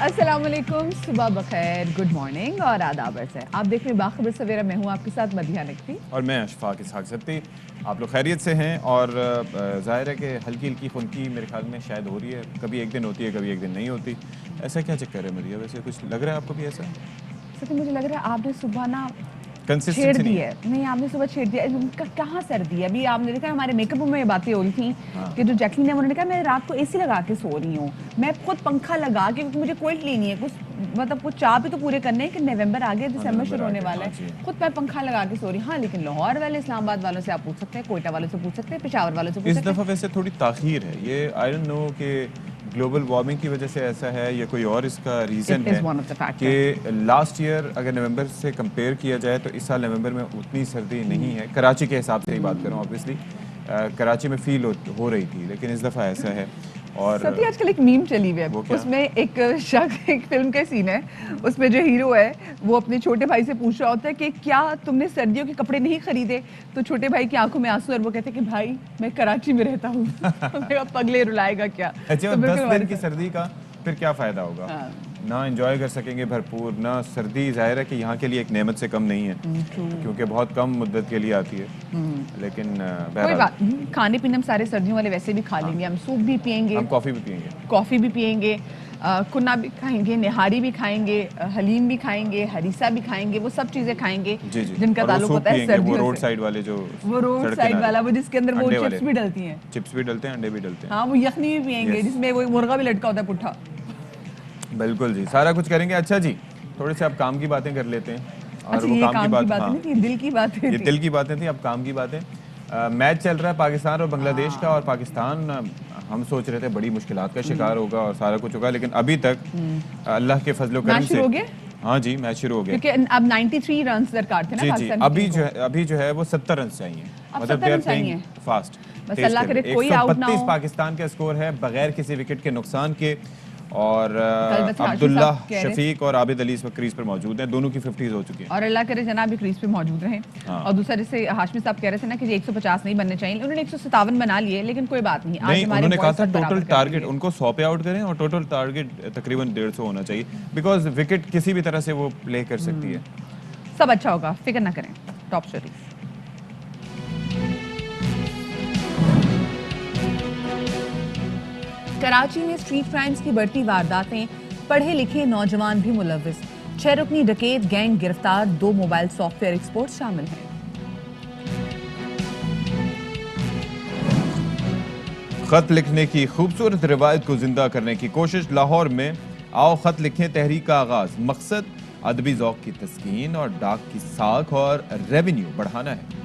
अस्सलाम वालेकुम, सुबह बखैर, गुड मॉर्निंग और आदाब से आप देख रहे हैं बाखबर सवेरा। मैं हूँ आपके साथ मदिहा नकवी और मैं अशफाक इसहाक सत्ती। आप लोग खैरियत से हैं और ज़ाहिर है कि हल्की हल्की खुनकी मेरे ख्याल में शायद हो रही है, कभी एक दिन होती है कभी एक दिन नहीं होती। ऐसा क्या चक्कर है मदिया? वैसे कुछ लग रहा है आपको भी ऐसा? सच मुझे लग रहा है आपने सुबह ना छेड़ कंसिस्टेंसी दी नहीं है। नहीं, आपने सुबह छेड़ दिया। कहाँ सर्दी है? अभी आपने देखा हमारे मेकअप रूम में ये बातें हो रही थी कि जो जैकलीन है उन्होंने कहा मैं रात को एसी लगा के सो रही हूँ, मैं खुद पंखा लगा के, क्योंकि मुझे कोल्ड लेनी है, कुछ मतलब कुछ चाह भी तो पूरे करने हैं कि नवंबर आ गया, दिसंबर शुरू होने वाला है, खुद मैं पंखा लगा के सो रही हूँ। हाँ, लेकिन लाहौर वाले, इस्लामाबाद वालों से आप पूछ सकते हैं, कोयटा वालों से पूछ सकते हैं, पेशावर वालों से पूछ इस सकते दफ़ा हैं। वैसे थोड़ी ताख़ीर है ये। आई डोंट नो कि ग्लोबल वार्मिंग की वजह से ऐसा है या कोई और इसका रीज़न है कि लास्ट ईयर अगर नवंबर से कंपेयर किया जाए तो इस साल नवंबर में उतनी सर्दी नहीं है। कराची के हिसाब से ही बात करूँ, ऑब्वियसली कराची में फील हो रही थी, लेकिन इस दफ़ा ऐसा है। और सती आजकल एक मीम चली हुई है, उसमें एक शख्स, एक फिल्म का सीन है, उसमें जो हीरो है वो अपने छोटे भाई से पूछ रहा होता है कि क्या तुमने सर्दियों के कपड़े नहीं खरीदे? तो छोटे भाई की आंखों में आंसू और वो कहते हैं कि भाई मैं कराची में रहता हूँ। मेरा पगले रुलाएगा क्या? अच्छा, 10 दिन की सर्दी का फिर क्या फ़ायदा होगा? हाँ। ना एंजॉय कर सकेंगे भरपूर, ना सर्दी ज़ाहिर है कि यहाँ के लिए एक नेमत से कम नहीं है क्योंकि बहुत कम मुद्दत के लिए आती है। लेकिन कोई बात नहीं, खाने पीने हम सारे सर्दियों वाले वैसे भी खा लेंगे। हम सूप भी पियेंगे, हम कॉफ़ी भी पियेंगे, कॉफ़ी भी पियेंगे, कुन्ना भी खाएंगे, निहारी भी खाएंगे, हलीम भी खाएंगे, हरीसा भी खाएंगे, वो सब चीज़ें खाएंगे जिनका ताल्लुक होता है सर्दियों से। वो रोड साइड वाले जो वो रोड साइड वाला, वो जिसके अंदर वो चिप्स भी डलती हैं, चिप्स भी डलते हैं, अंडे भी डलते हैं। हाँ, वो यखनी भी पियेंगे जिसमें वो मुर्गा भी लटका होता है पुट्ठा। बिल्कुल जी, सारा कुछ करेंगे। अच्छा जी, थोड़े से आप काम की बातें कर लेते हैं। और अच्छा, वो ये काम की बात नहीं थी, दिल की बातें ये थी। दिल की बातें थी, अब काम की बातें। मैच चल रहा है पाकिस्तान और बांग्लादेश का, और पाकिस्तान हम सोच रहे थे बड़ी मुश्किलात का शिकार होगा और सारा कुछ होगा, लेकिन अभी तक अल्लाह के फजलो करम से। हाँ जी, मैच शुरू हो गया क्योंकि अब 93 रन दरकार थे ना पाकिस्तान को। अभी जो है वो 70 रन चाहिए, मतलब दे आर प्लेइंग फास्ट। बस अल्लाह करे कोई आउट ना हो। 132 पाकिस्तान का स्कोर है बगैर किसी विकेट के नुकसान के। और अब्दुल्ला शफीक और आबिद अली इस वक्त क्रीज पर मौजूद हैं, दोनों की 50s हो चुकी हैं। और अल्लाह करे जनाब भी क्रीज पे मौजूद रहे। और दूसरा, जैसे हाशमी साहब कह रहे थे ना कि 150 नहीं बनने चाहिए, उन्होंने 157 बना लिए, लेकिन कोई बात नहीं। नहीं, उन्होंने कहा था टोटल टारगेट उनको 100 पे आउट करें और टोटल टारगेट तकरीबन 150 होना चाहिए, बिकॉज विकेट किसी भी तरह से वो प्ले कर सकती है। सब अच्छा होगा, फिक्र ना करें। Top story. कराची में स्ट्रीट क्राइम्स की बढ़ती वारदातें, पढ़े लिखे नौजवान भी मुलव्विस। 6 रुकनी डकैत गैंग गिरफ्तार, 2 मोबाइल सॉफ्टवेयर एक्सपर्ट शामिल हैं। खत लिखने की खूबसूरत रिवायत को जिंदा करने की कोशिश। लाहौर में आओ खत लिखें तहरीक का आगाज। मकसद अदबी ज़ौक़ की तस्कीन और डाक की साख और रेवेन्यू बढ़ाना है।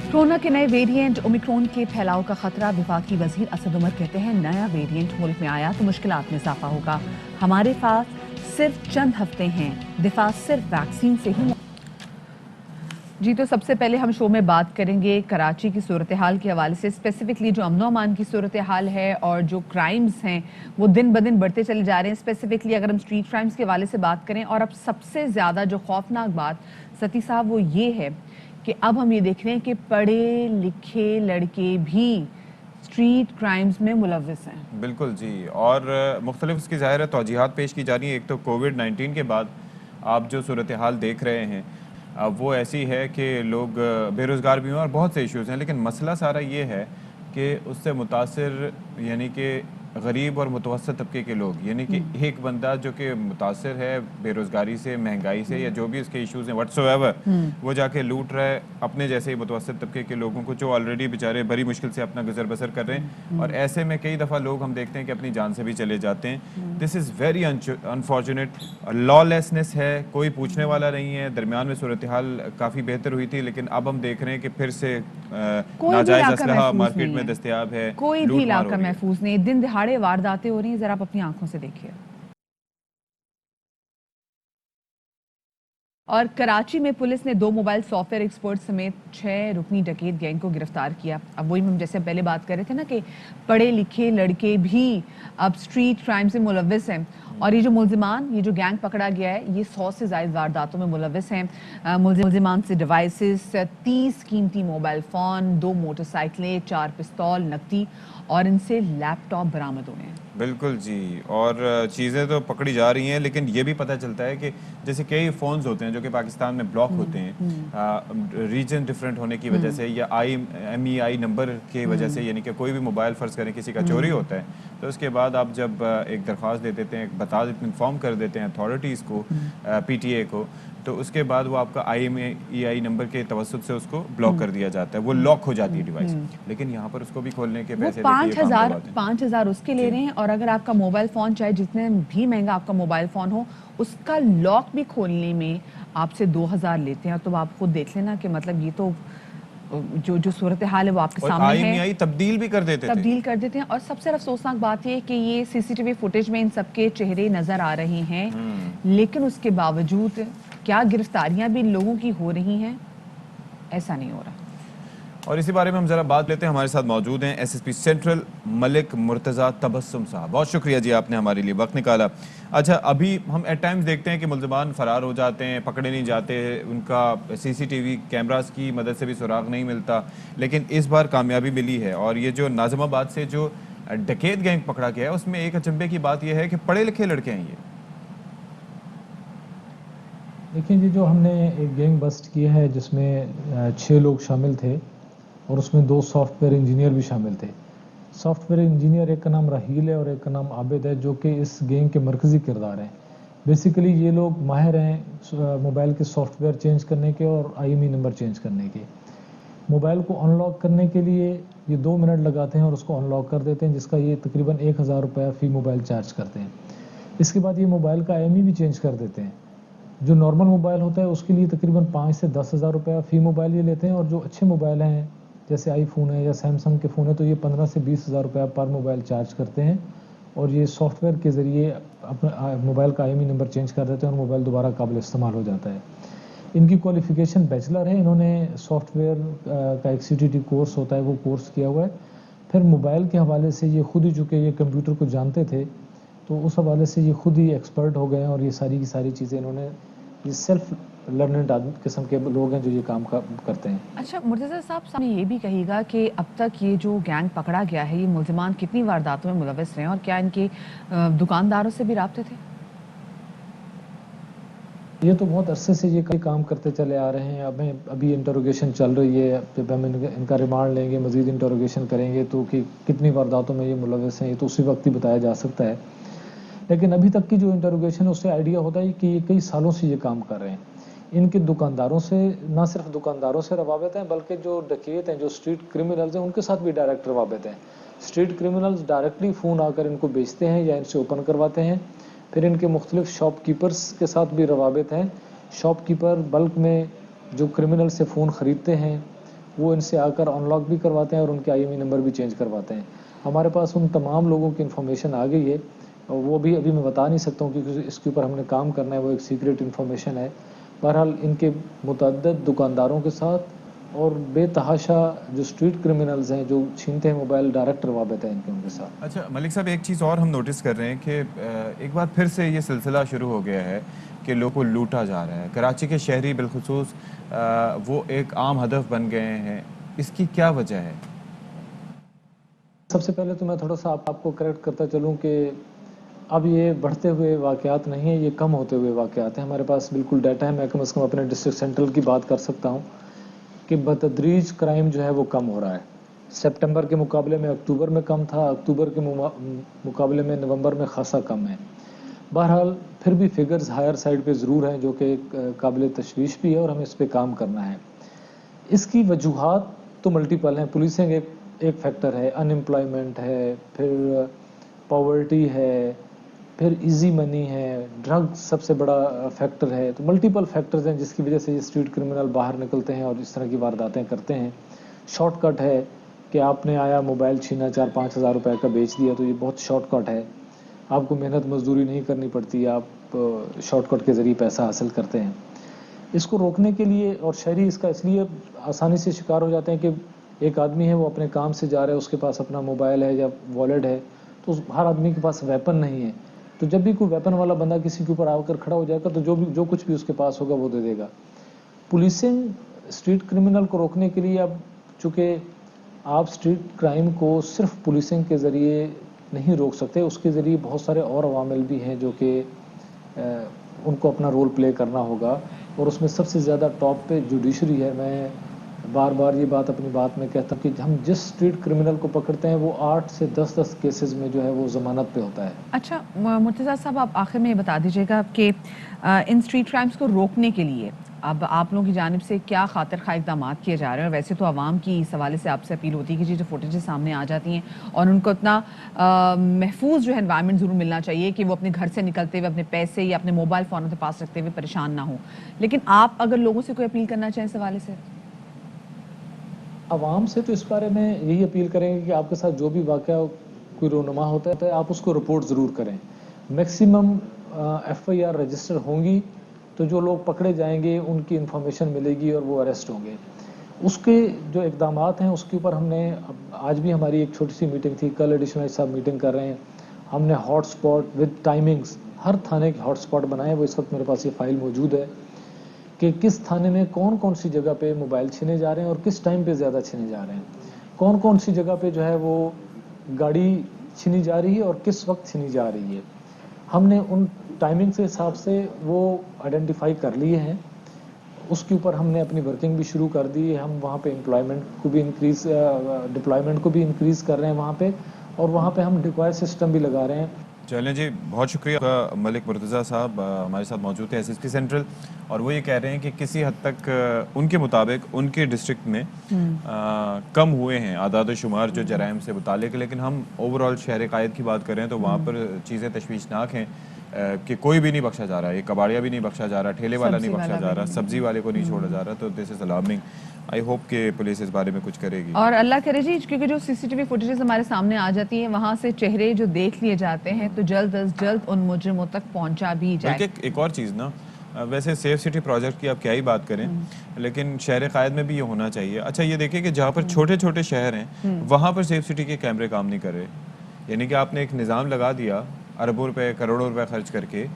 कोरोना के नए वेरिएंट ओमिक्रॉन के फैलाव का खतरा। वफाकी वजीर असद उमर कहते हैं नया वेरिएंट मुल्क में आया तो मुश्किलात में इजाफा होगा। हमारे पास सिर्फ चंद हफ्ते हैं, दिफा सिर्फ वैक्सीन से ही। जी, तो सबसे पहले हम शो में बात करेंगे कराची की सूरत हाल के हवाले से, स्पेसिफिकली जो अमनो अमान की सूरत हाल है और जो क्राइम्स हैं वो दिन ब दिन बढ़ते चले जा रहे हैं। स्पेसिफिकली अगर हम स्ट्रीट क्राइम्स के हवाले से बात करें, और अब सबसे ज़्यादा जो खौफनाक बात सती साहब वो ये है कि अब हम ये देख रहे हैं कि पढ़े लिखे लड़के भी स्ट्रीट क्राइम्स में मुलव्विस हैं। बिल्कुल जी, और मुख्तलिफ उसकी ज़ाहिर है तौजीहात पेश की जा रही है। एक तो कोविड-19 के बाद आप जो सूरत हाल देख रहे हैं वो ऐसी है कि लोग बेरोज़गार भी हैं और बहुत से इश्यूज़ हैं, लेकिन मसला सारा ये है कि उससे मुतासिर यानी कि गरीब और मुतवसत तबके के लोग, यानी कि एक बंदा जो कि मुतासिर है बेरोज़गारी से, महंगाई से, या जो भी उसके इश्यूज़ हैं व्हाट्सोएवर, वो जाके लूट रहा है अपने जैसे ही मुतवसत तबके के लोगों को जो ऑलरेडी बेचारे बड़ी मुश्किल से अपना गुजर बसर कर रहे हैं। और ऐसे में कई दफ़ा लोग हम देखते हैं कि अपनी जान से भी चले जाते हैं। This is very unfortunate. Lawlessness है, कोई पूछने वाला नहीं है। दरमियान में सूरत हाल काफ़ी बेहतर हुई थी, लेकिन अब हम देख रहे हैं कि फिर से नाजायज़ असलहा मार्केट में दस्तयाब है, कोई भी इलाका महफूज नहीं। दिन दिहाड़े वारदातें हो रही हैं, जरा आप अपनी आंखों से देखिए। और कराची में पुलिस ने 2 मोबाइल सॉफ्टवेयर एक्सपर्ट समेत 6 रुकनी डकैत गैंग को गिरफ्तार किया। अब वही हम जैसे पहले बात कर रहे थे ना कि पढ़े लिखे लड़के भी अब स्ट्रीट क्राइम से मुलव्विस हैं। اور یہ جو ملزمان، یہ جو گینگ پکڑا گیا ہے، یہ 100 سے زائد وارداتوں میں ملوث ہیں. ملزمان سے ڈیوائسز، 30 قیمتی موبائل فون، 2 موٹر سائیکلیں، 4 پستول، نقدی اور ان سے لیپ ٹاپ برآمد ہوئے ہیں. بالکل جی. اور چیزیں تو پکڑی جا رہی ہیں، لیکن یہ بھی پتہ چلتا ہے کہ جیسے کئی فونز ہوتے ہیں جو کہ پاکستان میں بلاک ہوتے ہیں ریجن ڈفرینٹ ہونے کی وجہ سے یا MEI نمبر کی وجہ سے، یعنی کہ کوئی بھی موبائل فرض کریں کسی کا چوری ہوتا ہے تو اس کے بعد آپ جب ایک درخواست دے دیتے ہیں، بتا دیتے ہیں، انفارم کر دیتے ہیں اتھارٹیز کو، PTA کو، تو اس کے بعد وہ آپ کا IMEI نمبر کے توسط سے اس کو بلاک کر دیا جاتا ہے، وہ لاک ہو جاتی ہے ڈیوائس. لیکن یہاں پر اس کو بھی کھولنے کے وہ پیسے دے کے یہ کام کرواتے ہیں. 5,000 اس کے لے رہے ہیں، اور اگر آپ کا موبائل فون چاہے جتنے بھی مہنگا آپ کا موبائل فون ہو، اس کا لاک بھی کھولنے میں آپ سے 2,000 لیتے ہیں. تو آپ خود دیکھ لینا کہ مطلب یہ تو جو صورتحال ہے وہ آپ کے اور سامنے ہے. IMEI تبدیل بھی کر دیتے تھے. تبدیل کر دیتے ہیں. اور سب سے افسوسناک بات یہ کہ یہ CCTV فوٹیج میں ان سب کے چہرے نظر آ رہے ہیں، لیکن اس کے باوجود کیا گرفتاریاں بھی لوگوں کی ہو رہی ہیں؟ ایسا نہیں ہو رہا. اور اسی بارے میں ہم ذرا بات لیتے ہیں. ہمارے ساتھ موجود ہیں SSP سینٹرل ملک مرتضیٰ تبسم صاحب. بہت شکریہ جی، آپ نے ہمارے لیے وقت نکالا. اچھا، ابھی ہم ایٹ ٹائمز دیکھتے ہیں کہ ملزمان فرار ہو جاتے ہیں، پکڑے نہیں جاتے، ان کا CCTV کیمراز کی مدد سے بھی سراغ نہیں ملتا، لیکن اس بار کامیابی ملی ہے. اور یہ جو ناظم آباد سے جو ڈکیت گینگ پکڑا گیا ہے، اس میں ایک اچنبے کی بات یہ ہے کہ پڑھے لکھے لڑکے ہیں یہ. دیکھیں جی، جو ہم نے ایک گینگ بسٹ کی ہے جس میں 6 لوگ شامل تھے اور اس میں 2 سافٹ ویئر انجینئر بھی شامل تھے. سافٹ ویئر انجینئر ایک کا نام راحیل ہے اور ایک کا نام عابد ہے، جو کہ اس گینگ کے مرکزی کردار ہیں. بیسیکلی یہ لوگ ماہر ہیں موبائل کے سافٹ ویئر چینج کرنے کے اور IMEI نمبر چینج کرنے کے. موبائل کو ان لاک کرنے کے لیے یہ 2 منٹ لگاتے ہیں اور اس کو ان لاک کر دیتے ہیں، جس کا یہ تقریباً 1,000 روپیہ فی موبائل چارج کرتے ہیں. اس کے بعد یہ موبائل کا IMEI بھی چینج کر دیتے ہیں. جو نارمل موبائل ہوتا ہے اس کے لیے تقریباً 5 سے 10,000 روپیہ فی موبائل یہ لیتے ہیں، اور جو اچھے موبائل ہیں جیسے آئی فون ہے یا سیمسنگ کے فون ہے تو یہ 15 سے 20,000 روپیہ پر موبائل چارج کرتے ہیں. اور یہ سافٹ ویئر کے ذریعے اپنا موبائل کا IMEI نمبر چینج کر دیتے ہیں اور موبائل دوبارہ قابل استعمال ہو جاتا ہے. ان کی کوالیفیکیشن بیچلر ہے. انہوں نے سافٹ ویئر کا ایک CTT کورس ہوتا ہے وہ کورس کیا ہوا ہے. پھر موبائل کے حوالے سے یہ خود ہی، چونکہ یہ کمپیوٹر کو جانتے تھے تو اس حوالے سے یہ خود ہی ایکسپرٹ ہو گئے ہیں، اور یہ ساری کی ساری چیزیں انہوں نے، یہ سیلف لرننڈ قسم کے لوگ ہیں جو یہ کام کرتے ہیں. اچھا مرتضیٰ صاحب، یہ بھی کہیے گا کہ اب تک یہ جو گینگ پکڑا گیا ہے، یہ ملزمان کتنی وارداتوں میں ملوث رہے ہیں، اور کیا ان کے دکانداروں سے بھی رابطے تھے؟ یہ تو بہت عرصے سے یہ کام کرتے چلے آ رہے ہیں. ابھی انٹروگیشن چل رہی ہے، جب ہم ان کا ریمانڈ لیں گے، مزید انٹروگیشن کریں گے تو کہ کتنی وارداتوں میں یہ ملوث ہیں یہ تو اسی وقت ہی بتایا جا سکتا ہے. لیکن ابھی تک کی جو انٹروگیشن ہے اس سے آئیڈیا ہوتا ہے کہ یہ کئی سالوں سے یہ کام کر رہے ہیں. ان کے دکانداروں سے، نہ صرف دکانداروں سے روابط ہیں بلکہ جو ڈکیت ہیں، جو اسٹریٹ کرمنلز ہیں، ان کے ساتھ بھی ڈائریکٹ روابط ہیں. اسٹریٹ کرمنلز ڈائریکٹلی فون آ کر ان کو بیچتے ہیں یا ان سے اوپن کرواتے ہیں. پھر ان کے مختلف شاپ کیپرز کے ساتھ بھی روابط ہیں. شاپ کیپر بلک میں جو کرمنل سے فون خریدتے ہیں وہ ان سے آ کر ان لاک بھی کرواتے ہیں اور ان کے IMEI نمبر بھی چینج کرواتے ہیں. ہمارے پاس ان تمام لوگوں کی انفارمیشن آ گئی ہے، اور وہ بھی ابھی میں بتا نہیں سکتا ہوں کیونکہ اس کے اوپر ہم نے کام کرنا ہے، وہ ایک سیکریٹ انفارمیشن ہے. بہرحال ان کے متعدد دکانداروں کے ساتھ اور بے تحاشا جو اسٹریٹ کرمنلز ہیں جو چھینتے ہیں موبائل، ڈائریکٹ روابط ہیں ان کے ساتھ. اچھا ملک صاحب، ایک چیز اور ہم نوٹس کر رہے ہیں کہ ایک بار پھر سے یہ سلسلہ شروع ہو گیا ہے کہ لوگوں کو لوٹا جا رہا ہے. کراچی کے شہری بالخصوص وہ ایک عام ہدف بن گئے ہیں. اس کی کیا وجہ ہے؟ سب سے پہلے تو میں تھوڑا سا آپ کو کریکٹ کرتا چلوں کہ اب یہ بڑھتے ہوئے واقعات نہیں ہیں، یہ کم ہوتے ہوئے واقعات ہیں. ہمارے پاس بالکل ڈیٹا ہے. میں کم از کم اپنے ڈسٹرکٹ سینٹرل کی بات کر سکتا ہوں کہ بتدریج کرائم جو ہے وہ کم ہو رہا ہے. سپٹمبر کے مقابلے میں اکتوبر میں کم تھا، اکتوبر کے مقابلے میں نومبر میں خاصا کم ہے. بہرحال پھر بھی فگرز ہائر سائڈ پہ ضرور ہیں، جو کہ ایک قابل تشویش بھی ہے اور ہمیں اس پہ کام کرنا ہے. اس کی وجوہات تو ملٹیپل ہیں. پولیسنگ ایک فیکٹر ہے، ان امپلائمنٹ ہے، پھر پاورٹی ہے، پھر ایزی منی ہے، ڈرگ سب سے بڑا فیکٹر ہے. تو ملٹیپل فیکٹرز ہیں جس کی وجہ سے یہ اسٹریٹ کرمنل باہر نکلتے ہیں اور اس طرح کی وارداتیں کرتے ہیں. شارٹ کٹ ہے کہ آپ نے آیا موبائل چھینا، 4-5 ہزار روپے کا بیچ دیا، تو یہ بہت شارٹ کٹ ہے. آپ کو محنت مزدوری نہیں کرنی پڑتی، آپ شارٹ کٹ کے ذریعے پیسہ حاصل کرتے ہیں. اس کو روکنے کے لیے، اور شہری اس کا اس لیے آسانی سے شکار ہو جاتے ہیں کہ ایک آدمی ہے وہ اپنے کام سے جا رہا ہے، اس کے پاس اپنا موبائل ہے یا والیٹ ہے، تو ہر آدمی کے پاس ویپن نہیں ہے. تو جب بھی کوئی ویپن والا بندہ کسی کے اوپر آ کر کھڑا ہو جائے گا تو جو کچھ بھی اس کے پاس ہوگا وہ دے دے گا. پولیسنگ اسٹریٹ کرمنل کو روکنے کے لیے اب چونکہ آپ اسٹریٹ کرائم کو صرف پولیسنگ کے ذریعے نہیں روک سکتے, اس کے ذریعے بہت سارے اور عوامل بھی ہیں جو کہ ان کو اپنا رول پلے کرنا ہوگا, اور اس میں سب سے زیادہ ٹاپ پہ جوڈیشری ہے. میں بار بار یہ بات اپنی بات میں کہتا ہوں کہ ہم جس اسٹریٹ کرمنل کو پکڑتے ہیں وہ 8 سے 10 کیسز میں جو ہے وہ ضمانت پہ ہوتا ہے. اچھا مرتضیٰ صاحب, آپ آخر میں یہ بتا دیجیے گا کہ ان اسٹریٹ کرائمز کو روکنے کے لیے اب آپ لوگوں کی جانب سے کیا خاطر خواہ اقدامات کیے جا رہے ہیں؟ اور ویسے تو عوام کی اس حوالے سے آپ سے اپیل ہوتی ہے کہ جو فوٹیجز سامنے آ جاتی ہیں اور ان کو اتنا محفوظ جو ہے انوائرمنٹ ضرور ملنا چاہیے کہ وہ اپنے گھر سے نکلتے ہوئے اپنے پیسے یا اپنے موبائل فون کے پاس رکھتے ہوئے پریشان نہ ہوں, لیکن آپ اگر لوگوں سے کوئی اپیل کرنا چاہیں اس حوالے سے؟ عوام سے تو اس بارے میں یہی اپیل کریں گے کہ آپ کے ساتھ جو بھی واقعہ کوئی رونما ہوتا ہے آپ اس کو رپورٹ ضرور کریں. میکسیمم FIR رجسٹر ہوں گی تو جو لوگ پکڑے جائیں گے ان کی انفارمیشن ملے گی اور وہ اریسٹ ہوں گے. اس کے جو اقدامات ہیں اس کے اوپر ہم نے آج بھی ہماری ایک چھوٹی سی میٹنگ تھی, کل ایڈیشنل صاحب میٹنگ کر رہے ہیں. ہم نے ہاٹ اسپاٹ ود ٹائمنگز ہر تھانے کے ہاٹ اسپاٹ بنائے, وہ اس وقت میرے پاس یہ فائل موجود ہے کہ کس تھانے میں کون کون سی جگہ پہ موبائل چھینے جا رہے ہیں اور کس ٹائم پہ زیادہ چھینے جا رہے ہیں, کون کون سی جگہ پہ جو ہے وہ گاڑی چھینی جا رہی ہے اور کس وقت چھینی جا رہی ہے. ہم نے ان ٹائمنگ کے حساب سے وہ آئیڈینٹیفائی کر لیے ہیں. اس کے اوپر ہم نے اپنی ورکنگ بھی شروع کر دی ہے. ہم وہاں پہ ڈپلائمنٹ کو بھی انکریز کر رہے ہیں وہاں پہ, اور وہاں پہ ہم ڈپلائر سسٹم بھی لگا رہے ہیں. چلیں جی, بہت شکریہ. ملک مرتضیٰ صاحب ہمارے ساتھ موجود ہیں SSP سینٹرل, اور وہ یہ کہہ رہے ہیں کہ کسی حد تک ان کے مطابق ان کے ڈسٹرکٹ میں کم ہوئے ہیں اعداد و شمار جو جرائم سے متعلق, لیکن ہم اوور آل شہر قائد کی بات کریں تو وہاں پر چیزیں تشویشناک ہیں کہ کوئی بھی نہیں بخشا جا رہا ہے. یہ کباڑیا بھی نہیں بخشا جا رہا, ٹھیلے والا نہیں بخشا جا رہا, سبزی والے کو نہیں چھوڑا جا رہا. تو دس از الارمنگ. آئی ہوپ کہ پولیس اس بارے میں کچھ کرے گی. اور اللہ کرے جی, کیونکہ جو CCTV فوٹیجز ہمارے سامنے آ جاتی ہیں وہاں سے چہرے جو دیکھ لیے جاتے ہیں تو جلد از جلد ان مجرموں تک پہنچا بھی جائے. بلکہ ایک اور چیز نا, ویسے سیف سٹی پروجیکٹ کی آپ کیا ہی بات کریں, لیکن شہر قائد میں بھی یہ ہونا چاہیے. اچھا یہ دیکھیں کہ جہاں پر چھوٹے چھوٹے شہر ہیں وہاں پر سیف سٹی کے کیمرے کام نہیں کر رہے. یعنی کہ آپ نے ایک نظام لگا دیا اربوں روپے کروڑوں روپے خرچ کر کے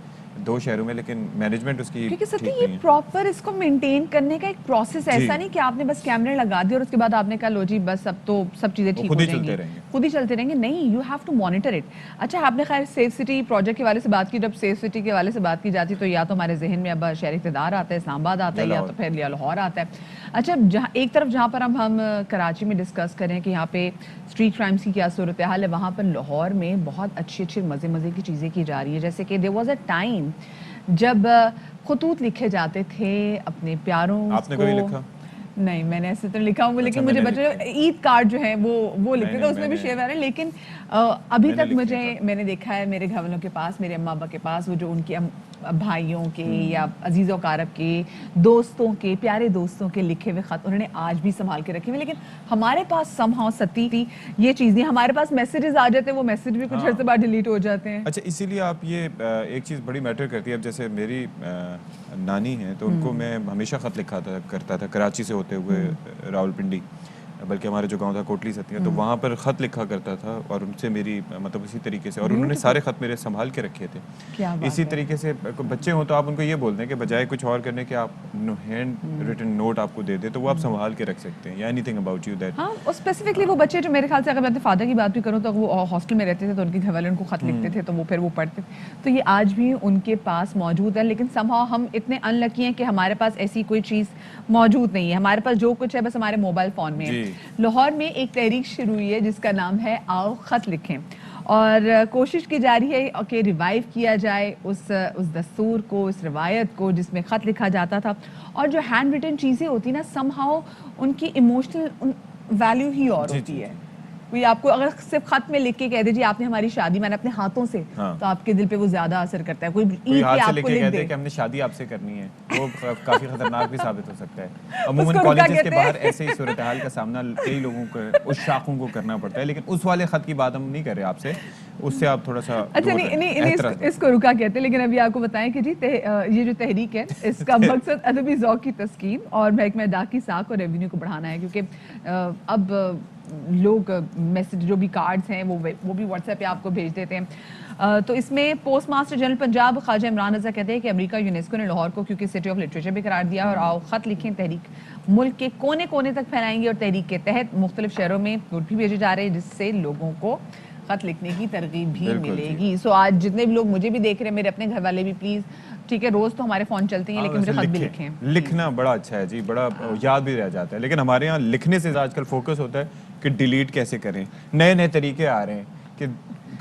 2 شہروں میں, لیکن مینجمنٹ اس کی کیونکہ ستی یہ پراپر اس کو مینٹین کرنے کا ایک پروسیس ایسا نہیں کہ آپ نے بس کیمرے لگا دیے اور اس کے بعد آپ نے کہا لو جی بس اب تو سب چیزیں ٹھیک ہو جائیں گی, خود ہی چلتے رہیں گے. نہیں, you have to monitor it. اچھا آپ نے خیر سیف سٹی پروجیکٹ کے حوالے سے بات کی. جب سیف سٹی کے حوالے سے بات کی جاتی تو یا تو ہمارے ذہن میں اب شہر اقتدار آتا ہے, اسلام آباد آتا ہے, یا تو پھر لاہور آتا ہے. اچھا ایک طرف جہاں پر ہم کراچی میں ڈسکس کریں کہ یہاں پہ اسٹریٹ کرائمس کی کیا صورتحال ہے, وہاں پر لاہور میں بہت اچھی مزے کی چیزیں کی جا رہی ہے. جیسے کہ دیر واز اے ٹائم جب خطوط لکھے جاتے تھے اپنے پیاروں کو. آپ نے کوئی لکھا؟ نہیں, میں نے ایسے تو لکھا ہوں, لیکن مجھے بچے عید کارڈ جو ہیں وہ لکھتے تھے, اس میں بھی شیئر آ رہے ہیں. لیکن ابھی تک میں نے دیکھا ہے میرے گھر والوں کے پاس, میرے اماں ابا کے پاس, وہ جو ان کے بھائیوں کے یا عزیز و اقارب کے دوستوں کے پیارے دوستوں کے لکھے ہوئے خط انہوں نے آج بھی سنبھال کے رکھے ہوئے. لیکن ہمارے پاس سم ہاؤ ستی تھی یہ چیز نہیں. ہمارے پاس میسیجز آ جاتے ہیں, وہ میسیج بھی کچھ عرصے بعد ڈیلیٹ ہو جاتے ہیں. اچھا اسی لیے آپ یہ ایک چیز بڑی میٹر کرتی ہے. اب جیسے میری نانی ہیں تو ان کو میں ہمیشہ خط لکھا کرتا تھا کراچی سے ہوتے ہوئے راولپنڈی, بلکہ ہمارے جو گاؤں تھا کوٹلی ستیاں, تو وہاں پر خط لکھا کرتا تھا اور ان سے میری مطلب اسی طریقے سے, اور انہوں نے سارے خط میرے سنبھال کے رکھے تھے. اسی طریقے سے بچے ہوں تو آپ ان کو یہ بولتے ہیں کہ بجائے کچھ اور کرنے کے آپ ہینڈ ریٹن نوٹ آپ کو دے دیں تو وہ آپ سنبھال کے رکھ سکتے ہیں, یا any thing about you that. ہاں, اسپیسیفکلی وہ بچے جو میرے خیال سے اگر میں اپنے فادر کی بات بھی کروں تو وہ ہاسٹل میں رہتے تھے تو ان کے گھر والے ان کو خط لکھتے تھے تو وہ پھر وہ پڑھتے تھے. تو یہ آج بھی ان کے پاس موجود ہے, لیکن somehow ہم اتنے ان لکی ہیں کہ ہمارے پاس ایسی کوئی چیز موجود نہیں ہے. ہمارے پاس جو کچھ ہے بس ہمارے موبائل فون میں ہے. لاہور میں ایک تحریک شروع ہوئی ہے جس کا نام ہے آؤ خط لکھیں, اور کوشش کی جا رہی ہے کہ ریوائیو کیا جائے اس دستور کو, اس روایت کو جس میں خط لکھا جاتا تھا. اور جو ہینڈ ریٹن چیزیں ہوتی نا سم ہاؤ ان کی ایموشنل ویلیو ہی اور ہوتی ہے. کوئی آپ کو اگر صرف خط میں لکھ کے کہہ دے جی آپ نے ہماری شادی میں نے اپنے ہاتھوں سے, تو آپ کے دل پہ وہ زیادہ اثر کرتا ہے. کوئی ہاتھ سے لکھ کے کہہ دے کہ ہم نے شادی آپ سے کرنی ہے, وہ کافی خطرناک بھی ثابت ہو سکتا ہے. عموماً کالجز کے باہر ایسے ہی صورتحال کا سامنا کئی لوگوں کو اس شاخوں کو کرنا پڑتا ہے, لیکن اس والے خط کی بات ہم نہیں کر رہے آپ سے, اس سے آپ تھوڑا سا اچھا نہیں اس کو رکا کہتے ہیں. لیکن ابھی آپ کو بتائیں کہ جی یہ جو تحریک ہے اس کا مقصد ادبی ذوق کی تسکین اور محکمہ ڈاک کی ساکھ اور ریونیو کو بڑھانا ہے, کیونکہ اب लोग मैसेज जो भी कार्ड्स हैं वो भी व्हाट्सएप पे आपको भेज देते हैं. तो इसमें post master general Punjab Khwaja Imran Raza कहते हैं कि अमेरिका यूनेस्को ने लाहौर को क्योंकि सिटी ऑफ लिटरेचर भी करार दिया, और आओ ख़त लिखें तहरीक मुल्क के कोने कोने तक फैलाएंगे, और तहरीक के तहत मुख्तलिफ शहरों में गुड भी भेजे जा रहे हैं जिससे लोगों को खत लिखने की तरगीब भी मिलेगी. सो आज जितने भी लोग मुझे भी देख रहे हैं, मेरे अपने घर वाले भी, प्लीज ठीक है, रोज तो हमारे फोन चलते हैं लेकिन मुझे खत भी लिखें. लिखना बड़ा अच्छा है जी, बड़ा याद भी रह जाता है, लेकिन हमारे यहाँ लिखने से आजकल फोकस होता है कि डिलीट कैसे करें. नए नए तरीके आ रहे हैं कि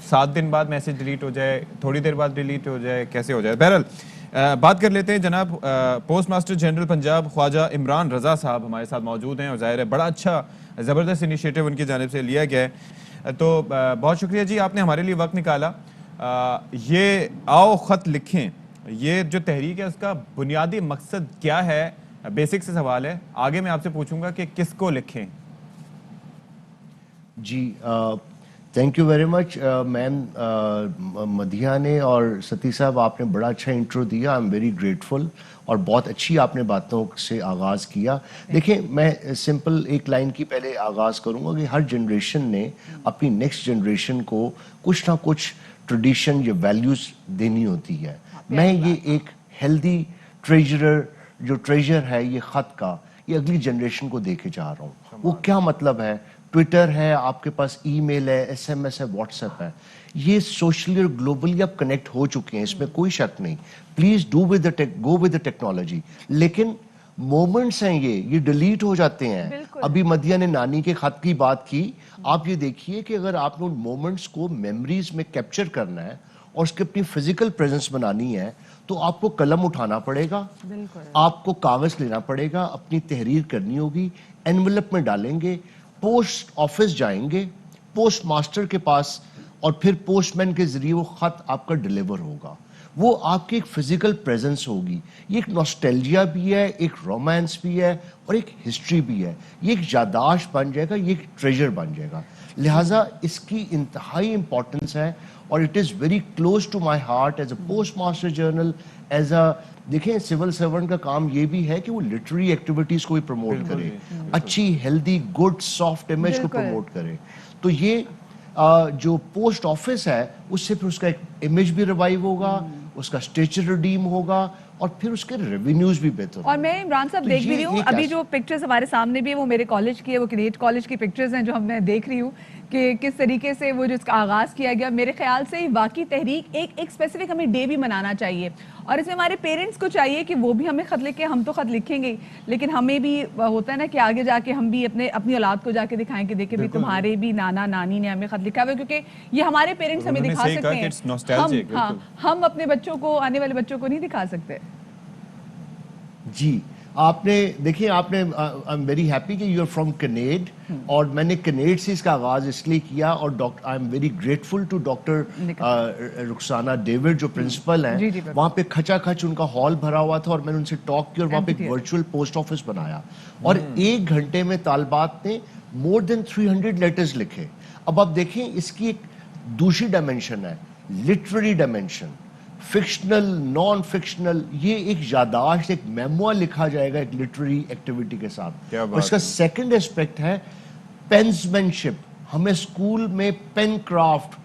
7 दिन बाद मैसेज डिलीट हो जाए, थोड़ी देर बाद डिलीट हो जाए, कैसे हो जाए. बहरहाल बात कर लेते हैं. जनाब post master general Punjab Khwaja Imran Raza साहब हमारे साथ मौजूद हैं, और ज़ाहिर है बड़ा अच्छा ज़बरदस्त इनिशिएटिव उनकी जानिब से लिया गया है. तो बहुत शुक्रिया जी, आपने हमारे लिए वक्त निकाला. ये आओ ख़त लिखें, ये जो तहरीक है उसका बुनियादी मकसद क्या है? बेसिक से सवाल है, आगे मैं आपसे पूछूंगा कि किसको लिखें. जी thank you very much ma'am. Madhiya ने और सती साहब आपने बड़ा अच्छा इंट्रो दिया. आई एम वेरी ग्रेटफुल, और बहुत अच्छी आपने बातों से आगाज़ किया. देखिए मैं सिंपल एक लाइन की पहले आगाज़ करूँगा कि हर जनरेशन ने अपनी नेक्स्ट जनरेशन को कुछ ना कुछ ट्रेडिशन या वैल्यूज़ देनी होती है. मैं ये एक हेल्दी जो ट्रेजर है ये ख़त का, ये अगली जनरेशन को दे के जा रहा हूँ. वो क्या मतलब है? ट्विटर है, आपके पास ईमेल है, एसएमएस है, व्हाट्सएप है, ये सोशली और ग्लोबली आप कनेक्ट हो चुके हैं, इसमें कोई शक नहीं. Please go with the technology. लेकिन मोमेंट्स हैं ये डिलीट हो जाते हैं. अभी मधिया ने नानी के खत की बात की. आप ये देखिए कि अगर आपने उन मोमेंट्स को मेमोरीज में कैप्चर करना है और उसकी अपनी फिजिकल प्रेजेंस बनानी है तो आपको कलम उठाना पड़ेगा, आपको कागज लेना पड़ेगा, अपनी तहरीर करनी होगी, एनवेलप में डालेंगे, पोस्ट ऑफिस जाएंगे, पोस्ट मास्टर के पास, और फिर पोस्टमैन के जरिए वो खत आपका डिलीवर होगा. वो आपकी एक फिजिकल प्रेजेंस होगी. ये एक नॉस्टैल्जिया भी है, एक रोमांस भी है, और एक हिस्ट्री भी है. ये एक याददाश्त बन जाएगा, ये एक ट्रेजर बन जाएगा. लिहाजा इसकी इंतहाई इंपॉर्टेंस है, और it is very close to my heart as a post master general, as a देखें सिविल सर्वेंट का काम ये भी है कि वो लिटरेरी एक्टिविटीज को भी प्रमोट करे, अच्छी हेल्दी गुड सॉफ्ट इमेज को प्रमोट करे. तो ये जो पोस्ट ऑफिस है उससे फिर उसका एक इमेज भी रिवाइव होगा, उसका स्टेचर रिडीम होगा, और फिर उसके रेवेन्यूज भी बेहतर. और मैं इमरान साहब देख भी रही हूँ अभी जो पिक्चर्स हमारे सामने भी है वो मेरे कॉलेज की है, वो कैडेट कॉलेज की पिक्चर्स हैं जो मैं देख रही हूँ कि किस तरीके से वो जिसका आगाज किया गया. मेरे ख्याल से वाकई तहरीक एक स्पेसिफिक हमें डे भी मनाना चाहिए, और इसमें हमारे पेरेंट्स को चाहिए कि वो भी हमें खत लिखे. हम तो खत लिखेंगे ही, लेकिन हमें भी होता है ना कि आगे जाके हम भी अपनी औलाद को जाके दिखाएं कि देखिए भी तुम्हारे भी नाना नानी ने हमें खत लिखा हुआ है, क्योंकि ये हमारे पेरेंट्स हमें दिखा सकते हैं. हम अपने बच्चों को, आने वाले बच्चों को नहीं दिखा सकते. जी आपने देखिए, आपने आई एम वेरी हैप्पी कि यू आर फ्रॉम कनेड, और मैंने कनेड से इसका आगाज इसलिए किया, और I am very grateful to doctor Rukhsana David जो प्रिंसिपल हैं. वहाँ पे खचाखच उनका हॉल भरा हुआ था और मैंने उनसे टॉक किया, और वहाँ पे एक वर्चुअल पोस्ट ऑफिस बनाया, और 1 घंटे में तालबात ने मोर देन 300 लेटर्स लिखे. अब आप देखें इसकी एक दूसरी डायमेंशन है, literary dimension, fictional non fictional. ये एक यादाश्त, एक मेमोआ लिखा जाएगा एक लिटरेरी एक्टिविटी के साथ. और इसका सेकंड एस्पेक्ट है पेंसमैनशिप. हमें स्कूल में पेन क्राफ्ट,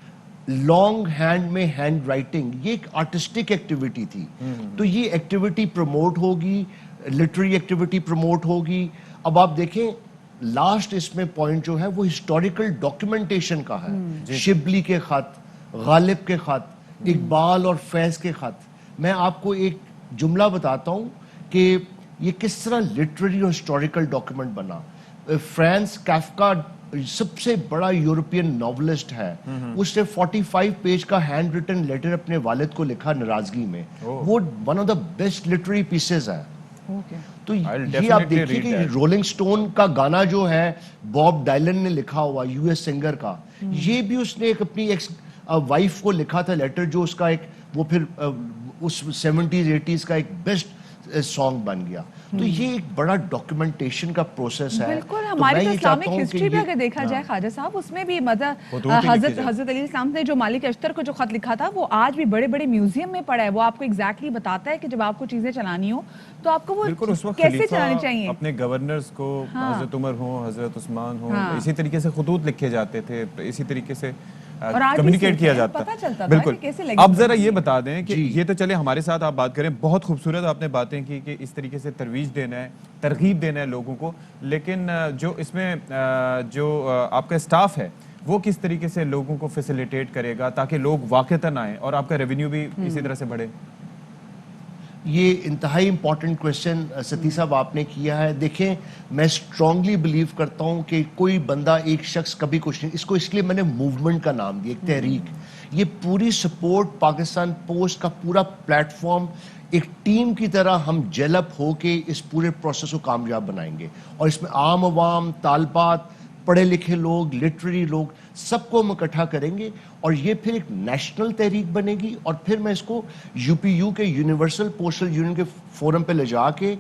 लॉन्ग हैंड में हैंड राइटिंग, ये एक आर्टिस्टिक एक्टिविटी थी. तो ये एक्टिविटी प्रमोट होगी, लिटरेरी एक्टिविटी प्रमोट होगी. अब आप देखें लास्ट इसमें पॉइंट जो है वो हिस्टोरिकल डॉक्यूमेंटेशन का है. शिबली के खत, गालिब के खत, इकबाल और फैज के खत. मैं आपको एक जुमला बताता हूं कि ये किस तरह लिटरेरी और हिस्टोरिकल डॉक्यूमेंट बना. फ्रांस काफ्का सबसे बड़ा यूरोपियन नॉवलिस्ट है, उसने 45 पेज का हैंड रिटन लेटर अपने वालिद को लिखा नाराजगी में. वो one of the best literary pieces है. तो ये आप देखिए कि रोलिंग स्टोन का गाना जो है बॉब डायलन ने लिखा हुआ, यूएस सिंगर का, ये भी उसने एक अपनी वाइफ को लिखा था लेटर, जो उसका एक वो फिर उस 70s 80s का एक बेस्ट सॉन्ग बन गया। तो ये एक बड़ा डॉक्यूमेंटेशन का प्रोसेस है। बिल्कुल, तो हमारी मैं तो ये इस्लामिक चाहता हूँ कि हिस्ट्री भी ये- अगर देखा जाए ख्वाजा साहब, उसमें भी मतलब खुतूत ही लिखे जाते हैं। हजरत अली इस्लाम ने जो मालिक अश्तर को जो खत लिखा था वो आज भी बड़े बड़े म्यूजियम में पड़ा है। वो आपको एग्जैक्टली बताता है कि जब आपको चीजें चलानी हो तो आपको वो बिल्कुल उस वक्त कैसे खलीफा चलानी चाहिए। अपने गवर्नर्स को हजरत उमर हो, हजरत उस्मान हो, हाँ। इसी तरीके से खुतूत लिखे जाते थे, इसी तरीके से और आज भी कम्युनिकेट सीखते किया हैं, जाता पता चलता था बिल्कुल। कि कैसे लगी अब जरा बनानी ये है। बता दें कि जी। ये तो चले हमारे साथ आप बात करें, बहुत खूबसूरत आपने बातें की कि इस तरीके से तरवीज देना है, तरगीब देना है लोगों को, लेकिन जो इसमें जो आपका स्टाफ है वो किस तरीके से लोगों को फैसिलिटेट करेगा ताकि लोग वाक़तन आएँ और आपका रेवेन्यू भी इसी तरह से बढ़े? ये इंतहाई इम्पॉर्टेंट क्वेश्चन सती साहब आपने किया है। देखें, मैं स्ट्रांगली बिलीव करता हूँ कि कोई बंदा, एक शख्स कभी कुछ नहीं, इसको इसलिए मैंने मूवमेंट का नाम दिया, एक तहरीक। ये पूरी सपोर्ट पाकिस्तान पोस्ट का पूरा प्लेटफॉर्म एक टीम की तरह हम जेलअप होके इस पूरे प्रोसेस को कामयाब बनाएंगे। और इसमें आम आवाम, तालबात, पढ़े लिखे लोग, लिटरेरी लोग, सबको हम इकट्ठा करेंगे और ये फिर एक नेशनल तहरीक बनेगी। और फिर मैं इसको यूपीयू के यूनिवर्सल पोस्टल यूनियन के फोरम पे ले जाके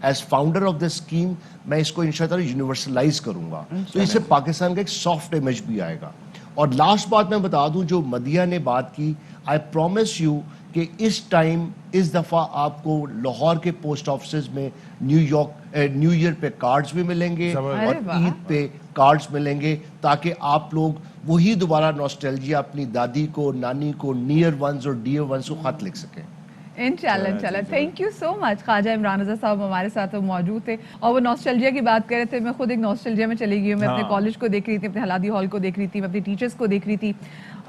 as founder of the scheme मैं इसको इंशाअल्लाह यूनिवर्सलाइज करूंगा। तो इससे पाकिस्तान का एक सॉफ्ट इमेज भी आएगा। और लास्ट बात मैं बता दूं, जो मदिया ने बात की, आई प्रॉमिस यू कि इस टाइम इस दफ़ा आपको लाहौर के पोस्ट ऑफिस में न्यू ईयर पे कार्ड्स भी मिलेंगे और अरे वाह। ईद पे कार्ड्स मिलेंगे, ताकि आप लोग वही दोबारा नॉस्टैल्जिया अपनी दादी को, नानी को, नियर वंस और डियर वंस को खत लिख सकें। इंशाल्लाह। Thank you so much. Khwaja Imran Raza साहब हमारे साथ मौजूद थे और वो नॉस्टैल्जिया की बात कर रहे थे। मैं खुद एक नॉस्टैल्जिया में चली गई हूँ। मैं अपने हाँ। कॉलेज को देख रही थी, अपने हलादी हॉल को देख रही थी, मैं अपनी टीचर्स को देख रही थी।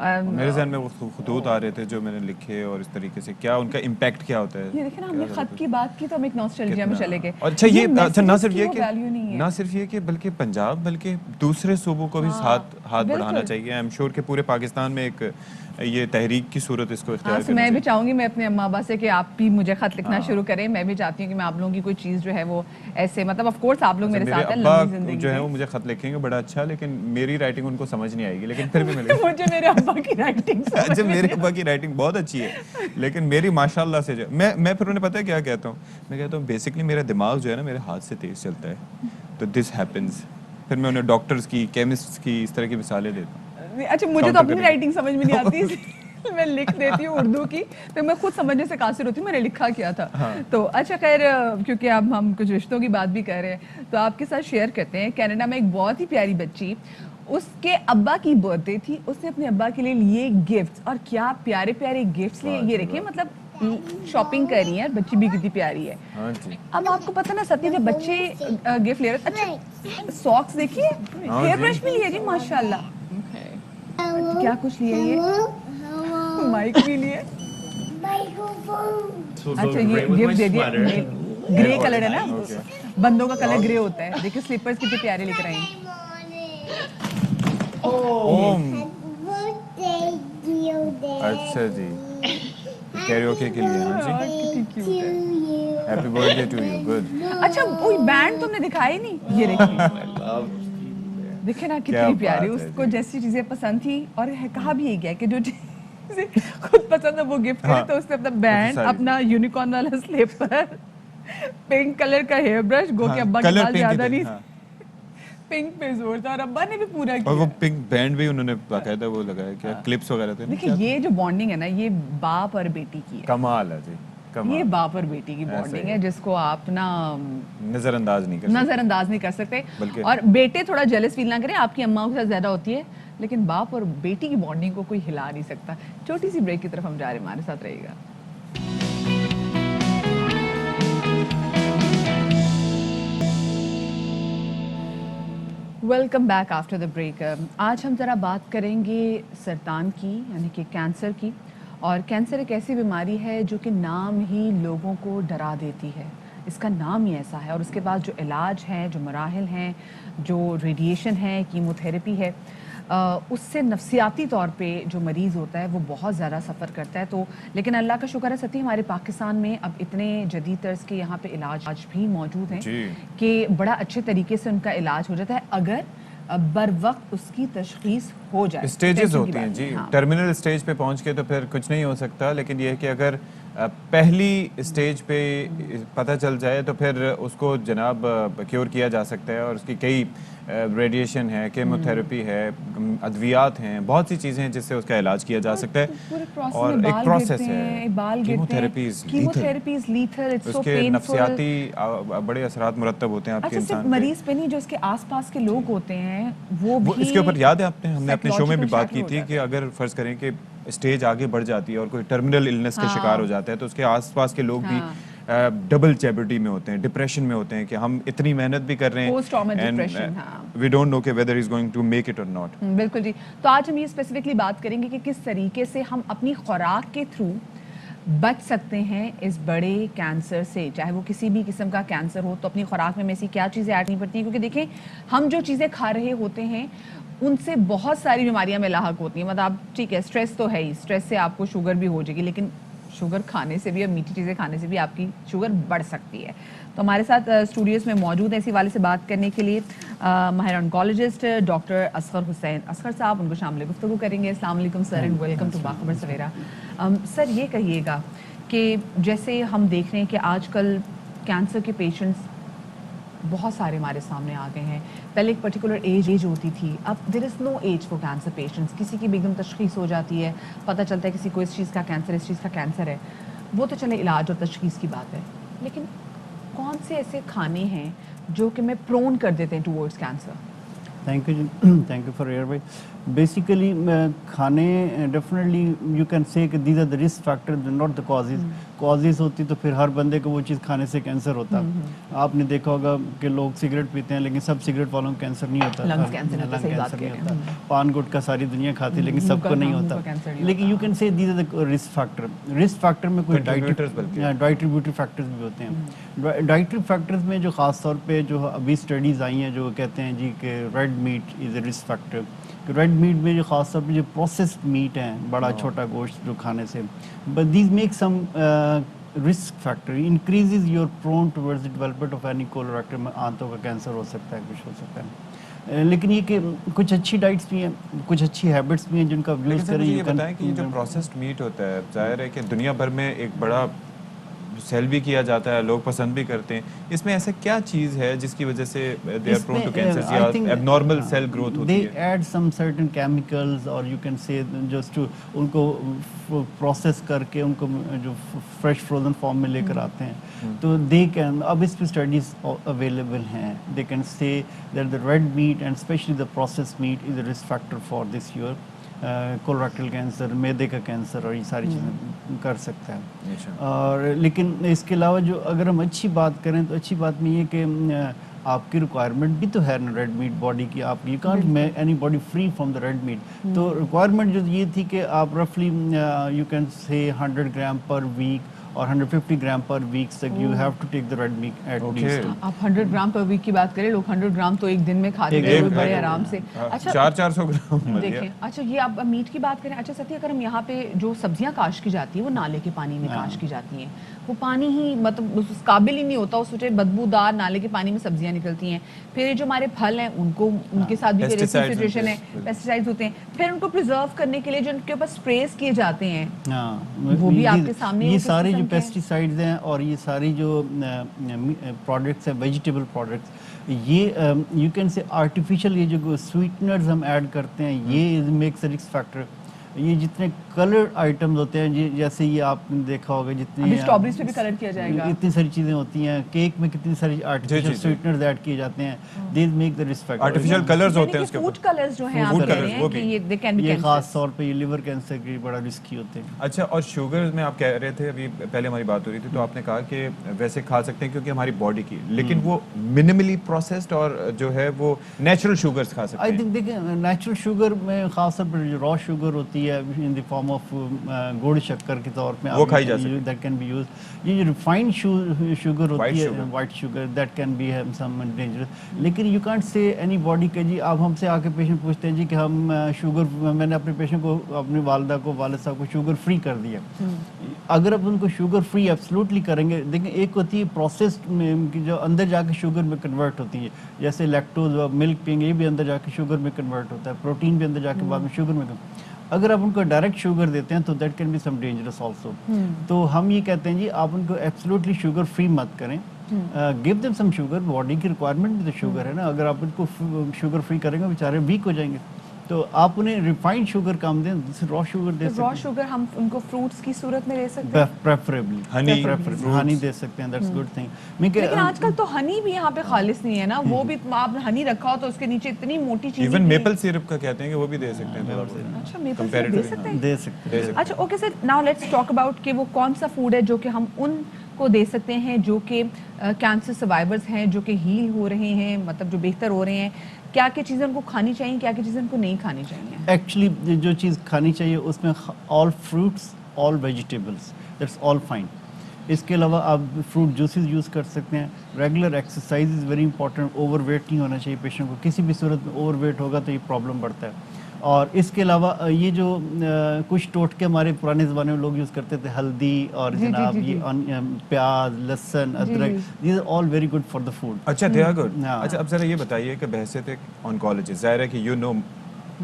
मेरे ज़हन में वो खुतूत आ रहे थे जो मैंने लिखे और इस तरीके से क्या उनका इम्पैक्ट क्या होता है। ये देखिए ना, हमने खत की बात की तो हम एक नॉस्टैल्जिया में चले गए। और अच्छा ये अच्छा ना messages सिर्फ की ये वो कि वैल्यू नहीं है। ना सिर्फ ये कि बल्कि पंजाब बल्कि दूसरे सूबों को भी हाथ बिल्कुल। बढ़ाना चाहिए। आई एम श्योर कि पूरे पाकिस्तान में एक ये तहरीक की सूरत इसको हाँ, इख्तियार तो करनी मैं भी चाहिए। चाहूंगी, मैं अपने अम्मा अब्बा से कि आप भी मुझे खत लिखना शुरू करें। मैं भी चाहती हूँ कि मैं आप लोगों की कोई चीज़ जो है वो ऐसे, मतलब ऑफ कोर्स आप लोग मेरे मेरे साथ हैं अब्बा लंबी जिंदगी जो है में। वो मुझे खत लिखेंगे बड़ा अच्छा, लेकिन मेरी राइटिंग उनको समझ नहीं आएगी, लेकिन फिर भी मैं लिखूंगा। मुझे मेरे अब्बा की राइटिंग अच्छा, मेरे अब्बा की राइटिंग बहुत अच्छी है, लेकिन मेरी माशाल्लाह से जो मैं फिर उन्हें पता है क्या कहता हूँ, मैं कहता हूँ बेसिकली मेरा दिमाग जो है ना मेरे हाथ से तेज चलता है, तो दिस हैपेंस। फिर मैं उन्हें डॉक्टर्स की, केमिस्ट्स की, इस तरह की मिसालें देता हूँ। अच्छा, मुझे तो Counter अपनी करेंगे। राइटिंग समझ में नहीं आती इसलिए मैं लिख देती हूँ उर्दू की, तो मैं खुद समझने से कासिर होती हूँ मैंने लिखा क्या था। तो अच्छा, खैर क्योंकि अब हम कुछ रिश्तों की बात भी कर रहे हैं तो आपके साथ शेयर करते हैं। कनाडा में एक बहुत ही प्यारी बच्ची, उसके अब्बा की बर्थडे थी, उसने अपने अब्बा के लिए लिए गिफ्ट्स, और क्या प्यारे प्यारे गिफ्ट्स लिए। ये देखिए, मतलब शॉपिंग कर रही है, बच्ची भी कितनी प्यारी है। हाँ जी। अब आपको पता ना सती, जब बच्चे गिफ्ट ले रहे, अच्छा सॉक्स देखिए, हाँ हेयर जी। ब्रश भी लिए जी माशाल्लाह। क्या कुछ लिए ये, माइक भी लिए। अच्छा, ये गिफ्ट दे दिया, ग्रे कलर है ना, बंदों का कलर ग्रे होता है। देखिए स्लीपर्स कितने प्यारे लिख रहे हैं। ओम, अच्छा जी, कैरियोके के लिए। हाँ जी, happy birthday to you, good. अच्छा, कोई बैंड तुमने दिखाया ही नहीं। ये देखिए, देखिए ना क्या कितनी प्यारी, बात है उसको जी। जैसी चीजें पसंद थी। और कहा भी ये गया कि जो चीजें खुद पसंद है वो गिफ्ट करे। हाँ, तो उसने अपना बैंड, सारी अपना यूनिकॉर्न वाला स्लीपर, पिंक कलर का हेयर ब्रश, गो के अब्बा के कलर पास पिंक ज्यादा नहीं, हाँ। पिंक पे जोर था, और अब्बा ने भी पूरा और वो किया। पिंक बैंड भी उन्होंने बाकायदा वो लगाया, क्या क्लिप्स वगैरह थे ना, देखिए, ये जो बॉन्डिंग है ना, ये बाप और बेटी की है। कमाल है जी, ये कमाल, बाप और बेटी की ऐसा बॉन्डिंग ही है, जिसको आप ना नजरअंदाज नहीं कर सकते। नजरअंदाज नहीं कर सकते। बल्कि- और बेटे थोड़ा जेलस फील ना करें, आपकी अम्मा के साथ ज्यादा होती है, लेकिन बाप और बेटी की बॉन्डिंग को कोई हिला नहीं सकता। छोटी सी ब्रेक की तरफ हम जा रहे हैं, हमारे साथ रहिएगा। Welcome back after the break. आज हम ज़रा बात करेंगे सरतान की, यानी कि कैंसर की। और कैंसर एक ऐसी बीमारी है जो कि नाम ही लोगों को डरा देती है। इसका नाम ही ऐसा है, और उसके बाद जो इलाज है, जो मराहिल हैं, जो रेडिएशन है, कीमोथेरेपी है, उससे नफसियाती तौर पे जो मरीज़ होता है वो बहुत ज़्यादा सफ़र करता है। तो लेकिन अल्लाह का शुक्र है सती, हमारे पाकिस्तान में अब इतने जदीद तर्ज के यहाँ पे इलाज आज भी मौजूद हैं जी। कि बड़ा अच्छे तरीके से उनका इलाज हो जाता है, अगर बर वक्त उसकी तशखीस हो जाए। स्टेजेस टेंशन की होती हैं बात जी, नहीं, हाँ। टर्मिनल स्टेज पे पहुंच के तो फिर कुछ नहीं हो सकता, लेकिन ये है कि अगर پہلی اسٹیج پہ پتہ چل جائے تو پھر اس کو جناب کیور کیا جا سکتا ہے، اور اس کی کئی ریڈیشن ہے، کیمو تھراپی ہے، ادویات ہیں، بہت سی چیزیں ہیں جس سے اس کا علاج کیا جا سکتا ہے. پورے پروسیس اور میں ایک بال پروسیس گرتے ہیں، ہے، بال کیمو گرتے ہیں، therapy is chemotherapy is lethal, it's is so کے پینفل. نفسیاتی بڑے اثرات مرتب ہوتے ہیں آپ کے اچھا صرف انسان پہ. مریض پہ نہیں، جو اس کے آس پاس کے لوگ ہوتے ہیں وہ وہ بھی اس کے اوپر یاد ہے آپ نے، ہم نے اپنے شو میں بھی psychological بات shatter کی ہو تھی جاتے کہ اگر فرض کریں کہ اسٹیج آگے بڑھ جاتی ہے اور کوئی ٹرمینل النس کے شکار ہو جاتا ہے تو اس کے آس پاس کے لوگ بھی ڈبل جیبرٹی میں ہوتے ہیں، ڈپریشن میں ہوتے ہیں کہ ہم اتنی محنت بھی کر رہے ہیں Post trauma and depression, ہاں. we don't know کہ whether he's going to make it or not. بالکل جی. تو آج ہم یہ اسپیسیفکلی بات کریں گے کہ کس طریقے سے ہم اپنی خوراک کے تھرو بچ سکتے ہیں اس بڑے کینسر سے، چاہے وہ کسی بھی قسم کا کینسر ہو. تو اپنی خوراک میں ایسی کیا چیزیں ایڈ نہیں پڑتی ہیں، کیونکہ دیکھیں ہم جو چیزیں کھا رہے ہوتے ہیں ان سے بہت ساری بیماریاں میں لاحق ہوتی ہیں. مطلب ٹھیک ہے اسٹریس تو ہے ہی، اسٹریس سے آپ کو شوگر بھی ہو جائے گی، لیکن شوگر کھانے سے بھی اور میٹھی چیزیں کھانے سے بھی آپ کی شوگر بڑھ سکتی ہے. تو ہمارے ساتھ اسٹوڈیوز میں موجود ہیں اسی والے سے بات کرنے کے لیے ماہر آنکولوجسٹ ڈاکٹر اصغر حسین. اصغر صاحب، ان کو شامل گفتگو کریں گے. السلام علیکم سر اینڈ ویلکم ٹو باخبر سویرا. سر یہ کہیے گا کہ جیسے ہم دیکھ رہے ہیں کہ آج کل کینسر کے پیشنٹس بہت سارے ہمارے سامنے آ گئے ہیں. پہلے ایک پرٹیکولر ایج ہوتی تھی، اب دیر از نو ایج فار کینسر پیشنٹس. کسی کی بھی ایک دم تشخیص ہو جاتی ہے، پتہ چلتا ہے کسی کو اس چیز کا کینسر، اس چیز کا کینسر ہے. وہ تو چلے علاج اور تشخیص کی بات ہے، لیکن کون سے ایسے کھانے ہیں جو کہ میں پرون کر دیتے ہیں ٹورڈز کینسر؟ تھینک یو جی، تھینک یو فار ایئر بھائی. بیسیکلی کھانے ڈیفینیٹلی یو کین سے کہ these are the risk factor not the causes ہوتی تو پھر ہر بندے کو وہ چیز کھانے سے کینسر ہوتا. آپ نے دیکھا ہوگا کہ لوگ سگریٹ پیتے ہیں لیکن سب سگریٹ والوں کو کینسر نہیں ہوتا، لنگز کینسر نہیں ہوتا. پان گٹکا ساری دنیا کھاتی لیکن سب کو نہیں ہوتا. لیکن you can say these are the risk factor. Risk factor میں کوئی ڈائٹری فیکٹرز بھی ہوتے ہیں. ڈائٹری فیکٹرز میں جو خاص طور پہ جو ابھی اسٹڈیز آئی ہیں جو کہتے ہیں جی کہ red meat is a risk factor. Red meat میں جو خاص طور پہ جو پروسیسڈ میٹ ہیں، بڑا چھوٹا گوشت جو کھانے سے، but these make some risk factor increases your prone towards development of any colorectal میں آنتوں کا کینسر ہو سکتا ہے، کچھ ہو سکتا ہے. لیکن یہ کہ کچھ اچھی ڈائٹس بھی ہیں، کچھ اچھی ہیبٹس بھی ہیں جن کا یوز کریں. یہ بتائیں کہ یہ جو پروسیسڈ میٹ ہوتا ہے، ظاہر ہے کہ دنیا بھر میں ایک بڑا سیل بھی کیا جاتا ہے، لوگ پسند بھی کرتے ہیں. اس میں ایسا کیا چیز ہے جس کی وجہ سے they are prone to cancer یا ایب نارمل سیل گروتھ ہوتی ہے؟ They add some certain chemicals اور یو کین سے جسٹ ان کو پروسیس کر کے ان کو جو فریش فروزن فارم میں لے کر آتے ہیں تو دے کین، اب اس پہ اسٹڈیز اویلیبل ہیں. They can say that the red meat and specially the process meat is a risk factor for this your colorectal cancer, میدے کا کینسر اور یہ ساری چیزیں کر سکتا ہے. اور لیکن اس کے علاوہ جو اگر ہم اچھی بات کریں تو اچھی بات میں یہ کہ آپ کی ریکوائرمنٹ بھی تو ہے نا ریڈ میٹ باڈی کی. آپ you can't make anybody free from the red meat. تو ریکوائرمنٹ جو یہ تھی کہ آپ رفلی یو کین سے 100 گرام پر ویک اور 150 گرام پر ویک تک you have to take the red meat at least. آپ 100 گرام پر ویک کی بات کریں، لوگ 100 گرام تو ایک دن میں کھاتے ہیں بڑے آرام سے. اچھا 400 گرام دیکھیں، اچھا یہ آپ میٹ کی بات کریں. اچھا ستی، اگر ہم یہاں پہ جو سبزیاں کاشت کی جاتی ہیں وہ نالے کے پانی میں کاشت کی جاتی ہیں، وہ پانی ہی مطلب اس قابل ہی نہیں ہوتا، اس وجہ بدبودار نالے کے پانی میں سبزیاں نکلتی ہیں. پھر جو ہمارے پھل ہیں ان کو ان کے ساتھ بھی سچویشن ہے، پیسٹیسائڈز ہوتے ہیں. پھر ان کو پرزرو کرنے کے لیے جو ان کے اوپر اسپریز کیے جاتے ہیں وہ بھی آپ کے سامنے. یہ سارے جو پیسٹی سائڈز ہیں اور یہ ساری جو پروڈکٹس ہیں ویجیٹیبل پروڈکٹس، یہ یو کین سے آرٹیفیشیل یہ جو سویٹنرز ہم ایڈ کرتے ہیں یہ میکس اے رسک فیکٹر. یہ جتنے کلر آئٹمز ہوتے ہیں جیسے یہ آپ نے دیکھا ہوگا جتنی اسٹرابیریز پہ بھی کلر کیا جائے گا، اتنی ساری چیزیں ہوتی ہیں، کیک میں کتنی ساری آرٹیفیشیل سویٹنرز ایڈ کیے جاتے ہیں. These make the risk factor. Artificial colours ہوتے ہیں اس کے فوڈ کلرز جو ہیں آپ کہہ رہے ہیں کہ یہ دے کین بی یہ خاص طور پہ یہ لیور کینسر کے بڑا رسکی ہوتے ہیں. اچھا، اور شوگر میں آپ کہہ رہے تھے ابھی پہلے ہماری بات ہو رہی تھی تو آپ نے کہا کہ ویسے کھا سکتے ہیں کیونکہ ہماری باڈی کی، لیکن وہ منیملی پروسیسڈ اور جو ہے وہ نیچرل شوگرز کھا سکتے ہیں. آئی تھنک دیکھیں نیچرل شوگر میں خاص طور پر جو را شوگر ہوتی ہے ان دی فارم آف گڑ شکر کے طور پہ وہ کھائی جا سکتی ہے. That can be use. یہ جو ریفائنڈ شوگر ہوتی ہے white sugar that can be some dangerous. لیکن you can't say anybody کہ جی آپ ہم سے آ کے پیشنٹ پوچھتے ہیں جی کہ ہم شوگر، میں نے اپنے پیشنٹ کو اپنی والدہ کو والد صاحب کو شوگر فری کر دیا. اگر آپ ان کو شوگر فری ایبسلوٹلی کریں گے، دیکھیں ایک ہوتی ہے پروسیسڈ میں جو اندر جا کے شوگر میں کنورٹ ہوتی ہے، جیسے لیکٹوز ملک پئیں گے یہ بھی اندر جا کے شوگر میں کنورٹ ہوتا ہے، پروٹین بھی اندر جا کے بعد میں شوگر میں. اگر آپ ان کو ڈائریکٹ شوگر دیتے ہیں تو that can be some dangerous also. تو ہم یہ کہتے ہیں جی آپ ان کو ایبسلیوٹلی شوگر فری مت کریں, give them some sugar, body کی ریکوائرمنٹ بھی تو شوگر ہے نا. اگر آپ ان کو شوگر فری کریں گے بیچارے ویک ہو جائیں گے. تو آپ انہیں ریفائنڈ شوگر کم دیں, را شوگر دے سکتے را ہیں, شوگر ہم ان کو فروٹس کی صورت میں دے سکتے ہیں, پریفریبلی ہنی دے سکتے ہیں, دیٹس گڈ تھنگ. لیکن آج کل تو ہنی بھی یہاں پہ خالص نہیں ہے نا, وہ بھی آپ نے ہنی رکھا ہو تو اس کے نیچے اتنی موٹی چیز. ایون میپل سیرپ کا کہتے ہیں کہ وہ بھی دے سکتے ہیں. اچھا میپل سیرپ دے سکتے ہیں, دے سکتے ہیں. اچھا okay sir, now let's talk about کہ وہ کون سا فوڈ ہے جو کہ ہم ان کو دے سکتے ہیں جو کہ کینسر سروائیورز ہیں, جو کہ ہیل ہو رہے ہیں, مطلب جو بہتر ہو رہے ہیں. کیا کیا چیزیں ان کو کھانی چاہیے, کیا کیا چیزیں ان کو نہیں کھانی چاہیے؟ ایکچولی جو چیز کھانی چاہیے اس میں all fruits, all vegetables, that's all fine. اس کے علاوہ آپ فروٹ جوسز یوز کر سکتے ہیں. Regular exercise is very important. Overweight نہیں ہونا چاہیے پیشنٹ کو, کسی بھی صورت میں اوور ویٹ ہوگا تو یہ پرابلم بڑھتا ہے. اور اس کے علاوہ یہ جو کچھ ٹوٹکے ہمارے پرانے زمانے میں لوگ یوز کرتے تھے, ہلدی اور جناب یہ پیاز, لہسن, ادرک, these are all very good for the food. اچھا دے آر گڈ. اچھا اب ذرا یہ بتائیے کہ بحیثیت ایک آنکالوجسٹ, ظاہر ہے کہ you know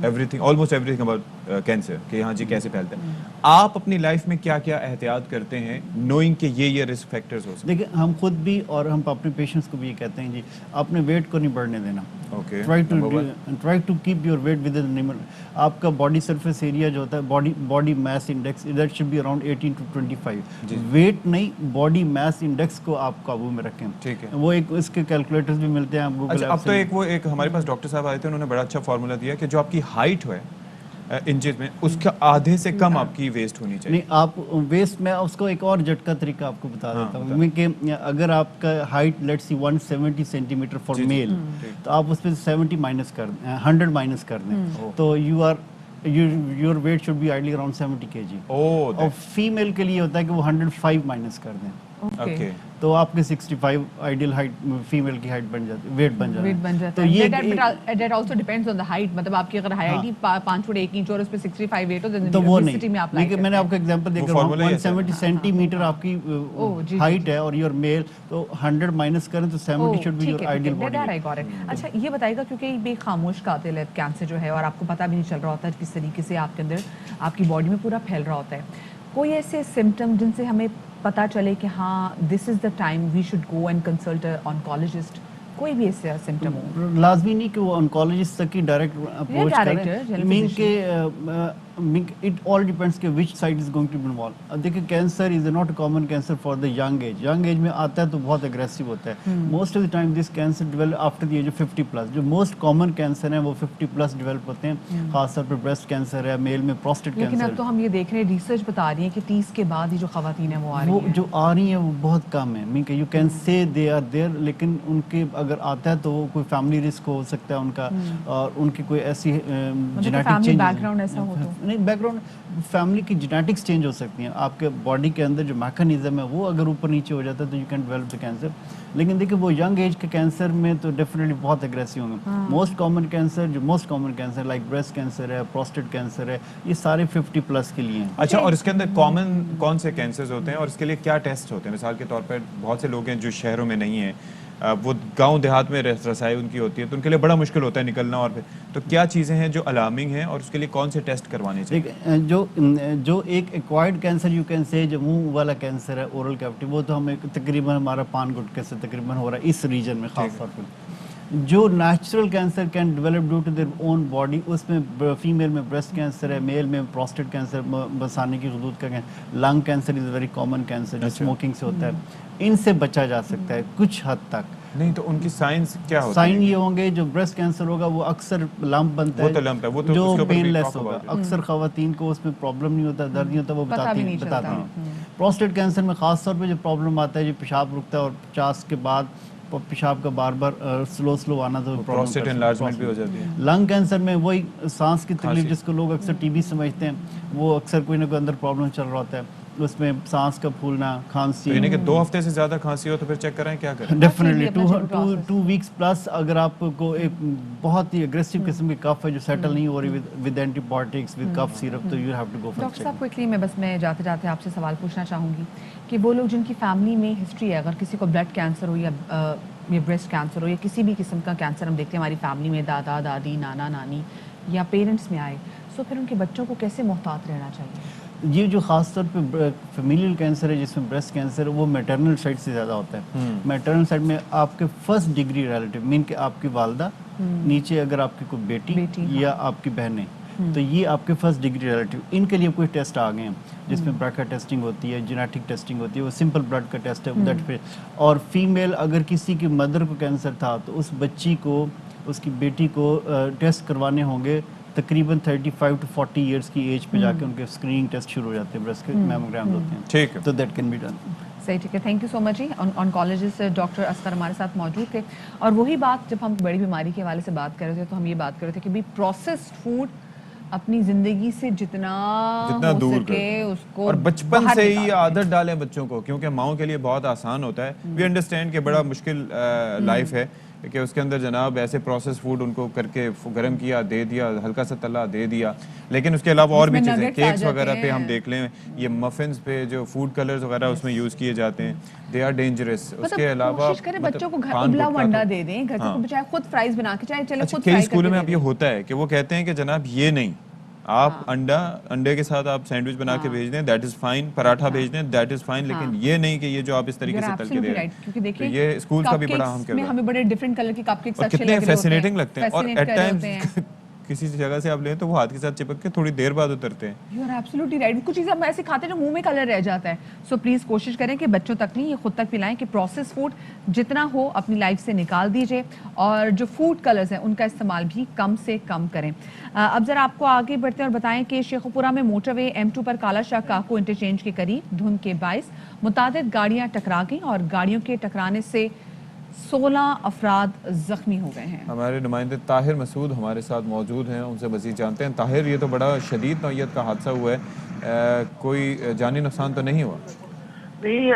every almost everything about cancer, کہ ہاں جی کیسے پھیلتا ہے. آپ اپنی لائف میں کیا کیا احتیاط کرتے ہیں نوئنگ کہ یہ رسک فیکٹرز ہو سکتے ہیں؟ دیکھیں ہم خود بھی اور ہم اپنے پیشنٹس کو بھی یہ کہتے ہیں جی اپنے ویٹ کو نہیں بڑھنے دینا. Okay. Try to keep your weight within limit. آپ کا باڈی سرفیس ایریا جو ہوتا ہے, body mass index, that should be around 18 to 25. Weight نہیں, باڈی میس انڈیکس کو آپ قابو میں رکھیں. ٹھیک ہے, وہ ایک اس کے کیلکولیٹرز بھی ملتے ہیں آپ گوگل. اچھا اب تو ایک ہمارے پاس ڈاکٹر صاحب آئے تھے, انہوں نے بڑا اچھا فارمولا دیا کہ جو آپ کی ہائٹ ہے انچز میں, اس کا آدھے سے کم آپ کی ویسٹ ہونی چاہیے. نہیں آپ ویسٹ, میں اس کو ایک اور جھٹکا طریقہ آپ کو بتا دیتا ہوں کہ اگر آپ کا height let's see 170 centi matter for male, تو آپ اس پہ 70 مائنس کر دیں, 100 مائنس کر دیں, تو your weight should be ideally around 70 kg. اور فیمیل کے لیے ہوتا ہے کہ وہ 105 مائنس کر دیں. اوکے, تو آپ کے 65 آئیڈیل ہائٹ فیمیل کی ہائٹ بن جاتی ہے, ویٹ بن جاتا ہے. تو یہ that also depends on the height, مطلب آپ کی اگر ہائٹ ہی 5 فٹ 1 انچ اور اس پہ 65 ویٹ ہو تو وہ نہیں. لیکن میں نے آپ کو ایگزامپل دے کر 170 سینٹی میٹر آپ کی ہائٹ ہے اور یور میل, تو 100 مائنس کریں تو 70 should be your ideal body. اچھا یہ بتائیے گا, کیونکہ یہ ایک خاموش قاتل ہے کینسر جو ہے, اور آپ کو پتہ بھی نہیں چل رہا ہوتا کس طریقے سے آپ کے اندر آپ کی باڈی میں پورا پھیل رہا ہوتا ہے. کوئی ایسے سمٹم جن سے ہمیں پتہ چلے کہ ہاں this is the time we should go and consult oncologist, کوئی بھی ایسا سمٹم ہو؟ لازمی نہیں کہ وہ آنکالوجسٹ تک کی ڈائریکٹ اپروچ کریں. مین کہ اٹ آل ڈیپینڈس کہ which side is going to be involve. دیکھیں cancer is not a common cancer for the young age. Young age میں آتا ہے تو بہت اگریسو ہوتا ہے. Most of the time this cancer develop after the age of 50+. جو most common cancer ہیں وہ 50+ ڈیولپ ہوتے ہیں, خاص طور پہ بریسٹ کینسر ہے, میل میں پروسٹیٹ کینسر. لیکن اب تو ہم یہ دیکھ رہے ہیں, ریسرچ بتا رہی ہے کہ 30 کے بعد ہی جو خواتین ہیں وہ آ رہی ہیں, وہ جو آ رہی ہیں وہ بہت کم ہے. مین کہ یو کین سے دے آر دیئر, لیکن ان کے اگر آتا ہے تو وہ کوئی فیملی رسک ہو سکتا ہے ان کا, اور ان کی کوئی ایسی جینیٹک چینج, بیک گراؤنڈ ایسا ہو تو نہیں, بیک گراؤنڈ فیملی کی جینیٹکس چینج ہو سکتی ہیں. آپ کے باڈی کے اندر جو میکانزم ہے وہ اگر اوپر نیچے ہو جاتا ہے تو you can develop the cancer. لیکن دیکھیں وہ ینگ ایج کے کینسر میں تو ڈیفینیٹلی بہت اگریسو ہوں گے. Most common cancer like breast cancer ہے, پروسٹیٹ کینسر ہے, یہ سارے 50+ کے لیے ہیں. اچھا, اور اس کے اندر کامن کون سے کینسرز ہوتے ہیں اور اس کے لیے کیا ٹیسٹ ہوتے ہیں؟ مثال کے طور پر بہت سے لوگ ہیں جو شہروں میں نہیں ہیں, وہ گاؤں دیہات میں رسائی ان کی ہوتی ہے, تو ان کے لیے بڑا مشکل ہوتا ہے نکلنا, اور پھر تو کیا چیزیں ہیں جو الارمنگ ہیں اور اس کے لیے کون سے ٹیسٹ کروانے چاہیے؟ جو ایک ایکوائرڈ کینسر یو کین سے, جو منہ والا کینسر ہے, اورل کیوٹی, وہ تو ہمیں تقریباً ہمارا پان گٹکے سے تقریباً ہو رہا ہے اس ریجن میں خاص طور پہ. جو natural cancer can develop due to their own body, اس میں فیمیل میں بریسٹ کینسر ہے, میل میں پروسٹیٹ کینسر, بسانے کی خطوط کا cancer, lung cancer is very common cancer جو اسموکنگ سے ہوتا ہے. ان سے بچا جا سکتا ہے کچھ حد تک. نہیں تو ان کی سائنس کیا ہوتی ہے؟ سائن یہ ہوں گے, جو بریسٹ کینسر ہوگا وہ اکثر لمپ بنتا ہے, وہ تو لمپ ہے, وہ تو جو پین لیس ہوگا. اکثر خواتین کو اس میں پرابلم نہیں ہوتا, درد نہیں ہوتا, وہ بتاتی ہیں. پروسٹیٹ کینسر میں خاص طور پہ جو پرابلم آتا ہے, جو پیشاب رکتا ہے اور 50 کے بعد پیشاب کا بار بار سلو آنا, تو پروسٹیٹ انلارجمنٹ بھی ہو جاتی ہے. لنگ کینسر میں وہی سانس کی تکلیف جس کو لوگ اکثر ٹی بی سمجھتے ہیں, وہ اکثر کوئی نہ کوئی اندر پرابلم چل رہا ہوتا ہے. اس میں سانس کا پھولنا, کھانسی, یعنی کہ 2 ہفتے سے زیادہ کھانسی ہو تو پھر چیک کرائیں, کیا کریں؟ Definitely 2 weeks plus. اگر آپ کو ایک بہت ہی اگریسو قسم کی کف ہے جو سیٹل نہیں ہو رہی with antibiotics, with cough syrup, تو you have to go for. Doctor صاحب کوئکلی میں جاتے جاتے آپ سے سوال پوچھنا چاہوں گی کہ وہ لوگ جن کی فیملی میں ہسٹری ہے, اگر کسی کو بلڈ کینسر ہو یا بریسٹ کینسر ہو یا کسی بھی قسم کا کینسر ہم دیکھتے ہیں ہماری فیملی میں, دادا دادی, نانا نانی یا پیرنٹس میں آئے, सो फिर उनके बच्चों को कैसे मोहतात रहना चाहिए? ये जो ख़ास तौर पे फेमिलियल कैंसर है जिसमें ब्रेस्ट कैंसर है वो मैटरनल साइड से ज़्यादा होता है। मैटरनल साइड में आपके फर्स्ट डिग्री रिलेटिव मीन कि आपकी वालदा, नीचे अगर आपकी कोई बेटी या आपकी बहनें, तो ये आपके फर्स्ट डिग्री रिलेटिव, इनके लिए कोई टेस्ट आ गए हैं जिसमें ब्लड का टेस्टिंग होती है, जेनेटिक टेस्टिंग होती है, वो सिंपल ब्लड का टेस्ट है दैट पे। और फीमेल अगर किसी की मदर को कैंसर था तो उस बच्ची को, उसकी बेटी को टेस्ट करवाने होंगे तकरीबन 35 to 40 इयर्स की एज पे जाके उनके स्क्रीनिंग टेस्ट शुरू हो जाते हैं, ब्रेस्ट के मैमोग्राम्स होते हैं। ठीक है, तो दैट कैन बी डन। सही, ठीक है, थैंक यू सो मच जी। ऑनकोलॉजिस्ट डॉक्टर असगर हमारे साथ मौजूद थे। और वही बात, जब हम बड़ी बीमारी के हवाले से बात कर रहे थे तो हम ये बात कर रहे थे कि भाई प्रोसेस्ड फूड अपनी जिंदगी से जितना हो दूर सके करें। उसको और बचपन बाहर से ही निकालें। आदत डालें बच्चों को, क्योंकि माओं के लिए बहुत आसान होता है। वी अंडरस्टैंड कि बड़ा मुश्किल लाइफ है कि उसके अंदर जनाब ऐसे प्रोसेस फूड उनको करके गर्म किया, दे दिया, हल्का सा तला, दे दिया। लेकिन उसके अलावा और भी उसमें चीज़ें, nuggets आ केक्स वगैरह जाते पे हम हैं। देख लें, ये मफिन्स पे जो फूड कलर्स वगैरह उसमें यूज़ किए जाते हैं, दे आर डेंजरस। उसके मतलब अलावा कोशिश करें बच्चों को घर पान उबला गुटखा अंडा तो- दे दें, घर हाँ। से चाहे खुद फ्राइज बना के, चाहे चले अच्छा, खुद कई फ्राई स्कूलों में करके अब ये होता है कि वो कहते हैं कि जनाब ये नहीं, आप अंडे के साथ आप सैंडविच बना के भेज दें, दैट इज फाइन, पराठा भेज दें, दैट इज फाइन, लेकिन ये नहीं कि ये जो आप इस तरीके से तल के दे रहे हैं। क्योंकि तो देखिए ये स्कूल का भी बड़ा अहम में किरदार हमें बड़े डिफरेंट कलर के कपकेक्स और अच्छे कितने लग रहे होते हैं, फैसिनेटिंग लगते हैं, और fascinate एट कर रहे होते हैं। टाइम्स किसी जगह से आप लें तो वो हाथ के साथ चिपक के थोड़ी देर बाद उतरते हैं। You are absolutely right. कुछ चीज़ें हम ऐसे खाते हैं जो मुंह में कलर रह जाता है। सो प्लीज़ कोशिश करें कि बच्चों तक नहीं, ये खुद तक पिलाएं कि प्रोसेस फूड जितना हो अपनी लाइफ से निकाल दीजिए, और जो फूड कलर्स हैं उनका इस्तेमाल भी कम से कम करें। अब ज़रा आपको आगे बढ़ते हैं और बताएं कि शेखुपुरा में मोटरवे M2 पर काला शाह काको इंटरचेंज के करीब धुंध के बाइस मुतादिद गाड़ियाँ टकरा गईं और गाड़ियों के टकराने से 16 अफराद जख्मी हो गए हैं। हमारे नुमाइंदे ताहिर मसूद हमारे साथ मौजूद हैं, उनसे मज़ीद जानते हैं। ताहिर, ये तो बड़ा शदीद नौयत का हादसा हुआ है, कोई जानी नुकसान तो नहीं हुआ? नहीं,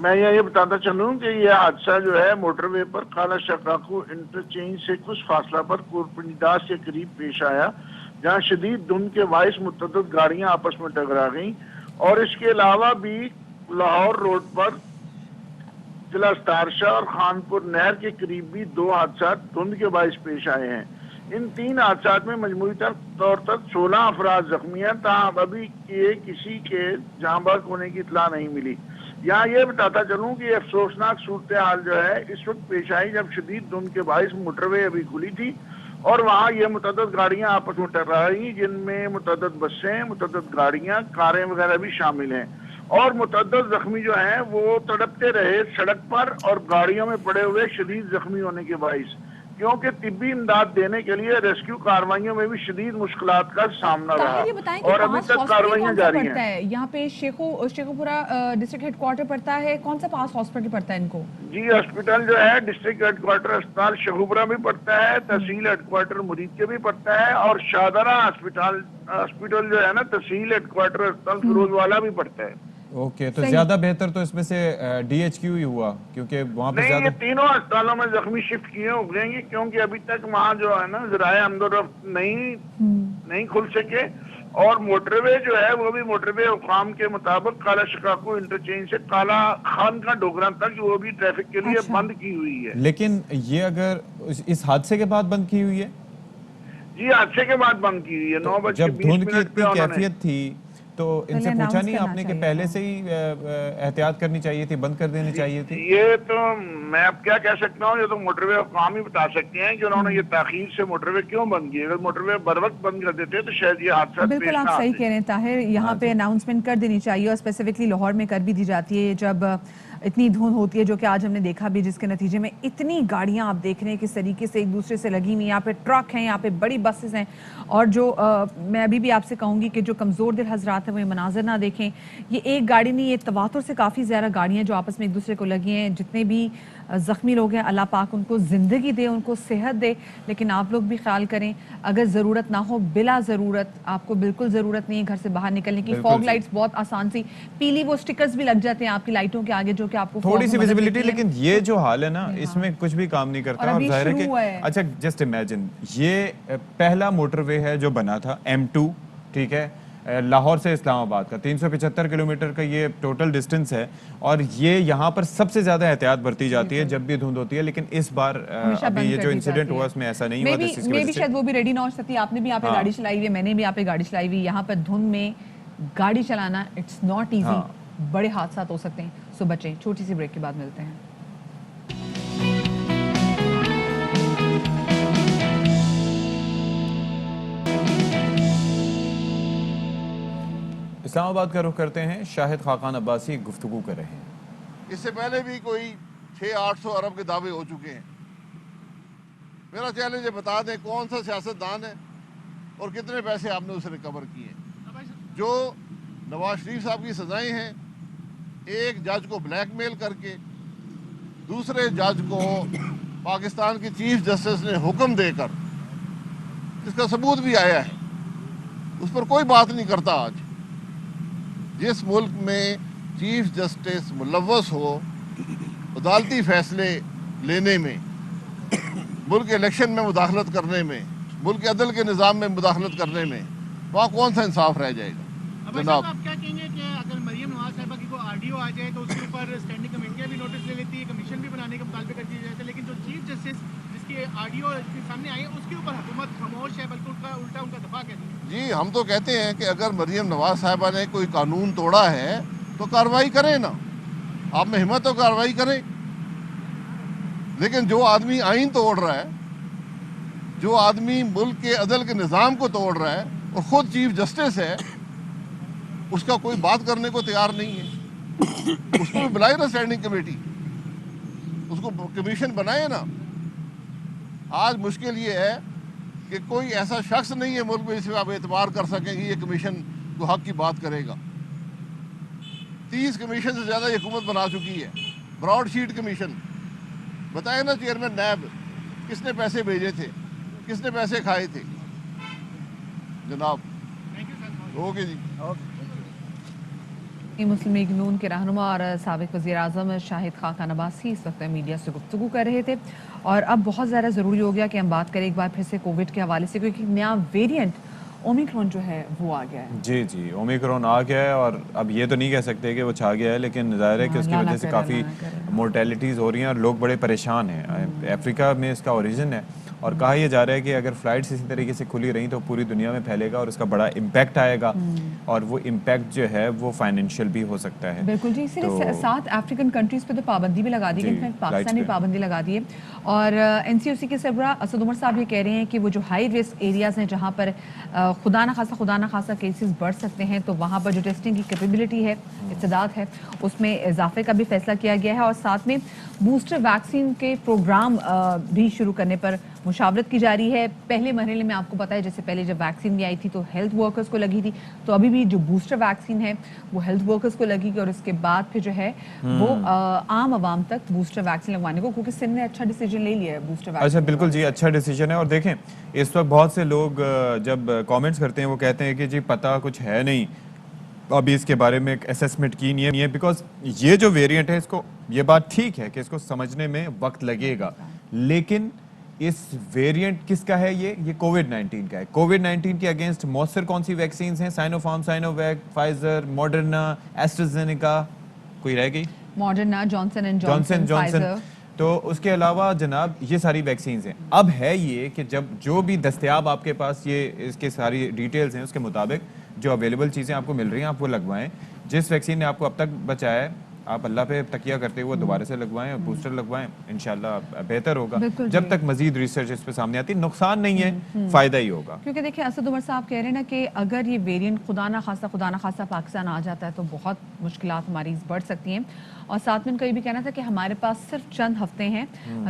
मैं ये बताता चलूं कि ये हादसा जो है मोटरवे पर काला शकाकू इंटरचेंज से कुछ फासला पर कुरपनीदास के करीब पेश आया, जहां शदीद धुंध के बाइस मुतअद्दिद गाड़ियां आपस में टकरा गईं। और इसके अलावा भी लाहौर रोड पर जिला तारशाह और खानपुर नहर के करीब भी 2 हादसा धुंध के बाइस पेश आए हैं। इन 3 हादसा में मजमूई तौर पर 16 अफराद जख्मी हैं, ताहम अभी किसी के जाँ बहक होने की इत्तला नहीं मिली। यहाँ ये बताता चलूँ कि अफसोसनाक सूरत हाल जो है इस वक्त पेश आई जब शदीद धुंध के बाइस मोटरवे अभी खुली थी और वहाँ ये मुतअद्दिद गाड़ियाँ आपस में टकरा रही, जिनमें मुतअद्दिद बसें, मुतअद्दिद गाड़ियाँ, कारें वगैरह भी शामिल हैं। और मुतअद्दिद जख्मी जो हैं वो तड़पते रहे सड़क पर और गाड़ियों में पड़े हुए शदीद जख्मी होने के बाइस, क्योंकि तिब्बी इमदाद देने के लिए रेस्क्यू कार्रवाइयों में भी शदीद मुश्किलात का सामना रहा ताहिर, ये बताएं कि और अभी पास तक हॉस्पिटल कार्रवाइयां कौन सा जारी पड़ता हैं। है? यहाँ पे शेखुपुरा डिस्ट्रिक्ट हेडक्वार्टर पड़ता है, कौन सा पास हॉस्पिटल पड़ता है इनको? जी, हॉस्पिटल जो है डिस्ट्रिक्ट हेडक्वार्टर अस्पताल शेखुपुरा भी पड़ता है, तहसील हेडक्वार्टर मुरीद के भी पड़ता है, और शाहदरा हॉस्पिटल जो है ना तहसील हेडक्वार्टर अस्पताल फिरोजवाला भी पड़ता है। ओके, तो ज्यादा बेहतर तो इसमें से DHQ ही हुआ, क्योंकि वहाँ पे नहीं, ये ज्यादा तीनों अस्पतालों में जख्मी शिफ्ट किए हो गए, क्योंकि अभी तक वहाँ जो है ना जराए आमदोरफ्त नहीं खुल सके। और मोटरवे जो है वो भी मोटरवे हुकाम के मुताबिक काला शकाकू इंटरचेंज से काला खान का डोगरा तक वो भी ट्रैफिक के लिए बंद की हुई है। लेकिन ये अगर इस हादसे के बाद बंद की हुई है? जी, हादसे के बाद बंद की हुई है। 9:20 जब धुंध की पे इतनी उन्होंने कैफियत थी तो इनसे announce पूछा नहीं करना आपने कि चाहिए पहले था। से ही एहतियात करनी चाहिए थी, बंद कर देनी चाहिए थी? ये तो मैं अब क्या कह सकता हूँ, ये तो मोटरवे हुकाम ही बता सकते हैं कि उन्होंने ये ताखीर से मोटरवे क्यों बंद किए। अगर मोटरवे बर वक्त बंद कर देते तो शायद ये हादसा बिल्कुल आप सही कह रहे हैं ताहिर, यहाँ पे अनाउंसमेंट कर देनी चाहिए, और स्पेसिफिकली लाहौर में कर भी दी जाती है जब इतनी धुंध होती है, जो कि आज हमने देखा भी, जिसके नतीजे में इतनी गाड़ियाँ आप देख रहे हैं किस तरीके से एक दूसरे से लगी हुई। यहाँ पे ट्रक हैं, यहाँ पे बड़ी बसेस हैं, और जो मैं अभी भी आपसे कहूँगी कि जो कमज़ोर दिल हजरात हैं वो ये मनाजिर ना देखें। ये एक गाड़ी नहीं, ये तवातुर से काफ़ी ज़्यादा गाड़ियाँ जो आपस में एक दूसरे को लगी हैं। जितने भी ज़ख्मी लोग हैं, अल्लाह पाक उनको ज़िंदगी दे, उनको सेहत दे, लेकिन आप लोग भी ख्याल करें, अगर ज़रूरत ना हो, बिला ज़रूरत, आपको बिल्कुल ज़रूरत नहीं है घर से बाहर निकलने की। फॉग लाइट्स बहुत आसान सी पीली वो स्टिकर्स भी लग जाते हैं आपकी लाइटों के आगे, जो कि आपको थोड़ी सी विजिबिलिटी, लेकिन लेकिन ये जो हाल है ना, इसमें कुछ भी काम नहीं करता। और जाहिर है कि अच्छा, जस्ट इमेजिन, ये पहला मोटरवे है जो बना था M2, ठीक है, لاہور سے اسلام آباد کا 375 کلومیٹر کا یہ ٹوٹل ڈسٹنس ہے، اور یہ یہاں پر سب سے زیادہ احتیاط برتی جاتی ہے جب بھی دھند ہوتی ہے، لیکن اس بار ابھی یہ جو انسیڈنٹ ہوا اس میں ایسا نہیں ہوا، جس کی وجہ سے شاید وہ بھی ریڈی نہ ہو سکتی. آپ نے بھی یہاں پہ گاڑی چلائی ہوئی ہے، میں نے بھی یہاں پہ گاڑی چلائی ہوئی. یہاں پر دھند میں گاڑی چلانا اٹس ناٹ ایزی، بڑے حادثات ہو سکتے ہیں. سو بچیں، چھوٹی سی بریک کے بعد ملتے ہیں. اسلام آباد کا رخ کرتے ہیں. شاہد خاقان عباسی گفتگو کر رہے ہیں. اس سے پہلے بھی کوئی 600-800 ارب کے دعوے ہو چکے ہیں. میرا چیلنج ہے، بتا دیں کون سا سیاستدان ہے اور کتنے پیسے آپ نے اسے ریکور کیے. جو نواز شریف صاحب کی سزائیں ہیں، ایک جج کو بلیک میل کر کے دوسرے جج کو پاکستان کی چیف جسٹس نے حکم دے کر، اس کا ثبوت بھی آیا ہے، اس پر کوئی بات نہیں کرتا. آج جس ملک میں چیف جسٹس ملوث ہو عدالتی فیصلے لینے میں، ملک الیکشن میں مداخلت کرنے میں، ملک عدل کے نظام میں مداخلت کرنے میں، وہاں کون سا انصاف رہ جائے گا؟ جناب آپ کیا کہیں گے کہ اگر مریم نواز صاحبہ کی کوئی آڈیو آ جائے تو اس کے اوپر اسٹینڈنگ کمیٹیاں بھی نوٹس لے لیتی ہے، کمیشن بھی بنانے کا مطالبہ کرتی ہے، لیکن جو چیف جسٹس جس کی آڈیو سامنے آئی ہے اس کے اوپر حکومت خاموش ہے، بلکہ الٹا ان کا دفاع کرتی ہے؟ جی، ہم تو کہتے ہیں کہ اگر مریم نواز صاحبہ نے کوئی قانون توڑا ہے تو کارروائی کریں نا، آپ میں ہمت تو کارروائی کریں. لیکن جو آدمی آئین توڑ رہا ہے، جو آدمی ملک کے عدل کے نظام کو توڑ رہا ہے اور خود چیف جسٹس ہے، اس کا کوئی بات کرنے کو تیار نہیں ہے. اس کو بلائے نا اسٹینڈنگ کمیٹی، اس کو کمیشن بنائے نا. آج مشکل یہ ہے کہ کوئی ایسا شخص نہیں ہے ملک میں جس پہ آپ اعتبار کر سکیں کہ یہ کمیشن کو حق کی بات کرے گا. 30 کمیشن سے زیادہ یہ حکومت بنا چکی ہے. براڈ شیٹ کمیشن بتائے نا چیئرمین نیب کس نے پیسے بھیجے تھے، کس نے پیسے کھائے تھے. جناب اوکے جی. مسلم لیگ نون کے رہنما اور سابق وزیر اعظم شاہد خاقان عباسی اس وقت میڈیا سے گفتگو کر رہے تھے. اور اب بہت زیادہ ضروری ہو گیا کہ ہم بات کریں ایک بار پھر سے کووڈ کے حوالے سے، کیونکہ نیا ویریئنٹ اومیکرون جو ہے وہ آ گیا ہے. جی اومیکرون آ گیا ہے، اور اب یہ تو نہیں کہہ سکتے کہ وہ چھا گیا ہے، لیکن ظاہر ہے کہ اس کی وجہ سے کافی مورٹیلٹیز ہو رہی ہیں اور لوگ بڑے پریشان ہیں. افریقہ میں اس کا اوریجن ہے، اور کہا یہ جا رہا ہے کہ اگر فلائٹس اسی طریقے سے کھلی رہیں تو پوری دنیا میں پھیلے گا اور اس کا بڑا امپیکٹ آئے گا، اور وہ امپیکٹ جو ہے وہ فائنینشیل بھی ہو سکتا ہے. بالکل جی، اسی لیے 7 افریقن کنٹریز پہ تو پابندی بھی لگا دی گئی، انفیکٹ پاکستان نے پابندی لگا دی ہے. اور این سی او سی کے سربراہ اسد عمر صاحب یہ کہہ رہے ہیں کہ وہ جو ہائی رسک ایریاز ہیں جہاں پر خدا نہ خاصا کیسز بڑھ سکتے ہیں، تو وہاں پر جو ٹیسٹنگ کی کیپیبلٹی ہے، استعداد ہے، اس میں اضافے کا بھی فیصلہ کیا گیا ہے. اور ساتھ میں بوسٹر ویکسین کے پروگرام بھی شروع کرنے پر مشاورت کی جا رہی ہے. پہلے مرحلے میں آپ کو پتا ہے جیسے پہلے جب ویکسین بھی آئی تھی تو ہیلتھ ورکرز کو لگی تھی، تو ابھی بھی جو بوسٹر ویکسین ہے وہ ہیلتھ ورکرز کو لگی گی، اور اس کے بعد پھر جو ہے وہ عام عوام تک بوسٹر ویکسین لگوانے کو، کیونکہ سندھ نے اچھا ڈیسیجن لے لیا ہے بوسٹر ویکسین. اچھا بالکل جی، اچھا ڈیسیجن ہے. اور دیکھیں اس وقت بہت سے لوگ جب کامنٹس کرتے ہیں وہ کہتے ہیں کہ جی پتہ کچھ ہے نہیں، ابھی اس کے بارے میں ایک اسیسمنٹ کی نہیں ہے، بیکاز یہ جو ویریئنٹ ہے اس کو، یہ بات ٹھیک ہے کہ اس کو سمجھنے میں وقت لگے گا، لیکن اس ویریئنٹ کس کا ہے؟ یہ کووڈ 19 کا ہے. کووڈ 19 کے اگینسٹ مؤثر کون سی ویکسینز ہیں؟ Sinopharm, Sinovac, Pfizer, Moderna, AstraZeneca, کوئی رہ گئی؟ Moderna, Johnson and Johnson, Pfizer. تو اس کے علاوہ جناب یہ ساری ویکسینز ہیں. اب ہے یہ کہ جب جو بھی دستیاب آپ کے پاس یہ اس کے ساری ڈیٹیلز ہیں، اس کے مطابق جو اویلیبل چیزیں آپ کو مل رہی ہیں آپ وہ لگوائیں. جس ویکسین نے آپ کو اب تک بچایا ہے آپ اللہ پہ تکیہ کرتے ہوئے دوبارہ سے لگوائیں اور بوسٹر لگوائیں، انشاءاللہ بہتر ہوگا. جب تک مزید ریسرچ اس پہ سامنے آتی، نقصان نہیں ہے، فائدہ ہی ہوگا. کیونکہ دیکھیں اسد عمر صاحب کہہ رہے ہیں نا کہ اگر یہ ویریئنٹ خدا نہ خاصا پاکستان آ جاتا ہے تو بہت مشکلات ہماری بڑھ سکتی ہیں. اور ساتھ میں ان کا یہ بھی کہنا تھا کہ ہمارے پاس صرف چند ہفتے ہیں،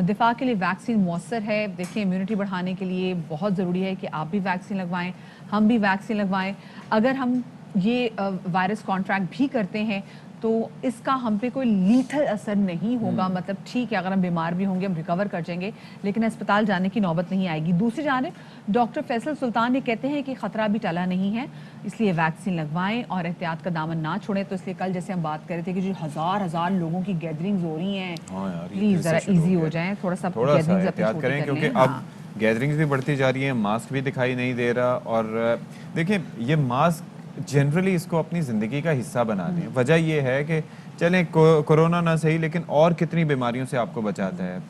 دفاع کے لیے ویکسین مؤثر ہے. دیکھیں امیونٹی بڑھانے کے لیے بہت ضروری ہے کہ آپ بھی ویکسین لگوائیں، ہم بھی ویکسین لگوائیں. اگر ہم یہ وائرس کانٹریکٹ بھی کرتے ہیں تو اس کا ہم پہ کوئی لیتھل اثر نہیں ہوگا. مطلب ٹھیک ہے اگر ہم بیمار بھی ہوں گے ہم ریکور کر جائیں گے، لیکن اسپتال جانے کی نوبت نہیں آئے گی. دوسری جانب ڈاکٹر فیصل سلطان یہ کہتے ہیں کہ خطرہ بھی ٹلا نہیں ہے، اس لیے ویکسین لگوائیں اور احتیاط کا دامن نہ چھوڑیں. تو اس لیے کل جیسے ہم بات کر رہے تھے کہ جو ہزار لوگوں کی گیدرنگز ہو رہی ہیں، پلیز ذرا ایزی ہو جائیں، تھوڑا سا احتیاط کریں، کیونکہ اب گیدرنگز بھی بڑھتی جا رہی ہیں، ماسک بھی دکھائی نہیں دے رہا. اور دیکھیں یہ ماسک जनरली इसको अपनी ज़िंदगी का हिस्सा बना दें। वजह ये है कि चलें कोरोना ना सही, लेकिन और कितनी बीमारियों से आपको बचाता है,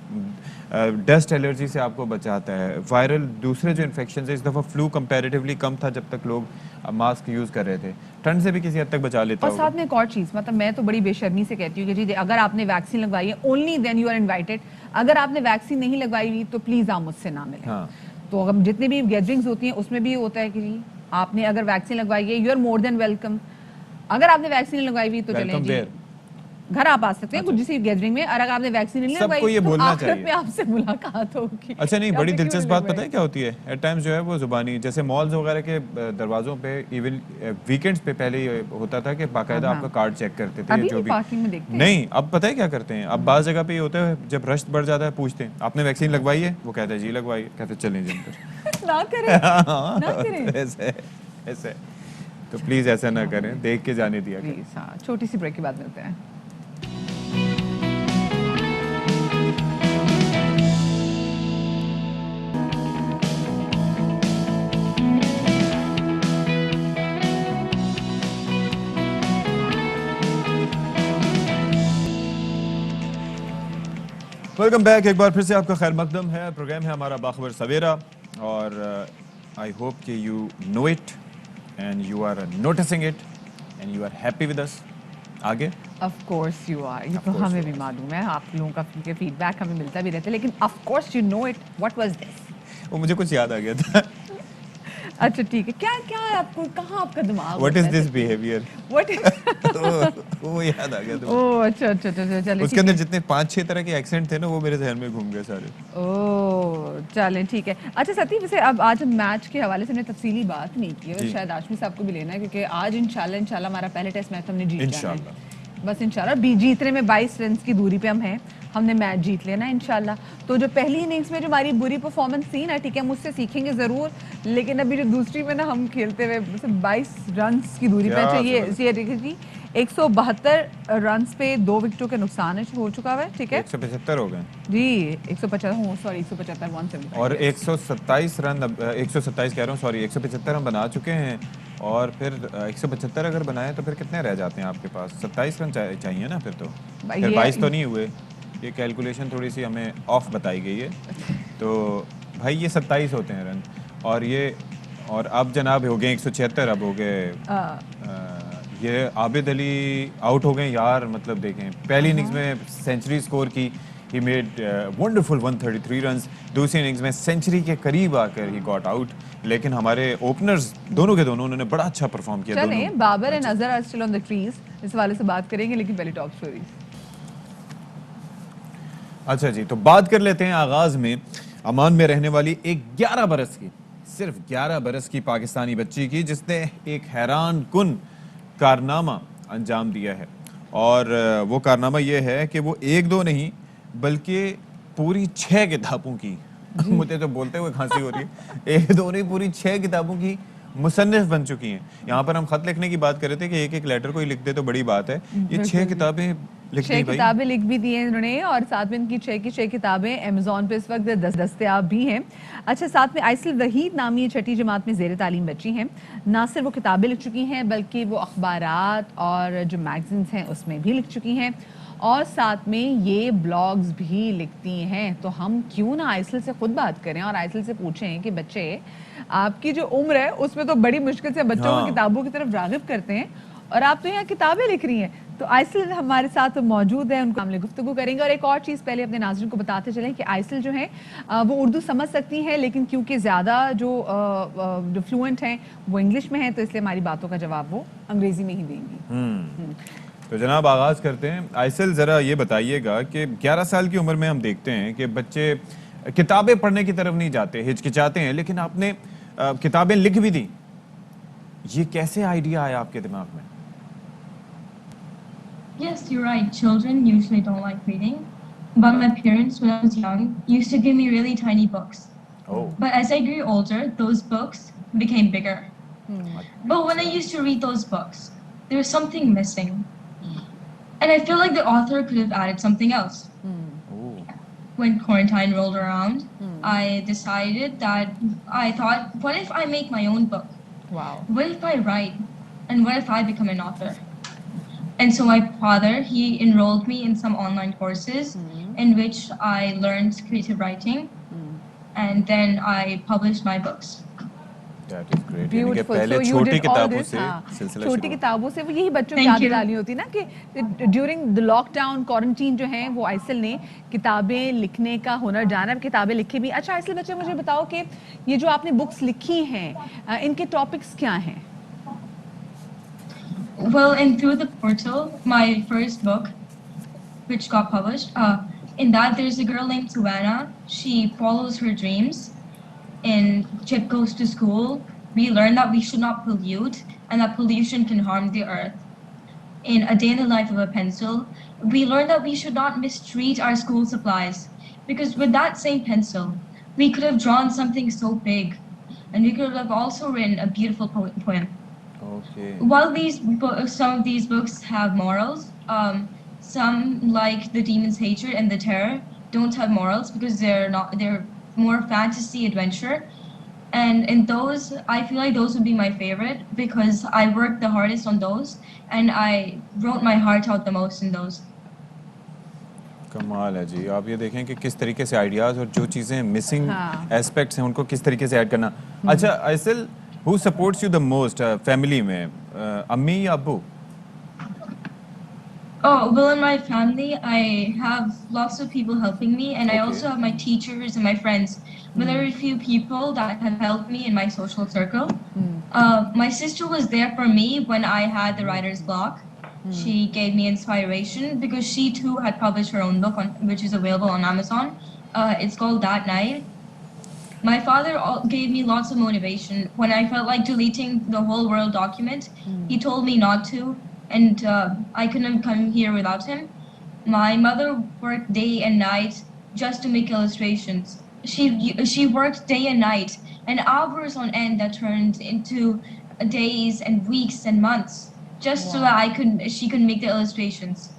डस्ट एलर्जी से आपको बचाता है, वायरल दूसरे जो इन्फेक्शन है, इस दफ़ा फ्लू कंपैरेटिवली कम था जब तक लोग मास्क यूज़ कर रहे थे, ठंड से भी किसी हद तक बचा लेता और होगा। साथ में एक और चीज़, मतलब मैं तो बड़ी बेशर्मी से कहती हूँ कि जी अगर आपने वैक्सीन लगवाई है only then you are invited, अगर आपने वैक्सीन नहीं लगवाई हुई तो प्लीज़ आप मुझसे ना मिलें। हाँ। तो अगर जितने भी गैदरिंग्स होती हैं उसमें भी होता है कि जी आपने अगर वैक्सीन लगवाई है you are more than welcome, अगर आपने वैक्सीन लगवाई हुई तो चलें वेलकम जी देयर। घर आप आ सकते हैं कुछ किसी गैदरिंग में, और अगर आपने वैक्सीन नहीं सबको लगवाई ये तो बोलना आखिरत चाहिए। में आपसे मुलाकात होगी। अच्छा नहीं, कि बड़ी आपने क्यों दिलचस्प नहीं बात लगवाई? पता है क्या होती है? एट टाइम्स जो है वो ज़ुबानी, जैसे मॉल्स वगैरह के दरवाज़ों पे इवन वीकेंड्स पे पहले ये होता था कि बाकायदा हाँ। आपका कार्ड चेक करते थे, अभी जो भी भी पार्किंग में देखते हैं। नहीं, अब पता है क्या करते हैं? अब बाज़ जगह पे ये होता है जब रश बढ़ जाता है पूछते हैं आपने वैक्सीन लगवाई है? वो कहता है जी लगवाई है, कहते हैं चलें जी अंदर। ना करें ना करें ऐसे ऐसे तो प्लीज़ ऐसा ना करें, देख के जाने दिया करें। प्लीज। हाँ, छोटी सी ब्रेक के बाद मिलते हैं। वेलकम बैक, एक बार फिर से आपका खैर मकदम है। प्रोग्राम है हमारा बाखबर सवेरा, और आई होप कि you know it and you are noticing it and you are happy with us. आगे ऑफ कोर्स यू आर, ये Of तो course हमें you भी are. मालूम है, आप लोगों का फीडबैक हमें मिलता भी रहता है, लेकिन of course you know it, what was this? वो मुझे कुछ याद आ गया था। अच्छा ठीक है, क्या क्या है आपको, कहाँ आपका दिमाग what is this behaviour? What वो याद आ गया था। ओह अच्छा अच्छा अच्छा, चलिए उसके ठीक अंदर है। जितने 5-6 तरह के एक्सेंट थे ना, वो मेरे जहन में घूम गए सारे। ओह चलें ठीक है। अच्छा सती, वैसे अब आज हम मैच के हवाले से हमने तफसीली बात नहीं की है, जी। शायद आशमी साहब को भी लेना है, क्योंकि आज इंशाल्लाह हमारा पहले टेस्ट मैच हमने जीत जाना इंशाल्लाह। है। बस इंशाल्लाह जीतने में 22 रन की दूरी पे हम हैं, हमने मैच जीत लेना है इंशाल्लाह। तो जो पहली इनिंग्स में जो हमारी बुरी परफॉर्मेंस थी ना, ठीक है, मुझसे सीखेंगे ज़रूर, लेकिन अभी जो दूसरी में ना हम खेलते हुए मतलब 22 रन की दूरी पे क्या चाहिए जबरदस्त। ये देखिए जी 172 रन पे 2 विकेटों के नुकसान हो चुका है, ठीक है 175 हो गए जी। 150 सॉरी 175 175 और 127 रन, 127 कह रहा हूँ सॉरी, 175 हम बना चुके हैं, और फिर 175 अगर बनाए तो फिर कितने रह जाते हैं आपके पास? 27 रन चाहिए ना फिर तो। भाई फिर ये- 22 तो नहीं हुए, ये कैलकुलेशन थोड़ी सी हमें ऑफ बताई गई है। तो भाई ये 27 होते हैं रन, और ये और अब जनाब हो गए 176, अब हो गए ये आबिद अली आउट हो गए यार, मतलब देखें पहली इनिंग्स में सेंचुरी स्कोर की, ही मेड वंडरफुल 133 रन्स, दूसरी इनिंग्स में सेंचुरी के करीब आकर ही गॉट आउट, लेकिन हमारे ओपनर्स दोनों के दोनों उन्होंने बड़ा अच्छा परफॉर्म किया। चलें, दोनों Babar and Azhar are still on the crease, इस वाले से बात करेंगे, लेकिन पहले टॉप स्टोरीज। अच्छा जी, तो बात कर लेते हैं आगाज में अमान में रहने वाली एक 11 बरस की, सिर्फ 11 बरस की पाकिस्तानी बच्ची की, जिसने एक हैरान कुन कारनामा अंजाम दिया है। और वो कारनामा ये है कि वो एक दो नहीं बल्कि पूरी 6 किताबों की मुझे तो बोलते हुए खांसी हो रही है, एक दो नहीं पूरी 6 किताबों की मुसन्निफ बन चुकी हैं। यहाँ पर हम खत लिखने की बात कर रहे थे कि एक एक लेटर को ही लिख दे तो बड़ी बात है, ये 6 किताबें लिख 6 दी भाई। किताबें लिख भी दी हैं इन्होंने, और साथ में इनकी 6 की 6 किताबें अमेज़ॉन पे इस वक्त दस्तयाब भी हैं। अच्छा, साथ में आइसल वहीद नामी छठी जमात में ज़ेर तालीम बच्ची हैं, ना सिर्फ वो किताबें लिख चुकी हैं बल्कि वो अखबारात और जो मैगजीन्स हैं उसमें भी लिख चुकी हैं, और साथ में ये ब्लॉग्स भी लिखती हैं। तो हम क्यों ना आइसल से खुद बात करें और आइसल से पूछें कि बच्चे, आपकी जो उम्र है उसमें तो बड़ी मुश्किल से बच्चों को किताबों की तरफ राग़िब करते हैं, और आप तो यहाँ किताबें लिख रही हैं। तो आइसल हमारे साथ मौजूद है, उनको हमले गुफ्तगू करेंगे। और एक और चीज़ पहले अपने नाज़रीन को बताते चलें कि आइसल जो है वो उर्दू समझ सकती हैं, लेकिन क्योंकि ज़्यादा जो फ्लुएंट हैं वो इंग्लिश में हैं, तो इसलिए हमारी बातों का जवाब वो अंग्रेज़ी में ही देंगी। तो जनाब आगाज़ करते हैं। आइसल ज़रा ये बताइएगा कि 11 साल की उम्र में हम देखते हैं कि बच्चे किताबें पढ़ने की तरफ नहीं जाते, हिचकिचाते हैं, लेकिन आपने किताबें लिख भी दी, ये कैसे आइडिया आया आपके दिमाग में? Yes, you're right. Children usually don't like reading. But my parents, when I was young, used to give me really tiny books. Oh. But as I grew older, those books became bigger. But when I used to read those books, there was something missing. And I feel like the author could have added something else. When quarantine rolled around, I decided that I thought, what if I make my own book? Wow. What if I write And what if I become an author? And so my father, he enrolled me in some online courses in which I learned creative writing, and then I published my books. That is great. यानी कि Beautiful. पहले So you छोटी did all किताबों this, से हाँ, सिलसिला छोटी शुरू हुआ। किताबों से वो यही बच्चों की Thank आदत you. डालनी होती है ना कि ड्यूरिंग द लॉकडाउन क्वारंटीन जो है वो आइसिल ने किताबें लिखने का हुनर जाना, किताबें लिखी भी। अच्छा आइसिल बच्चे मुझे बताओ कि ये जो आपने बुक्स लिखी हैं इनके टॉपिक्स क्या हैं? Well, and through the portal, my first book, which got published, in that there's a girl named Savannah. She follows her dreams. In Chip Goes to School, we learn that we should not pollute and that pollution can harm the earth. In A Day in the Life of a Pencil, we learn that we should not mistreat our school supplies, because with that same pencil, we could have drawn something so big, and we could have also written a beautiful poem. Okay. While some of these books have morals, some like The Demon's Hatred and The Terror don't have morals because they're more fantasy adventure. And in those, I feel like those would be my favorite because I worked the hardest on those and I wrote my heart out the most in those. कमाल है जी। आप ये देखें कि किस तरीके से ideas और जो चीज़ें मिसिंग हाँ। एस्पेक्ट्स हैं उनको किस तरीके से ऐड करना। अच्छा Aisil, who supports you the most family में, अम्मी या अब्बू? Oh, well, in my family, I have lots of people helping me, and I Okay. also have my teachers and my friends. But there are a few people that have helped me in my social circle. My sister was there for me when I had the writer's block. She gave me inspiration because she too had published her own book, which is available on Amazon. It's called That Night. My father gave me lots of motivation. When I felt like deleting the whole Word document, he told me not to, and I couldn't have come here without him. My mother worked day and night just to make illustrations. She worked day and night, and hours on end that turned into days and weeks and months, just so that she could make the illustrations.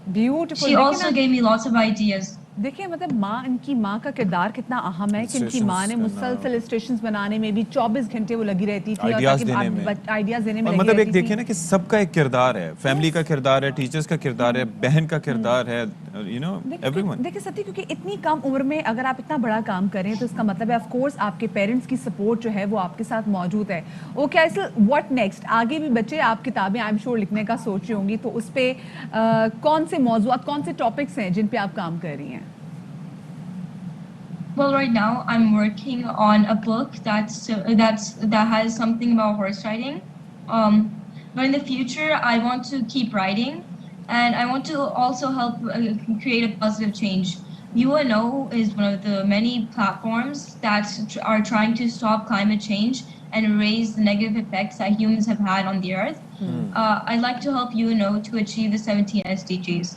Beautiful. She also gave me lots of ideas. देखिए मतलब माँ, इनकी माँ का किरदार कितना अहम है कि इनकी माँ ने Illustrations मुसलसल करना। इलस्ट्रेशंस बनाने में भी 24 घंटे वो लगी रहती थी आइडियाज देने में, आइडियाज देने में और लगी मतलब एक रहती देखिए थी। ना कि सबका एक किरदार है, फैमिली का किरदार है, टीचर्स का किरदार है, बहन का किरदार है, यू नो एवरीवन। देखिए सत्य, क्योंकि इतनी कम उम्र में अगर आप इतना बड़ा काम करें तो इसका मतलब है ऑफ कोर्स आपके पेरेंट्स की सपोर्ट जो है वो आपके साथ मौजूद है। Okay Aisil, what next? आगे भी बच्चे आप किताबें आई एम श्योर लिखने का सोच रही होंगी, तो उस पे कौन से मौजूद, कौन से टॉपिक्स हैं जिन पे आप काम कर रही हैं? Well, right now I'm working on a book that has something about horse riding. But in the future, I want to keep writing, and I want to also help create a positive change. UNO is one of the many platforms that are trying to stop climate change and erase the negative effects that humans have had on the earth. I'd like to help UNO to achieve the 17 SDGs.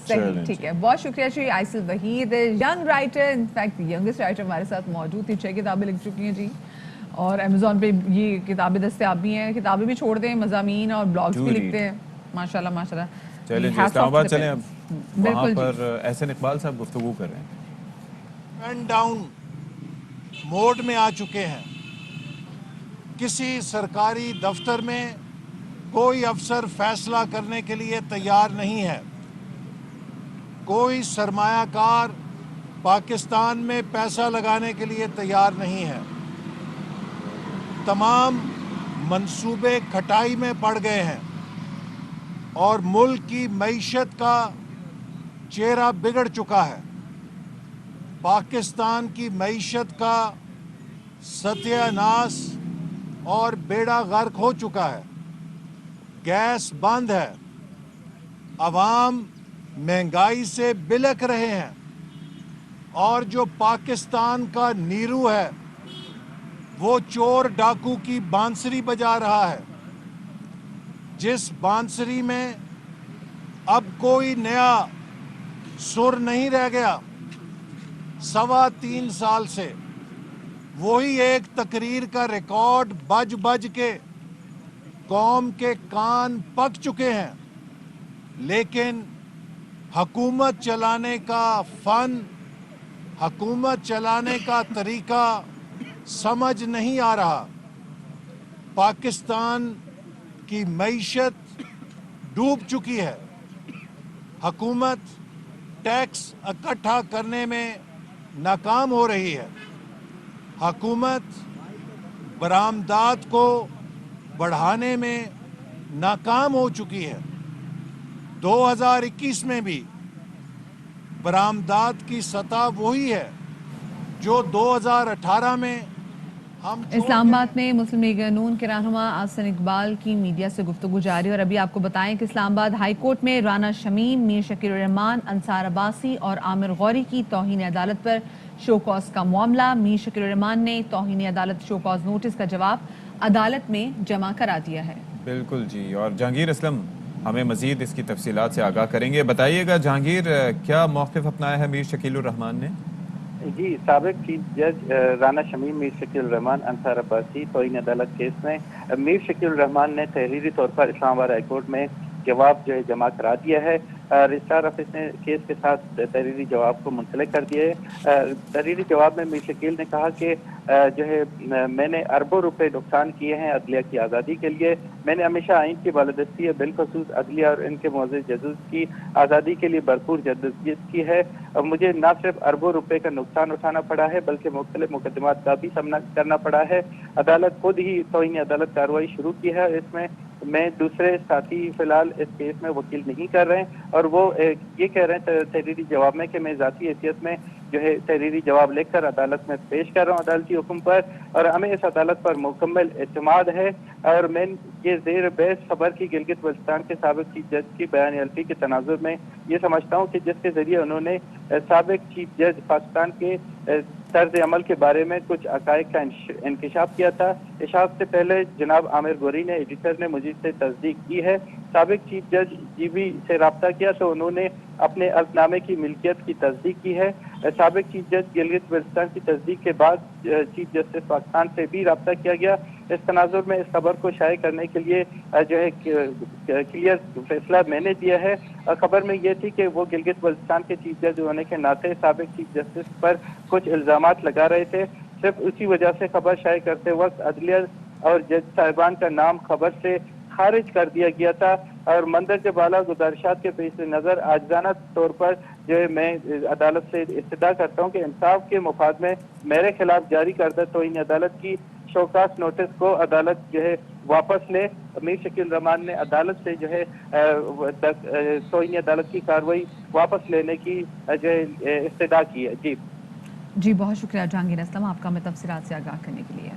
सही, ठीक है। बहुत शुक्रिया Shri Aisil Waheed, young writer, in fact youngest writer हमारे साथ मौजूद थी। 6 किताबें लिख चुकी हैं जी, और अमेज़ॉन पे ये किताबें दस्तयाब भी हैं। किताबें भी छोड़ दें, मज़ामीन और ब्लॉग्स भी लिखते हैं। माशाल्लाह माशाल्लाह। चलें जी, इस्लामाबाद चलें अब। वहाँ पर एहसन इकबाल साहब गुफ्तगू कर रहे हैं। एंड डाउन मोड में आ चुके हैं। किसी सरकारी दफ्तर में कोई अफसर फैसला करने के लिए तैयार नहीं है। कोई सरमायाकार पाकिस्तान में पैसा लगाने के लिए तैयार नहीं है। तमाम मंसूबे खटाई में पड़ गए हैं और मुल्क की मईशत का चेहरा बिगड़ चुका है। पाकिस्तान की मईशत का सत्यानाश और बेड़ा गर्क हो चुका है। गैस बंद है, अवाम महंगाई से बिलक रहे हैं, और जो पाकिस्तान का नीरू है वो चोर डाकू की बांसुरी बजा रहा है, जिस बांसुरी में अब कोई नया सुर नहीं रह गया। 3.25 साल से वही एक तकरीर का रिकॉर्ड बज बज के कौम के कान पक चुके हैं, लेकिन हुकूमत चलाने का फन, हुकूमत चलाने का तरीका समझ नहीं आ रहा। पाकिस्तान कि मईशत डूब चुकी है, हुकूमत टैक्स इकट्ठा करने में नाकाम हो रही है, हुकूमत बरामदात को बढ़ाने में नाकाम हो चुकी है। 2021 में भी बरामदात की सतह वही है जो 2018 में हम इस्लामाबाद में मुस्लिम लीग नून के रहनुमा आसन इकबाल की मीडिया से गुफ्तगू जारी। और अभी आपको बताएं कि इस्लामाबाद हाई कोर्ट में राना शमीम, मीर शकील रहमान, अंसार अब्बासी और आमिर गौरी की तौहीन अदालत पर शो कॉज का मामला। मीर शकील रहमान ने तौहीन अदालत शो कॉज नोटिस का जवाब अदालत में जमा करा दिया है। बिल्कुल जी, और जहांगीर असलम हमें मजीद इसकी तफसीलात से आगाह करेंगे। बताइएगा जहांगीर, क्या मौक़िफ़ अपनाया है मीर शकील रहमान ने? जी, साबिक चीफ जज राना शमीम, मीर शकील रहमान, अंसार अब्बासी तौहीन अदालत केस में मीर शकील रहमान ने तहरीरी तौर पर इस्लामाबाद हाई कोर्ट में जवाब जो है जमा करा दिया है। रजिस्ट्रार ऑफिस ने केस के साथ तहरीरी जवाब को मुंसलिक कर दिया है। तहरीरी जवाब में मीर शकील ने कहा कि जो है मैंने अरबों रुपए नुकसान किए हैं अदलिया की आज़ादी के लिए। मैंने हमेशा आइन की बालादस्ती है, बिलखसूस अदलिया और इनके मौजूद जजेस की आज़ादी के लिए भरपूर जद्दोजहद की है। मुझे न सिर्फ अरबों रुपए का नुकसान उठाना पड़ा है बल्कि मुख्तलिफ मुकदमात का भी सामना करना पड़ा है। अदालत खुद ही तौहीन अदालत कार्रवाई शुरू की है। इसमें मैं दूसरे साथी फिलहाल इस केस में वकील नहीं कर रहे हैं और वो ये कह रहे हैं तहरीरी जवाब में कि मैं ज़ाती हैसियत में जो है तहरीरी जवाब लिखकर अदालत में पेश कर रहा हूँ अदालती हुक्म पर, और हमें इस अदालत पर मुकम्मल एतमाद है। और मैं ये ज़ेर बहस खबर की गिलगित बल्तिस्तान के साबिक चीफ जज की बयान अलफी के तनाजुर में ये समझता हूँ कि जिसके ज़रिए उन्होंने साबिक चीफ जज पाकिस्तान के तर्ज अमल के बारे में कुछ अकायद का इंकशाफ किया था। इशाफ से पहले जनाब आमिर गौरी ने, एडिटर ने मुझे से तस्दीक की है। साबिक चीफ जज जीबी से रब्ता किया तो उन्होंने अपने अर्जनामे की मिल्कियत की तस्दीक की है। साबिक चीफ जज गिलगित बल्तिस्तान की तस्दीक के बाद चीफ जस्टिस पाकिस्तान से भी रब्ता किया गया। इस तनाजुर में इस खबर को शाये करने के लिए जो है क्लियर फैसला मैंने दिया है। खबर में यह थी कि वो गिलगित बल्तिस्तान के चीफ जज होने के नाते साबिक चीफ जस्टिस पर कुछ इल्ज़ामात लगा रहे थे। सिर्फ उसी वजह से खबर शाये करते वक्त अदलिया और जज साहिबान का नाम खबर से खारिज कर दिया गया था। और मंदरजे बाला गुजारिशात के पेश नज़र आजाना तौर पर जो है मैं अदालत से इस्तदा करता हूँ कि इंसाफ के मुफाद में मेरे खिलाफ जारी करदा तौहीन अदालत की शोकास नोटिस को अदालत जो है वापस ले। मीर शकील रहमान ने अदालत से जो है तौहीन अदालत की कार्रवाई वापस लेने की जो है इस्तदा की है। जी, बहुत शुक्रिया जहांगीर असलम आपका हमें तफसीलात से आगाह करने के लिए।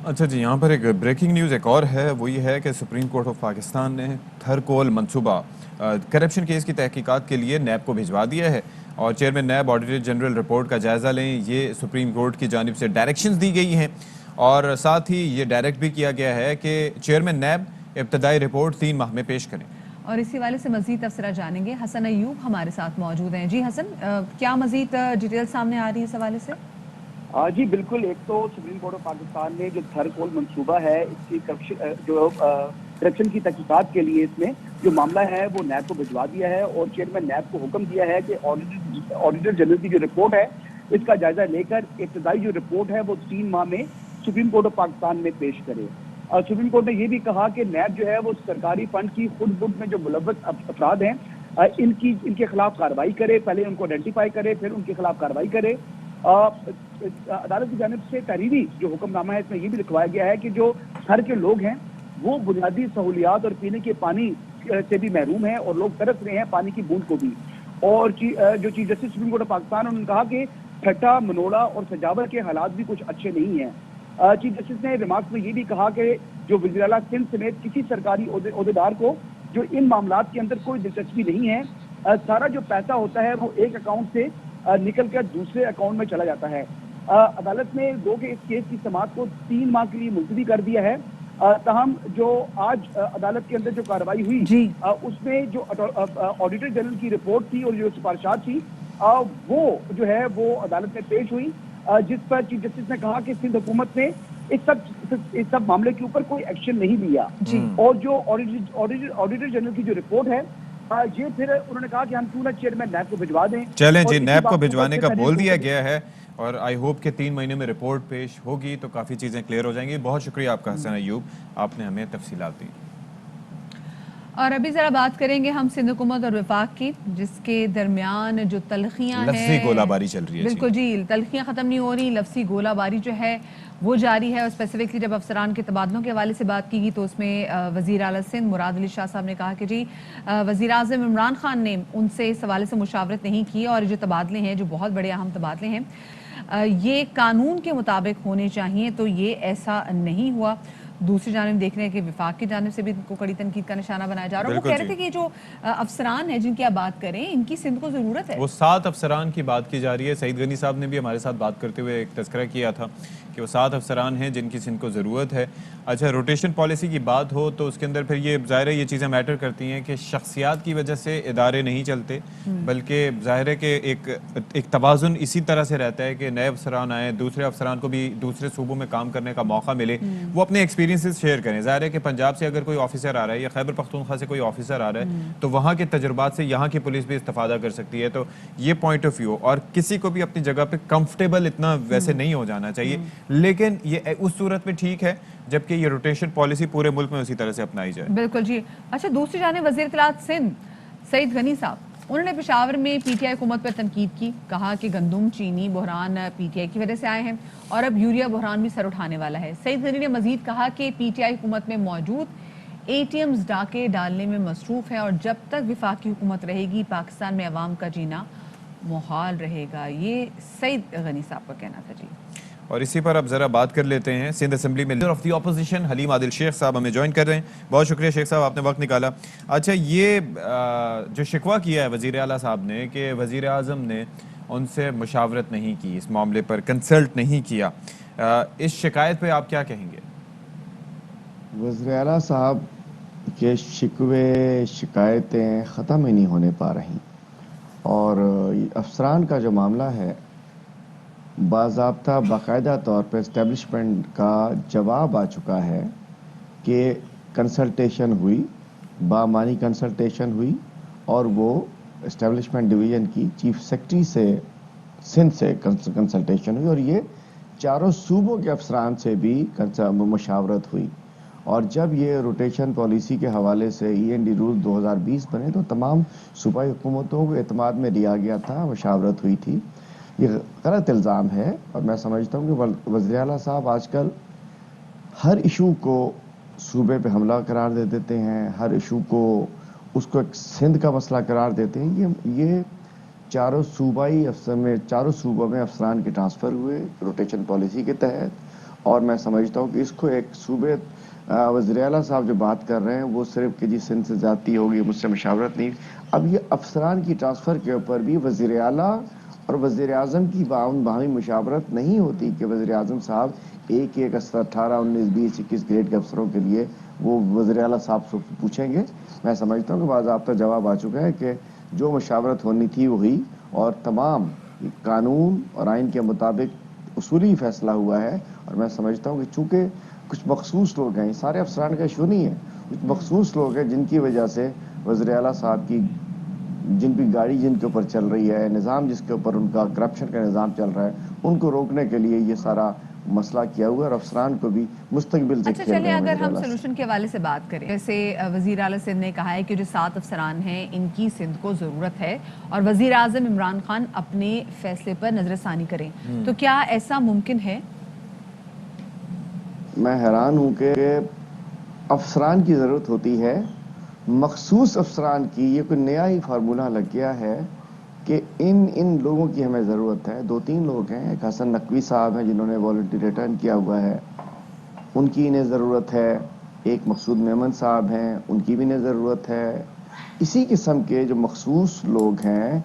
अच्छा जी, यहाँ पर एक ब्रेकिंग न्यूज़ एक और है, वो ये है कि सुप्रीम कोर्ट ऑफ पाकिस्तान ने थरकोल मंसूबा करप्शन केस की तहकीकात के लिए नैब को भिजवा दिया है और चेयरमैन नैब ऑडिटर जनरल रिपोर्ट का जायज़ा लें, ये सुप्रीम कोर्ट की जानिब से डायरेक्शंस दी गई हैं। और साथ ही ये डायरेक्ट भी किया गया है कि चेयरमैन नैब इब्तदाई रिपोर्ट 3 माह में पेश करें। और इसी वाले से मज़ीद तफसीरा जानेंगे। हसन अयूब हमारे साथ मौजूद हैं। जी हसन, क्या मज़ीद डिटेल सामने आ रही है इस हवाले से? जी बिल्कुल, एक तो सुप्रीम कोर्ट ऑफ पाकिस्तान ने जो थरकोल मंसूबा है इसकी करप्शन की तहकीकात के लिए इसमें जो मामला है वो नैब को भिजवा दिया है और चेयरमैन नैब को हुक्म दिया है कि ऑडिटर जनरल की जो रिपोर्ट है इसका जायजा लेकर इब्तदाई जो रिपोर्ट है वो 3 माह में सुप्रीम कोर्ट ऑफ पाकिस्तान में पेश करे। और सुप्रीम कोर्ट ने ये भी कहा कि नैब जो है वो सरकारी फंड की खुद बुद में जो मुलव्वस अफराद हैं इनके खिलाफ कार्रवाई करे, पहले उनको आइडेंटिफाई करे फिर उनके खिलाफ कार्रवाई करे। अदालत की जानिब से तहरीरी जो हुक्मनामा है इसमें ये भी लिखवाया गया है कि जो घर के लोग हैं वो बुनियादी सहूलियात और पीने के पानी से भी महरूम है और लोग तरस रहे हैं पानी की बूंद को भी। और जो chief justice supreme court of Pakistan उन्होंने कहा कि ठट्टा मनोड़ा और सजावट के हालात भी कुछ अच्छे नहीं हैं। चीफ जस्टिस ने रिमार्क्स में ये भी कहा कि जो वज़ीर आला सिंध समेत किसी सरकारी ओहदेदार को जो इन मामलात के अंदर कोई दिलचस्पी नहीं है, सारा जो पैसा होता है वो एक अकाउंट से निकल कर दूसरे अकाउंट में चला जाता है। अदालत ने के इस केस की समाअत को 3 माह के लिए मुलतवी कर दिया है। ताहम जो आज अदालत के अंदर जो कार्रवाई हुई उसमें जो ऑडिटर जनरल की रिपोर्ट थी और जो सिफारिशात थी वो जो है वो अदालत में पेश हुई, जिस पर चीफ जस्टिस ने कहा कि सिंध हुकूमत ने इस सब मामले के ऊपर कोई एक्शन नहीं लिया। और जो ऑडिटर जनरल की जो रिपोर्ट है ये फिर उन्होंने कहा कि हम क्यों ना चेयरमैन नैब को भिजवा दें। चलें जी, नैब को भिजवाने का बोल दिया गया है। اور آئی ہوپ کہ 3 مہینے میں رپورٹ پیش ہوگی تو کافی چیزیں کلیئر ہو جائیں گی. بہت شکریہ آپ کا حسن ایوب, آپ نے ہمیں تفصیلات دی. اور ابھی ذرا بات کریں گے ہم سندھ حکومت اور وفاق کی, جس کے درمیان جو تلخیاں ہیں, لفظی گولہ باری چل رہی ہے. بالکل جی, تلخیاں ختم نہیں ہو رہی, لفظی گولہ باری جو ہے وہ جاری ہے. اور اسپیسیفکلی جب افسران کے تبادلوں کے حوالے سے بات کی گئی تو اس میں وزیر اعلیٰ سندھ مراد علی شاہ صاحب نے کہا کہ جی وزیر اعظم عمران خان نے ان سے اس حوالے سے مشاورت نہیں کی, اور جو تبادلے ہیں جو بہت بڑے اہم تبادلے ہیں یہ قانون کے مطابق ہونے چاہیے, تو یہ ایسا نہیں ہوا. دوسری جانب دیکھ رہے ہیں کہ وفاق کی جانب سے بھی ان کو کڑی تنقید کا نشانہ بنایا جا رہا ہے. وہ کہہ رہے تھے کہ جو افسران ہیں جن کی آپ بات کریں ان کی سندھ کو ضرورت ہے. وہ 7 افسران کی بات کی جا رہی ہے. سعید غنی صاحب نے بھی ہمارے ساتھ بات کرتے ہوئے ایک تذکرہ کیا تھا کہ وہ 7 افسران ہیں جن کی سندھ کو ضرورت ہے. اچھا, روٹیشن پالیسی کی بات ہو تو اس کے اندر پھر یہ ظاہر ہے یہ چیزیں میٹر کرتی ہیں کہ شخصیات کی وجہ سے ادارے نہیں چلتے, بلکہ ظاہر ہے کہ ایک توازن اسی طرح سے رہتا ہے کہ نئے افسران آئیں, دوسرے افسران کو بھی دوسرے صوبوں میں کام کرنے کا موقع ملے, وہ اپنے ایکسپیرینسز شیئر کریں. ظاہر ہے کہ پنجاب سے اگر کوئی آفیسر آ رہا ہے یا خیبر پختونخوا سے کوئی آفیسر آ رہا ہے تو وہاں کے تجربات سے یہاں کی پولیس بھی استفادہ کر سکتی ہے. تو یہ پوائنٹ آف ویو, اور کسی کو بھی اپنی جگہ پہ کمفرٹیبل اتنا ویسے نہیں ہو جانا چاہیے, لیکن یہ اس صورت میں ٹھیک ہے جبکہ یہ روٹیشن پالیسی پورے ملک میں اسی طرح سے اپنائی جائے. بالکل جی. اچھا, دوسری جانب وزیر اطلاعات سندھ سعید غنی صاحب, انہوں نے پشاور میں پی ٹی آئی حکومت پر تنقید کی, کہا کہ گندم چینی بحران پی ٹی آئی کی وجہ سے آئے ہیں اور اب یوریا بحران بھی سر اٹھانے والا ہے. سعید غنی نے مزید کہا کہ پی ٹی آئی حکومت میں موجود اے ٹی ایمز ڈاکے ڈالنے میں مصروف ہے, اور جب تک وفاقی حکومت رہے گی پاکستان میں عوام کا جینا محال رہے گا. یہ سعید غنی صاحب کا کہنا تھا. جی, اور اسی پر اب ذرا بات کر لیتے ہیں. سندھ اسمبلی میں leader of the opposition Haleem Adil Sheikh صاحب ہمیں جوائن کر رہے ہیں. بہت شکریہ شیخ صاحب, آپ نے وقت نکالا. اچھا, یہ جو شکوہ کیا ہے وزیر اعلیٰ صاحب نے کہ وزیر اعظم نے ان سے مشاورت نہیں کی, اس معاملے پر کنسلٹ نہیں کیا, اس شکایت پہ آپ کیا کہیں گے؟ وزیر اعلیٰ صاحب کے شکوے شکایتیں ختم ہی نہیں ہونے پا رہی, اور افسران کا جو معاملہ ہے باضابطہ باقاعدہ طور پہ اسٹیبلشمنٹ کا جواب آ چکا ہے کہ کنسلٹیشن ہوئی, بامعنی کنسلٹیشن ہوئی, اور وہ اسٹیبلشمنٹ ڈویژن کی چیف سیکرٹری سے سندھ سے کنسلٹیشن ہوئی, اور یہ چاروں صوبوں کے افسران سے بھی مشاورت ہوئی. اور جب یہ روٹیشن پالیسی کے حوالے سے ای این ڈی رول 2020 بنے تو تمام صوبائی حکومتوں کو اعتماد میں لیا گیا تھا, مشاورت ہوئی تھی. یہ غلط الزام ہے, اور میں سمجھتا ہوں کہ وزیر اعلیٰ صاحب آج کل ہر ایشو کو صوبے پہ حملہ قرار دے دیتے ہیں, ہر ایشو کو اس کو ایک سندھ کا مسئلہ قرار دیتے ہیں. یہ چاروں صوبوں میں افسران کے ٹرانسفر ہوئے روٹیشن پالیسی کے تحت, اور میں سمجھتا ہوں کہ اس کو ایک صوبے وزیر اعلیٰ صاحب جو بات کر رہے ہیں وہ صرف کہ جی سندھ سے زیادتی ہوگی, مجھ سے مشاورت نہیں. اب یہ افسران کی ٹرانسفر کے اوپر بھی وزیر اعلیٰ اور وزیر اعظم کی باہمی مشاورت نہیں ہوتی کہ وزیر اعظم صاحب ایک 18, 19, 20, 21 گریڈ کے افسروں کے لیے وہ وزیر اعلیٰ صاحب سے پوچھیں گے. میں سمجھتا ہوں کہ باضابطہ جواب آ چکا ہے کہ جو مشاورت ہونی تھی وہی, اور تمام قانون اور آئین کے مطابق اصولی فیصلہ ہوا ہے. اور میں سمجھتا ہوں کہ چونکہ کچھ مخصوص لوگ ہیں, سارے افسران کا ایشو نہیں ہے, کچھ مخصوص لوگ ہیں جن کی وجہ سے وزیر اعلیٰ صاحب کی جن کی گاڑی جن کے اوپر چل رہی ہے, نظام جس کے اوپر ان کا کرپشن کا نظام چل رہا ہے, ان کو روکنے کے لیے یہ سارا مسئلہ کیا ہوا ہے, اور افسران کو بھی مستقبل سے اچھا چلیں اگر ہم سلوشن کے حوالے سے بات کریں, جیسے وزیر اعلیٰ سندھ نے کہا ہے کہ جو 7 افسران ہیں ان کی سندھ کو ضرورت ہے, اور وزیر اعظم عمران خان اپنے فیصلے پر نظر ثانی کریں, تو کیا ایسا ممکن ہے؟ میں حیران ہوں کہ افسران کی ضرورت ہوتی ہے, مخصوص افسران کی. یہ کوئی نیا ہی فارمولہ لگ گیا ہے کہ ان لوگوں کی ہمیں ضرورت ہے. 2-3 لوگ ہیں, ایک حسن نقوی صاحب ہیں جنہوں نے والنٹری ریٹرن کیا ہوا ہے, ان کی انہیں ضرورت ہے. ایک مقصود میمن صاحب ہیں, ان کی بھی انہیں ضرورت ہے. اسی قسم کے جو مخصوص لوگ ہیں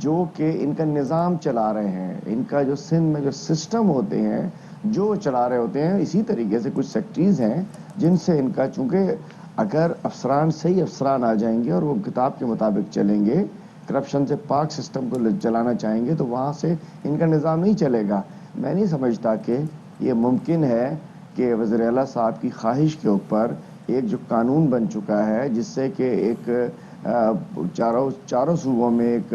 جو کہ ان کا نظام چلا رہے ہیں, ان کا جو سندھ میں جو سسٹم ہوتے ہیں جو چلا رہے ہوتے ہیں. اسی طریقے سے کچھ سیکٹریز ہیں جن سے ان کا, چونکہ اگر افسران صحیح افسران آ جائیں گے اور وہ کتاب کے مطابق چلیں گے, کرپشن سے پاک سسٹم کو چلانا چاہیں گے, تو وہاں سے ان کا نظام نہیں چلے گا. میں نہیں سمجھتا کہ یہ ممکن ہے کہ وزیر اعلیٰ صاحب کی خواہش کے اوپر ایک جو قانون بن چکا ہے جس سے کہ ایک चारों सूबों में एक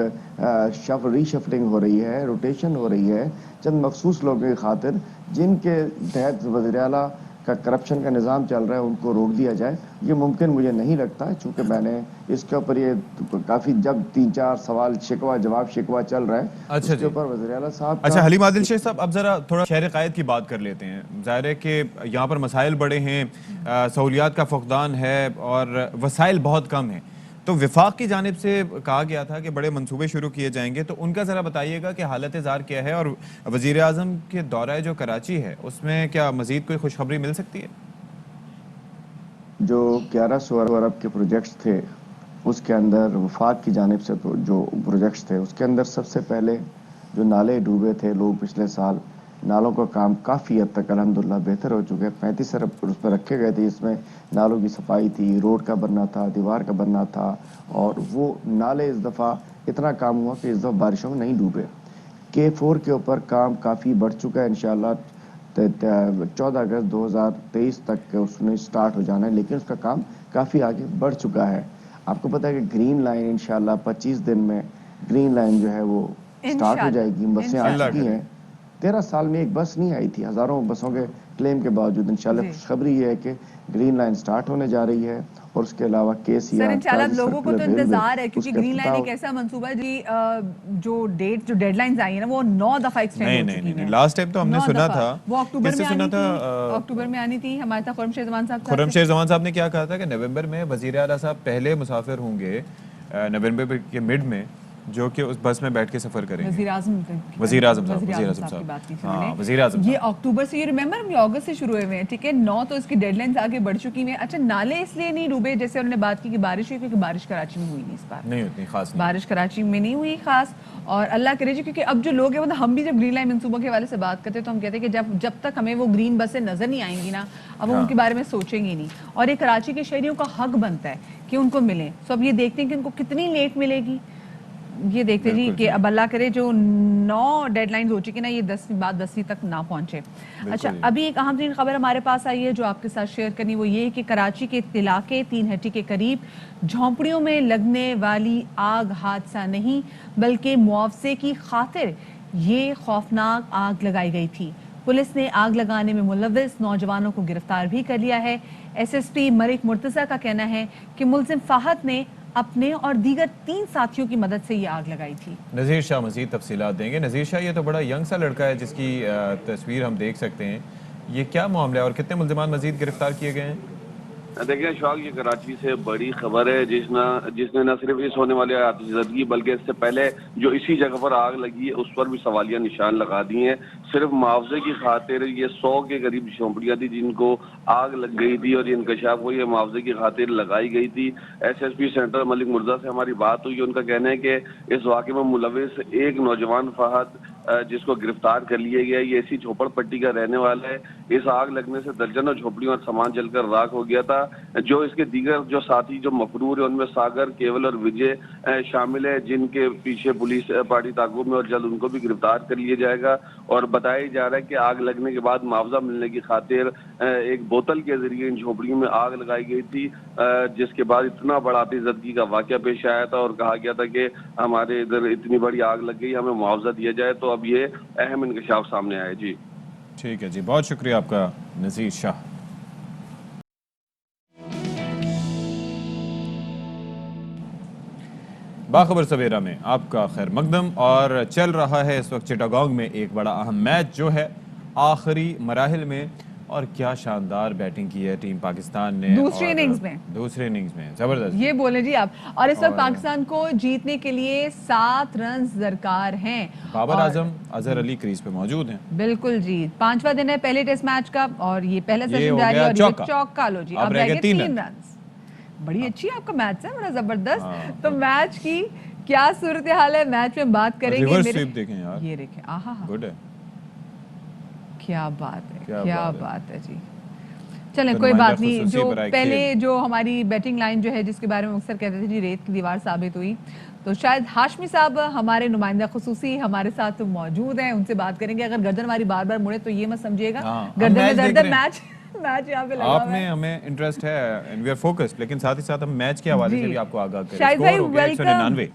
रीशफलिंग हो रही है, रोटेशन हो रही है चंद मखसूस लोगों की खातिर, जिनके तहत वज़ीर आला का करप्शन का निज़ाम चल रहा है, उनको रोक दिया जाए। ये मुमकिन मुझे नहीं लगता है, चूँकि मैंने इसके ऊपर ये काफ़ी जब 3-4 सवाल शिकवा चल रहा है, अच्छा उसके ऊपर वज़ीर आला साहब अच्छा हलीम आदिल शेख साहब, अब ज़रा थोड़ा शहर कायद की बात कर लेते हैं। ज़ाहिर है कि यहाँ पर मसाइल बड़े हैं, सहूलियात का फुकदान है और वसाइल बहुत कम हैं। तो विफाक की जानिब से कहा गया था कि बड़े मंसूबे शुरू किए जाएंगे, तो उनका ज़रा बताइएगा कि हालत ज़ार क्या है, और वज़ीर आज़म के दौरे जो कराची है उसमें क्या मज़ीद कोई खुशखबरी मिल सकती है? जो 1100 अरब के प्रोजेक्ट्स थे, उसके अंदर वफाक की जानिब से जो प्रोजेक्ट्स थे, उसके अंदर सबसे पहले जो नाले डूबे थे लोग पिछले साल, नालों का काम काफ़ी हद तक अल्हम्दुलिल्लाह बेहतर हो चुके हैं। 35 अरब उस पर रखे गए थे, जिसमें नालों की सफाई थी, रोड का बनना था, दीवार का बनना था, और वो नाले इस दफ़ा इतना काम हुआ कि इस दफ़ा बारिशों में नहीं डूबे। K4 के ऊपर काम काफ़ी बढ़ चुका है, इंशाअल्लाह 14 अगस्त 2023 तक उसने स्टार्ट हो जाना है, लेकिन उसका काम काफ़ी आगे बढ़ चुका है। आपको पता है कि ग्रीन लाइन इंशाअल्लाह 25 दिन में ग्रीन लाइन जो है वो स्टार्ट हो जाएगी। बसें आ चुकी हैं, 13 साल में एक बस नहीं आई थी, हज़ारों बसों के क्लेम के बावजूद। इंशाअल्लाह खुशखबरी ये है कि ग्रीन लाइन स्टार्ट होने जा रही है, और उसके अलावा सर इंशाल्लाह लोगों को तो इंतजार है, क्योंकि ग्रीन लाइन एक ऐसा मंसूबा है जी, जो डेडलाइंस आई है ना, वो 9 दफा एक्सटेंड हो चुकी है। लास्ट टाइम तो हमने सुना था, वो अक्टूबर में आनी थी, अक्टूबर में आनी थी। हमारे साथ खुर्रमशेर जमान साहब ने क्या कहा था कि नवंबर में वज़ीर आला साहब पहले मुसाफिर होंगे नवंबर के मिड में, जो कि उस बस में बैठ के सफर करेंगे। वज़ीर आज़म साहब की बात की थी मैंने। वज़ीर आज़म ये अक्टूबर से, ये रिमेंबर ये अगस्त से शुरू हुए हैं, ठीक है। 9 तो इसकी डेडलाइंस आगे बढ़ चुकी हैं। अच्छा, नाले इसलिए नहीं डूबे जैसे उन्होंने बात की कि बारिश हुई, क्योंकि बारिश कराची में हुई नहीं इस बार, नहीं उतनी खास, बारिश कराची में नहीं हुई खास। और अल्लाह करे जी, क्योंकि अब जो लोग हैं, मतलब हम भी जब ग्रीन लाइन मंसूबों के हवाले से बात करते हैं तो हम कहते हैं कि जब तक हमें वो ग्रीन बसें नजर नहीं आएंगी ना, अब हम उनके बारे में सोचेंगे नहीं। और ये कराची के शहरियों का हक बनता है कि उनको मिले। सो अब ये देखते हैं कि उनको कितनी लेट मिलेगी, ये देखते जी कि अब अल्लाह करे जो 9 डेडलाइंस हो चुकी ना, ये 10वीं तक ना पहुंचे। अच्छा, अभी एक अहम तरीन खबर हमारे पास आई है जो आपके साथ शेयर करनी, वो ये है कि कराची के इलाके 3 हट्टी के करीब झोंपड़ियों में लगने वाली आग हादसा नहीं, बल्कि मुआवजे की खातिर ये खौफनाक आग लगाई गई थी। पुलिस ने आग लगाने में मुलव्विस नौजवानों को गिरफ्तार भी कर लिया है। SSP मलिक मुर्तज़ा का कहना है कि मुल्ज़िम फाहद ने अपने और दीगर 3 साथियों की मदद से ये आग लगाई थी। नज़ीर शाह मज़ीद तफसीलात देंगे। नज़ीर शाह, ये तो बड़ा यंग सा लड़का है जिसकी तस्वीर हम देख सकते हैं, ये क्या मामला है और कितने मुल्ज़िमान मज़ीद गिरफ्तार किए गए हैं? देखिए शाह, ये कराची से बड़ी खबर है जिसने न सिर्फ इस होने वाले आतिशबाजी बल्कि इससे पहले जो इसी जगह पर आग लगी है उस पर भी सवालिया निशान लगा दिए हैं। सिर्फ मुआवजे की खातिर ये 100 के करीब झोंपड़ियाँ थी जिनको आग लग गई थी और इंकशाफ हुई है, मुआवजे की खातिर लगाई गई थी। SSP सेंट्रल मलिक मुर्तज़ा से हमारी बात हुई, उनका कहना है कि इस वाक़े में मुलव्विस एक नौजवान फहद जिसको गिरफ्तार कर लिया गया, ये इसी झोपड़पट्टी का रहने वाला है। इस आग लगने से दर्जनों झोपड़ियों और सामान जलकर राख हो गया था। जो इसके दीगर जो साथी जो मफरूर है उनमें सागर, केवल और विजय शामिल है, जिनके पीछे पुलिस पार्टी ताक़ुब में और जल्द उनको भी गिरफ्तार कर लिया जाएगा। और बताया जा रहा है कि आग लगने के बाद मुआवजा मिलने की खातिर एक बोतल के जरिए इन झोपड़ियों में आग लगाई गई थी, जिसके बाद इतना बड़ा आतिशबाजी का वाक़या पेश आया था और कहा गया था कि हमारे इधर इतनी बड़ी आग लग गई, हमें मुआवजा दिया जाए। तो अब ये अहम इंकशाफ सामने आया जी। ठीक है जी, बहुत शुक्रिया आपका नज़ीर शाह। बाखबर सवेरा में आपका खैर मकदम। और चल रहा है इस वक्त चिटागोंग में एक बड़ा अहम मैच जो है आखिरी मराहिल में, और क्या शानदार बैटिंग की है टीम पाकिस्तान ने दूसरे इनिंग्स में जबरदस्त, ये बोले जी आप। और इस वक्त पाकिस्तान को जीतने के लिए 7 रन दरकार हैं। बाबर आजम, अजहर अली क्रीज पे मौजूद हैं। बिल्कुल जी, 5वां दिन है पहले टेस्ट मैच का और ये पहला सेशन जारी है और ये चौका लो जी, अब रह गए 3 रन। बड़ी अच्छी आपका मैच है, बड़ा जबरदस्त। तो मैच की क्या सूरत हाल है, मैच में बात करेंगे। रिवर्स स्वीप देखें यार, ये देखें, आहा गुड है, क्या बात है, क्या बात है जी। चलें कोई बात नहीं। जो पहले जो हमारी बैटिंग लाइन जो है जिसके बारे में अक्सर कहते थे जी रेत की दीवार साबित हुई, तो शायद हाशमी साहब हमारे नुमाइंदा खुसूसी हमारे साथ मौजूद हैं, उनसे बात करेंगे। अगर गर्दन हमारी बार बार मुड़े तो ये मत समझिएगा गर्दन में दर्द है, मैच मैच यहाँ पे लगा आप हुआ में है। हमें इंटरेस्ट है एंड वी आर फोकस्ड, लेकिन साथ ही साथ हम मैच के हवाले से भी आपको आगाह करें। शाहिद भाई स्कोर हो गया 199।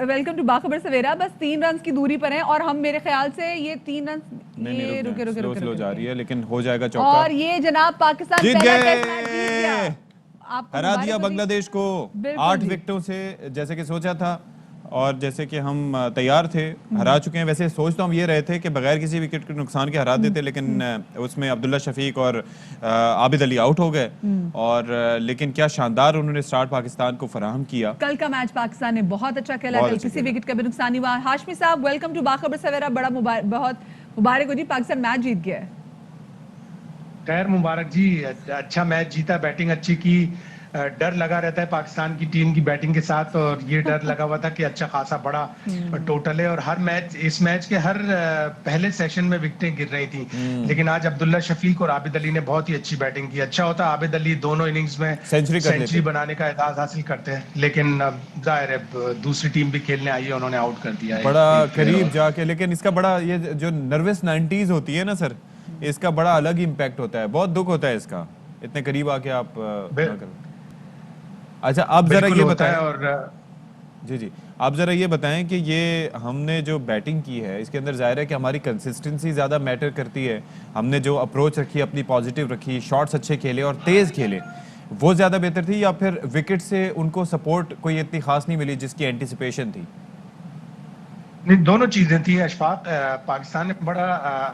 वेलकम टू बाखबर सवेरा। बस 3 रन की दूरी पर हैं और हम मेरे ख्याल से ये 3 रन ये रुके स्लो जा रही है, लेकिन हो जाएगा चौका। और ये जनाब पाकिस्तान जीत पहला गए, टेस्ट मैच जीत गया। आपको हरा मुबारक दिया हो जी। बांग्लादेश को बिल्कुल 8 जी। विकेटों से, जैसे कि सोचा था और जैसे कि हम तैयार थे, हरा चुके हैं। वैसे सोच तो हम ये रहे थे कि बगैर किसी विकेट के नुकसान के हरा देते, लेकिन उसमें अब्दुल्ला शफीक और आबिद अली आउट हो गए। और लेकिन क्या शानदार उन्होंने स्टार्ट पाकिस्तान को फराहम किया। कल का मैच पाकिस्तान ने बहुत अच्छा खेला, बहुत कल अच्छा किसी खेला। विकेट का भी नुकसान नहीं हुआ। हाशमी साहब वेलकम टू बाखबर सवेरा, बड़ा बहुत मुबारक हो जी, पाकिस्तान मैच जीत गया है। खैर मुबारक जी, अच्छा मैच जीता, बैटिंग अच्छी की। डर लगा रहता है पाकिस्तान की टीम की बैटिंग के साथ, और ये डर लगा हुआ था कि अच्छा खासा बड़ा टोटल है। और हर मैच, इस मैच के हर पहले सेशन में विकेटें गिर रही थी, लेकिन आज अब्दुल्ला शफीक और आबिद अली ने बहुत ही अच्छी बैटिंग की। अच्छा होता आबिद अली दोनों इनिंग्स में सेंचुरी बनाने का एजाज हासिल करते हैं, लेकिन जाहिर है दूसरी टीम भी खेलने आई है, उन्होंने आउट कर दिया है बड़ा करीब जाके। लेकिन इसका बड़ा ये जो नर्वस 90s होती है ना सर, इसका बड़ा अलग इम्पैक्ट होता है, बहुत दुख होता है इसका, इतने करीब आके आप। अच्छा आप जरा ये बताएं, और जी आप जरा ये बताएं कि ये हमने जो बैटिंग की है इसके अंदर जाहिर है कि हमारी कंसिस्टेंसी ज़्यादा मैटर करती है। हमने जो अप्रोच रखी, अपनी पॉजिटिव रखी, शॉट्स अच्छे खेले और तेज़ खेले, वो ज़्यादा बेहतर थी, या फिर विकेट से उनको सपोर्ट कोई इतनी खास नहीं मिली जिसकी एंटिसिपेशन थी? नहीं, दोनों चीजें थी अशफाक। पाकिस्तान ने बड़ा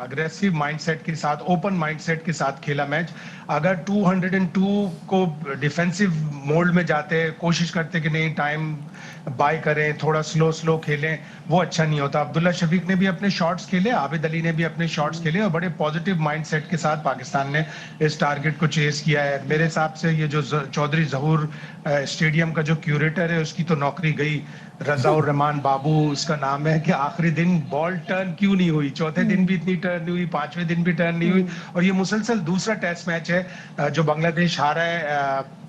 अग्रेसिव माइंडसेट के साथ, ओपन माइंडसेट के साथ खेला मैच। अगर 202 को डिफेंसिव मोड में जाते, कोशिश करते कि नहीं टाइम बाय करें, थोड़ा स्लो खेलें, वो अच्छा नहीं होता। अब्दुल्ला शफीक ने भी अपने शॉट्स खेले, आबिद अली ने भी अपने शॉट्स खेले, और बड़े पॉजिटिव माइंडसेट के साथ पाकिस्तान ने इस टारगेट को चेस किया है। मेरे हिसाब से ये जो चौधरी जहूर स्टेडियम का जो क्यूरेटर है, उसकी तो नौकरी गई। रजाउर रहमान बाबू उसका नाम है, कि आखिरी दिन बॉल टर्न क्यों नहीं हुई, चौथे दिन भी इतनी टर्न नहीं हुई, 5वें दिन भी टर्न नहीं हुई। और ये मुसलसल दूसरा टेस्ट मैच है जो बांग्लादेश हारा है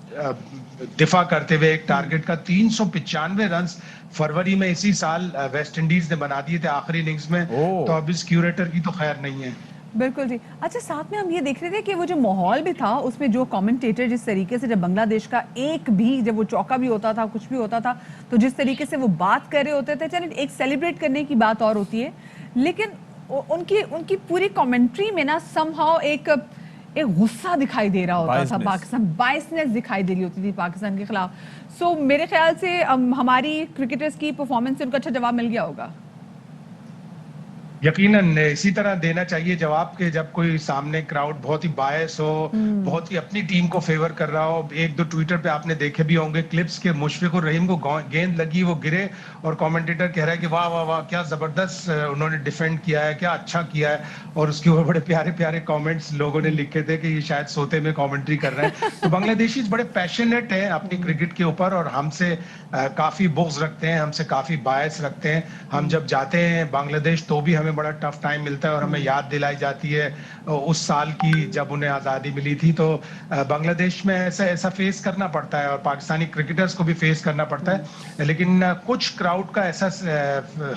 दिफा करते हुए एक टारगेट का। 395 रन फरवरी में इसी साल वेस्ट इंडीज ने बना दिए थे आखिरी इनिंग्स में, तो अब इस क्यूरेटर की तो खैर नहीं है। बिल्कुल जी। अच्छा, साथ में हम ये देख रहे थे कि वो जो माहौल भी था उसमें जो कमेंटेटर जिस तरीके से, जब बांग्लादेश का एक भी, जब वो चौका भी होता था, कुछ भी होता था, तो जिस तरीके से वो बात कर रहे होते थे, चलिए एक सेलिब्रेट करने की बात और होती है, लेकिन उनकी पूरी कमेंट्री में ना समहाउ एक गुस्सा दिखाई दे रहा होता था, पाकिस्तान बायसनेस दिखाई दे रही होती थी पाकिस्तान के खिलाफ। सो मेरे ख्याल से हमारी क्रिकेटर्स की परफॉर्मेंस से उनको अच्छा जवाब मिल गया होगा। यकीनन इसी तरह देना चाहिए जवाब के, जब कोई सामने क्राउड बहुत ही बायस हो, बहुत ही अपनी टीम को फेवर कर रहा हो। एक दो ट्विटर पे आपने देखे भी होंगे क्लिप्स के, मुशफिकुर रहीम को गेंद लगी, वो गिरे और कमेंटेटर कह रहा है कि वाह वाह वाह क्या जबरदस्त उन्होंने डिफेंड किया है, क्या अच्छा किया है। और उसके ऊपर बड़े प्यारे प्यारे कमेंट्स लोगों ने लिखे थे कि ये शायद सोते में कमेंट्री कर रहे हैं। तो बांग्लादेशी बड़े पैशनेट हैं अपनी क्रिकेट के ऊपर, और हमसे काफी बुग़्ज़ रखते हैं, हमसे काफी बायस रखते हैं। हम जब जाते हैं बांग्लादेश तो भी हमें बड़ा टफ टाइम मिलता है, और हमें याद दिलाई जाती है उस साल की जब उन्हें आज़ादी मिली थी। तो बांग्लादेश में ऐसा फेस करना पड़ता है, और पाकिस्तानी क्रिकेटर्स को भी फेस करना पड़ता है। लेकिन कुछ क्राउड का ऐसा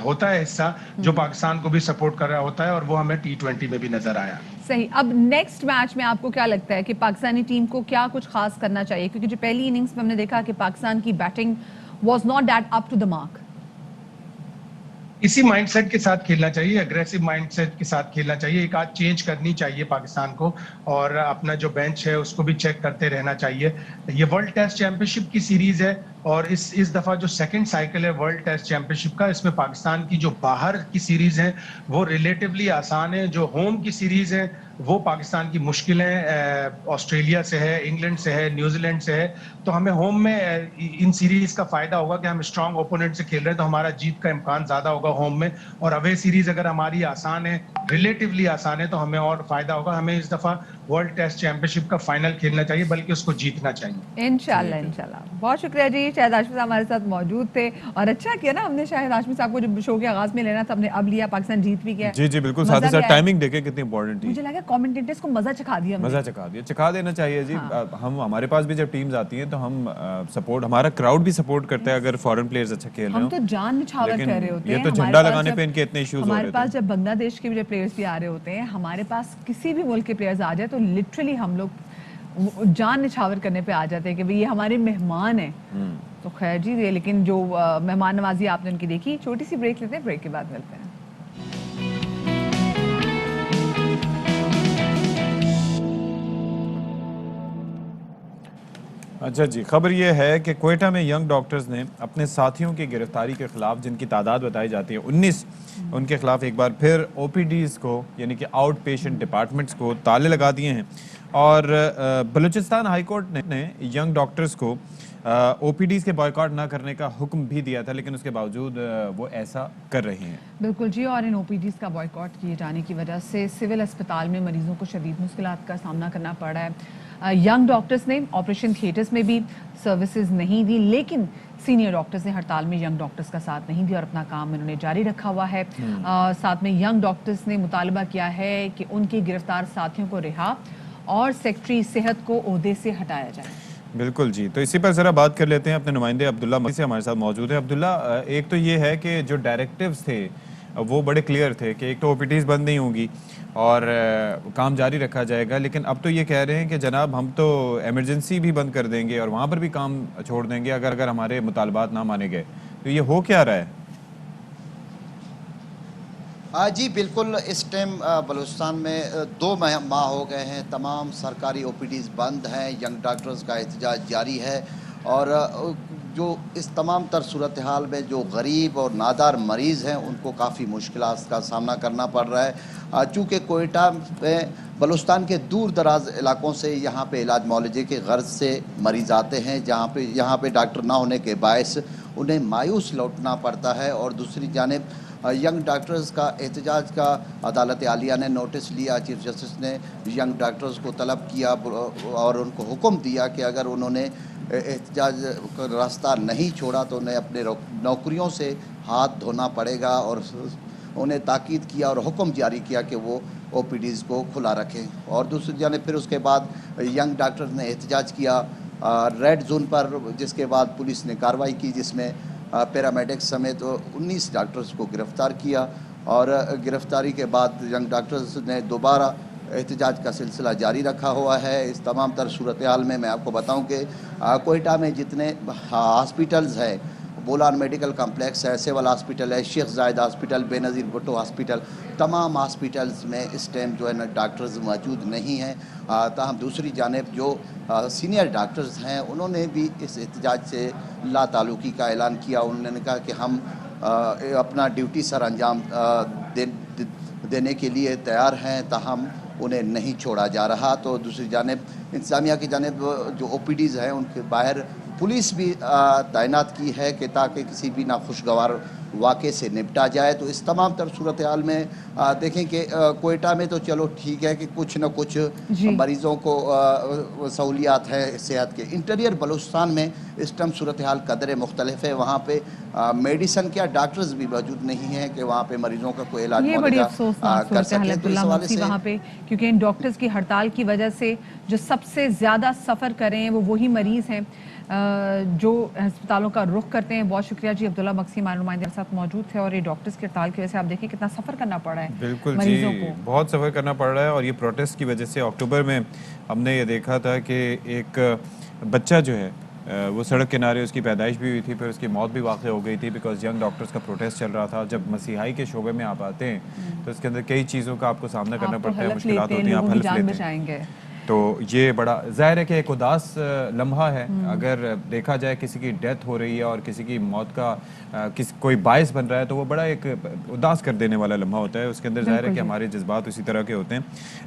होता है हिस्सा जो पाकिस्तान को भी सपोर्ट कर रहा होता है, और वो हमें T20 में भी नजर आया। सही। अब नेक्स्ट मैच में आपको क्या लगता है कि पाकिस्तानी टीम को क्या कुछ खास करना चाहिए, क्योंकि जो पहली इनिंग्स में हमने देखा कि पाकिस्तान की batting was not that up to the mark. इसी माइंडसेट के साथ खेलना चाहिए, अग्रेसिव माइंडसेट के साथ खेलना चाहिए। एक आध चेंज करनी चाहिए पाकिस्तान को, और अपना जो बेंच है उसको भी चेक करते रहना चाहिए। ये वर्ल्ड टेस्ट चैंपियनशिप की सीरीज है, और इस दफा जो सेकंड साइकिल है वर्ल्ड टेस्ट चैंपियनशिप का, इसमें पाकिस्तान की जो बाहर की सीरीज है वो रिलेटिवली आसान है। जो होम की सीरीज है वो पाकिस्तान की मुश्किल है, ऑस्ट्रेलिया से है, इंग्लैंड से है, न्यूजीलैंड से है। तो हमें होम में इन सीरीज का फायदा होगा कि हम स्ट्रांग ओपोनेंट से खेल रहे हैं, तो हमारा जीत का इम्कान ज्यादा होगा होम में। और अवे सीरीज अगर हमारी आसान है, रिलेटिवली आसान है, तो हमें और फायदा होगा। हमें इस दफा वर्ल्ड टेस्ट चैंपियनशिप का फाइनल खेलना चाहिए, बल्कि उसको जीतना चाहिए। इंशाल्लाह इंशाल्लाह। बहुत शुक्रिया जी, शाहिद हाशमी साहब हमारे साथ मौजूद थे, और अच्छा किया ना हमने शाहिद हाशमी साहब को जब शो के आगाज में लेना था, हमने अब लिया, पाकिस्तान जीत भी गया। जी बिल्कुल, साथ ही साथ टाइमिंग देखें कितनी इंपॉर्टेंट थी। मुझे लगा कमेंटेटर्स को मजा चखा दिया, मजा चखा दिया, चखा देना चाहिए जी। हम हमारे पास भी जब टीम्स आती हैं तो हम सपोर्ट, हमारा क्राउड भी सपोर्ट करता है अगर फॉरेन प्लेयर्स अच्छा खेल रहे हो। हम तो जान निछावर कर रहे होते हैं, ये तो झंडा लगाने पे इनके इतने इश्यूज हो रहे हैं। हमारे पास जब बांग्लादेश के भी प्लेयर्स भी आ रहे होते हैं, हमारे पास किसी भी मुल्क के प्लेयर्स आ जाए तो तो लिटरली हम लोग जान निछावर करने पे आ जाते हैं कि भाई ये हमारे मेहमान हैं। तो खैर जी, ये लेकिन जो मेहमान नवाजी आपने उनकी देखी, छोटी सी ब्रेक लेते हैं, ब्रेक के बाद मिलते हैं। अच्छा जी, खबर ये है कि कोयटा में यंग डॉक्टर्स ने अपने साथियों की गिरफ्तारी के खिलाफ, जिनकी तादाद बताई जाती है 19, उनके खिलाफ एक बार फिर ओपीडीज़ को यानी कि आउट पेशेंट डिपार्टमेंट्स को ताले लगा दिए हैं। और बलूचिस्तान हाई कोर्ट ने यंग डॉक्टर्स को ओपीडीज़ के बॉयकॉट ना करने का हुक्म भी दिया था, लेकिन उसके बावजूद वो ऐसा कर रही हैं। बिल्कुल जी, और इन ओपीडीज़ का बॉयकॉट किए जाने की वजह से सिविल अस्पताल में मरीजों को शदीद मुश्किलात का सामना करना पड़ रहा है। यंग डॉक्टर्स ने ऑपरेशन थिएटर्स में भी सर्विसेज नहीं दी, लेकिन सीनियर डॉक्टर्स ने हड़ताल में यंग डॉक्टर्स का साथ नहीं दिया और अपना काम उन्होंने जारी रखा हुआ है। साथ में यंग डॉक्टर्स ने मुतालबा किया है कि उनके गिरफ्तार साथियों को रिहा और सेक्रेटरी सेहत को ओहदे से हटाया जाए। बिल्कुल जी, तो इसी पर ज़रा बात कर लेते हैं। अपने नुमाइंदे अब्दुल्ला मसी से हमारे साथ मौजूद है। अब्दुल्ला, एक तो ये है कि जो डायरेक्टिव्स थे वो बड़े क्लियर थे कि एक तो ओपीडीज़ बंद नहीं होंगी और काम जारी रखा जाएगा, लेकिन अब तो ये कह रहे हैं कि जनाब हम तो इमरजेंसी भी बंद कर देंगे और वहाँ पर भी काम छोड़ देंगे अगर हमारे मुतालबात ना माने गए। तो ये हो क्या रहा है? जी बिल्कुल, इस टाइम बलूचिस्तान में 2 माह हो गए हैं, तमाम सरकारी ओपीडीज़ बंद हैं, यंग डॉक्टर्स का एहतजाज जारी है और जो इस तमाम तर सूरत हाल में जो गरीब और नादार मरीज़ हैं उनको काफ़ी मुश्किलात का सामना करना पड़ रहा है। चूँकि कोयटा में बलूचिस्तान के दूर दराज इलाकों से यहाँ पे इलाज मुआलजे के गर्ज से मरीज़ आते हैं, यहाँ पे डॉक्टर ना होने के बायस उन्हें मायूस लौटना पड़ता है। और दूसरी जानिब यंग डॉक्टर्स का एहतजाज का अदालत आलिया ने नोटिस लिया। चीफ जस्टिस ने यंग डॉक्टर्स को तलब किया और उनको हुक्म दिया कि अगर उन्होंने एहतजाज का रास्ता नहीं छोड़ा तो उन्हें अपने नौकरियों से हाथ धोना पड़ेगा और उन्हें ताकीद किया और हुक्म जारी किया कि वो ओपीडीज़ को खुला रखें। और दूसरी जानिब फिर उसके बाद यंग डॉक्टर्स ने एहतजाज किया रेड जोन पर, जिसके बाद पुलिस ने कार्रवाई की जिसमें पैरामेडिक्स समेत 19 डॉक्टर्स को गिरफ़्तार किया और गिरफ़्तारी के बाद यंग डॉक्टर्स ने दोबारा एहतजाज का सिलसिला जारी रखा हुआ है। इस तमाम तर सूरत हाल में मैं आपको बताऊं कि कोयटा में जितने हॉस्पिटल्स हैं, बोलान मेडिकल कम्प्लेक्स है, सिविल हॉस्पिटल है, शेख जायद हॉस्पिटल, बेनज़ीर भुट्टो हॉस्पिटल, तमाम हॉस्पिटल्स में इस टाइम जो है ना डॉक्टर्स मौजूद नहीं हैं। ताहम दूसरी जानिब जो सीनियर डॉक्टर्स हैं उन्होंने भी इस एहतजाज से लाताल्लुकी का ऐलान किया। उन्होंने कहा कि हम अपना ड्यूटी सर अंजाम देने के लिए तैयार हैं, ताहम उन्हें नहीं छोड़ा जा रहा। तो दूसरी जानिब इंतज़ामिया की जानिब जो ओपीडीज़ हैं उनके बाहर पुलिस भी तैनात की है कि ताकि किसी भी नाखुशगवार वाक़े से निपटा जाए। तो इस तमाम तर सूरत हाल में देखें कि कोयटा में तो चलो ठीक है कि कुछ न कुछ मरीज़ों को सहूलियात है सेहत के। इंटीरियर बलूचिस्तान में इस टाइम सूरत हाल कदर मुख्तलिफ है, वहाँ पे मेडिसन क्या डॉक्टर्स भी मौजूद नहीं हैं कि वहाँ पे मरीज़ों का कोई इलाज कर सकें। तो इस हवाले से वहाँ पे क्योंकि इन डॉक्टर्स की हड़ताल की वजह से जो सबसे ज़्यादा सफ़र कर रहे हैं वो वही मरीज़ हैं जो अस्पतालों का रुख करते हैं। बहुत शुक्रिया जी, अब्दुल्ला मक्सी हमारे नुमाइंदे के साथ मौजूद थे। और ये डॉक्टर्स की हड़ताल की वजह से आप देखिए कितना सफ़र करना पड़ रहा है बिल्कुल मरीजों जी, को। बहुत सफ़र करना पड़ रहा है। और ये प्रोटेस्ट की वजह से अक्टूबर में हमने ये देखा था कि एक बच्चा जो है वो सड़क किनारे उसकी पैदाइश भी हुई थी, फिर उसकी मौत भी वाक़ हो गई थी बिकॉज यंग डॉक्टर्स का प्रोटेस्ट चल रहा था। जब मसीहाई के शोबे में आप आते हैं तो इसके अंदर कई चीज़ों का आपको सामना करना पड़ता है, मुश्किलात होती हैं, आप हल्फ लेते हैं। तो ये बड़ा ज़ाहिर है कि एक उदास लम्हा है। अगर देखा जाए किसी की डेथ हो रही है और किसी की मौत का कोई बायस बन रहा है तो वो बड़ा एक उदास कर देने वाला लम्हा होता है। उसके अंदर ज़ाहिर है कि हमारे जज्बात उसी तरह के होते हैं।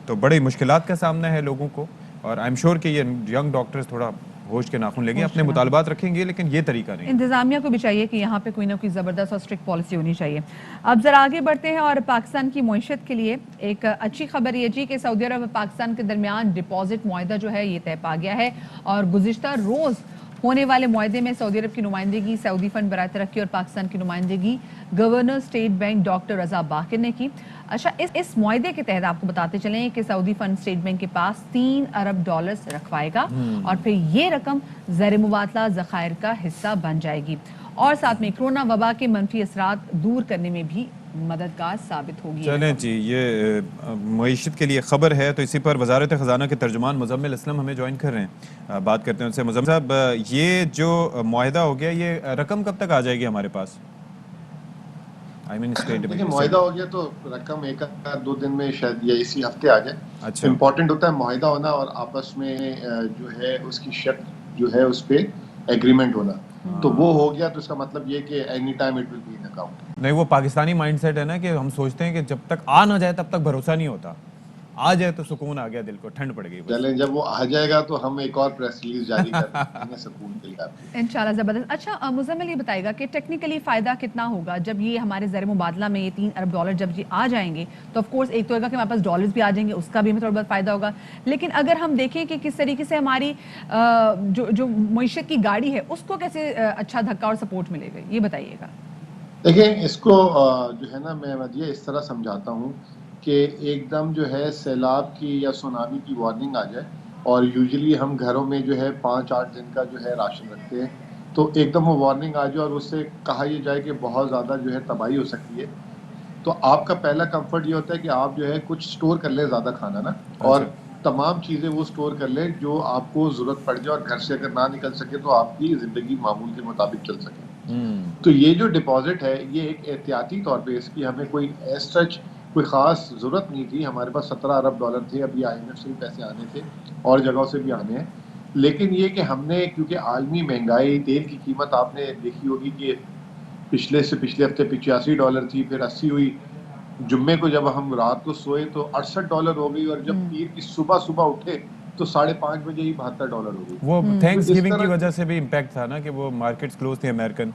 तो बड़ी मुश्किलात का सामना है लोगों को और आई एम श्योर कि ये यंग डॉक्टर्स थोड़ा होश के नाखून लेंगे, अपने मुतालबात रखेंगे, लेकिन ये तरीका नहीं। इंतजामिया को भी चाहिए कि यहाँ पे कोई ना कोई ज़बरदस्त और स्ट्रिक्ट पॉलिसी होनी चाहिए। अब ज़रा आगे बढ़ते हैं और पाकिस्तान की मईशत के लिए एक अच्छी खबर ये जी कि सऊदी अरब और पाकिस्तान के दरमियान डिपॉजिट मुआहदा जो है ये तय पा गया है और गुज़िश्ता रोज़ होने वाले मुआहदे में सऊदी अरब की नुमाइंदगी सऊदी फंड बराए तरक्की और पाकिस्तान की नुमाइंदगी गवर्नर स्टेट बैंक डॉक्टर रजा बाकिर ने की। अच्छा, इस मुआहदे के तहत आपको बताते चलें कि सऊदी फंड स्टेट बैंक के पास $3 अरब रखवाएगा और फिर ये रकम ज़र मुबादला ज़खायर का हिस्सा बन जाएगी और साथ में कोरोना वबा के मनफी असरात दूर करने में भी मददगार साबित होगी। चलें जी, ये मईशत के लिए ख़बर है, तो इसी पर वजारत ख़जाना के तर्जुमान मुज़म्मिल असलम हमें ज्वाइन कर रहे हैं। बात करते हैं उनसे। मुज़म्मिल साहब, ये जो मुआहिदा हो गया, ये रकम कब तक आ जाएगी हमारे पास? देखिए, मुआहिदा हो गया तो रकम एक दो दिन में शायद या इसी हफ्ते आ जाए। अच्छा। इम्पोर्टेंट होता है मुआहिदा होना और आपस में जो है उसकी शर्त जो है उस पर एग्रीमेंट होना। तो वो हो गया तो इसका मतलब ये कि any time it will be in account. नहीं, वो पाकिस्तानी माइंडसेट है ना कि हम सोचते हैं कि जब तक आ ना जाए तब तक भरोसा नहीं होता, आ जाए तो सुकून आ गया, दिल को ठंड पड़ गई। चलें, जब वो आ जाएगा तो हम एक और प्रेस रिलीज जारी कर देंगे सुकून के लिए। इंशाल्लाह ज़बरदस्त। अच्छा मुज़म्मिल, ये बताएगा कि टेक्निकली फ़ायदा कितना होगा जब ये हमारे ज़र मुबादला में ये 3 अरब डॉलर जब ये आ जाएंगे? तो ऑफ कोर्स एक तो होगा कि हमारे पास डॉलर्स भी आ जाएंगे, उसका भी हमें थोड़ा बहुत फ़ायदा होगा। लेकिन अगर हम देखें कि किस तरीके से हमारी जो मईशत की गाड़ी है उसको कैसे अच्छा धक्का और सपोर्ट मिलेगा, ये बताइएगा। देखिए, इसको जो है ना, मैं मदिया इस तरह समझाता हूँ कि एकदम जो है सैलाब की या सुनामी की वार्निंग आ जाए, और यूजुअली हम घरों में जो है 5-8 दिन का जो है राशन रखते हैं, तो एकदम वो वार्निंग आ जाए और उससे कहा यह जाए कि बहुत ज़्यादा जो है तबाही हो सकती है, तो आपका पहला कंफर्ट ये होता है कि आप जो है कुछ स्टोर कर लें ज़्यादा खाना ना, और तमाम चीज़ें वो स्टोर कर लें जो आपको ज़रूरत पड़ जाए, और घर से अगर ना निकल सके तो आपकी ज़िंदगी मामूल के मुताबिक चल सके। तो ये जो डिपॉजिट है, ये एक एहतियाती तौर पे, इसकी हमें कोई एज सच कोई ख़ास ज़रूरत नहीं थी। हमारे पास 17 अरब डॉलर थे, अभी IMF से भी पैसे आने थे और जगहों से भी आने हैं, लेकिन ये कि हमने, क्योंकि आलमी महंगाई, तेल की कीमत आपने देखी होगी कि पिछले हफ्ते 85 डॉलर थी, फिर 80 हुई, जुम्मे को जब हम रात को सोए तो 68 डॉलर हो गई, और जब पीर की सुबह उठे तो 5:30 बजे ही 72 डॉलर हो गई। वो थैंक्स गिविंग की वजह से भी इम्पैक्ट था ना कि वो मार्केट्स क्लोज थे अमेरिकन।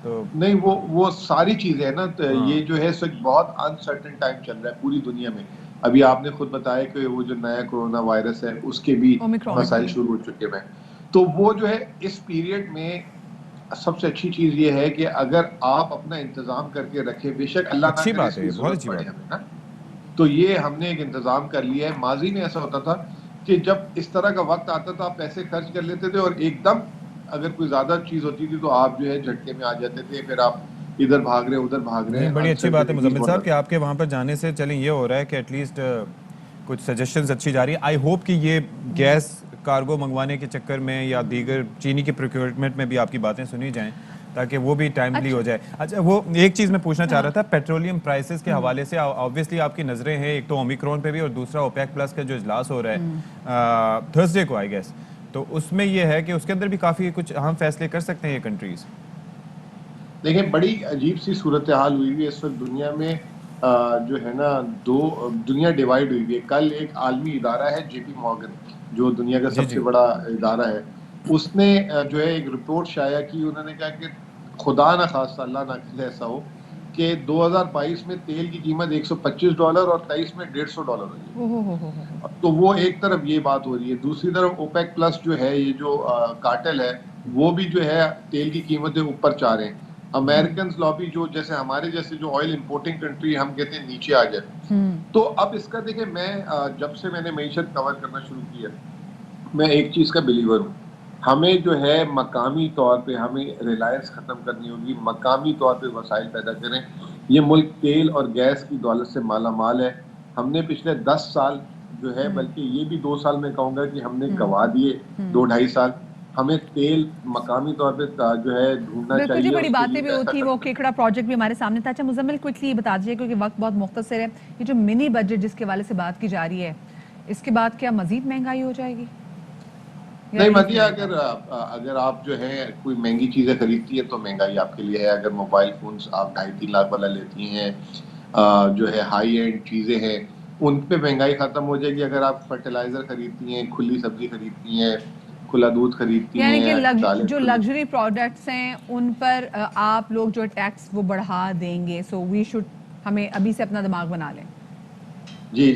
तो नहीं, वो सारी चीजें है ना, तो ये जो है एक बहुत अनसर्टेन टाइम चल रहा है पूरी दुनिया में। अभी आपने खुद बताया कि वो जो नया कोरोना वायरस है उसके भी मसाइल शुरू हो चुके हैं। तो वो जो है इस पीरियड में सबसे अच्छी चीज ये है कि अगर आप अपना इंतजाम करके रखें, बेशक अल्लाह अच्छी बात है, बहुत अच्छी बात है ना, तो ये हमने एक इंतजाम कर लिया है। माजी में ऐसा होता था कि जब इस तरह का वक्त आता था, आप पैसे खर्च कर लेते थे और एकदम अगर कोई ज्यादा चीज होती थी तो आप जो है झटके में आ जाते थे, फिर आप इधर भाग रहे उधर भाग रहे हैं। बड़ी अच्छी बात है मुज़म्मिल साहब कि आपके वहाँ पर जाने से चलें ये हो रहा है कि एटलीस्ट कुछ सजेशंस अच्छी जा रही है। आई होप कि ये गैस कार्गो मंगवाने के चक्कर में या दीगर चीनी के प्रोक्योरमेंट में भी आपकी बातें सुनी जाएं, ताकि वो भी टाइमली हो जाए। अच्छा, वो एक चीज़ मैं पूछना चाह रहा था, पेट्रोलियम प्राइसेस के हवाले से ऑब्वियसली आपकी नज़रें हैं, एक तो ओमिक्रॉन पे भी और दूसरा ओपेक प्लस का जो इजलास हो रहा है थर्सडे को आई गेस, तो उसमें ये है कि उसके अंदर भी काफ़ी कुछ अहम फैसले कर सकते हैं ये कंट्रीज़। देखिए, बड़ी अजीब सी सूरत हाल हुई है इस वक्त दुनिया में, जो है ना, दुनिया डिवाइड हुई है। कल एक आलमी इदारा है JP मॉर्गन, जो दुनिया का सबसे बड़ा इदारा है, उसने जो है एक रिपोर्ट शाया की। उन्होंने कहा कि खुदा ना खास्ता, अल्लाह ना करे ऐसा हो कि 2022 में तेल की कीमत $125 और 23 में $150 हुई है। तो वो एक तरफ ये बात हो रही है, दूसरी तरफ ओपेक प्लस जो है, ये जो कार्टेल है, वो भी जो है तेल की कीमतें ऊपर चाह रहे हैं। अमेरिकन लॉबी जो जैसे हमारे जैसे जो ऑयल इंपोर्टिंग कंट्री, हम कहते हैं नीचे आ जाए। तो अब इसका देखिए, मैं जब से मैंने मईशत कवर करना शुरू किया, मैं एक चीज का बिलीवर हूँ, हमें जो है मकामी तौर पे हमें रिलायंस खत्म करनी होगी, मकामी तौर पे वसाइल पैदा करें। ये मुल्क तेल और गैस की दौलत से माला माल है। हमने पिछले 10 साल जो है, बल्कि ये भी 2 साल में कहूँगा कि हमने गवा दिए, 2-2.5 साल। हमें तेल मकामी तौर पे जो है ढूंढना चाहिए। जी, बड़ी बातें भी होती, वो केकड़ा प्रोजेक्ट भी हमारे सामने था। अच्छा मुज़म्मिल, क्विकली बता दीजिए क्योंकि वक्त बहुत मुख्तसर है, ये जो मिनी बजट जिसके वाले से बात की जा रही है, इसके बाद क्या मजीद महंगाई हो जाएगी? नहीं मदिया, अगर आप जो है कोई महंगी चीजें खरीदती है तो महंगाई आपके लिए है। अगर मोबाइल फोन्स आप 2.5-3 लाख वाला लेती हैं, जो है हाई एंड चीजें हैं, उन पे महंगाई खत्म हो जाएगी। अगर आप फर्टिलाइजर खरीदती हैं, खुली सब्जी खरीदती हैं, खुला दूध खरीदती हैं, यानी कि जो लग्जरी प्रोडक्ट्स हैं उन पर आप लोग जो टैक्स वो बढ़ा देंगे। सो वी शुड, हमें अभी से अपना दिमाग बना लें। जी,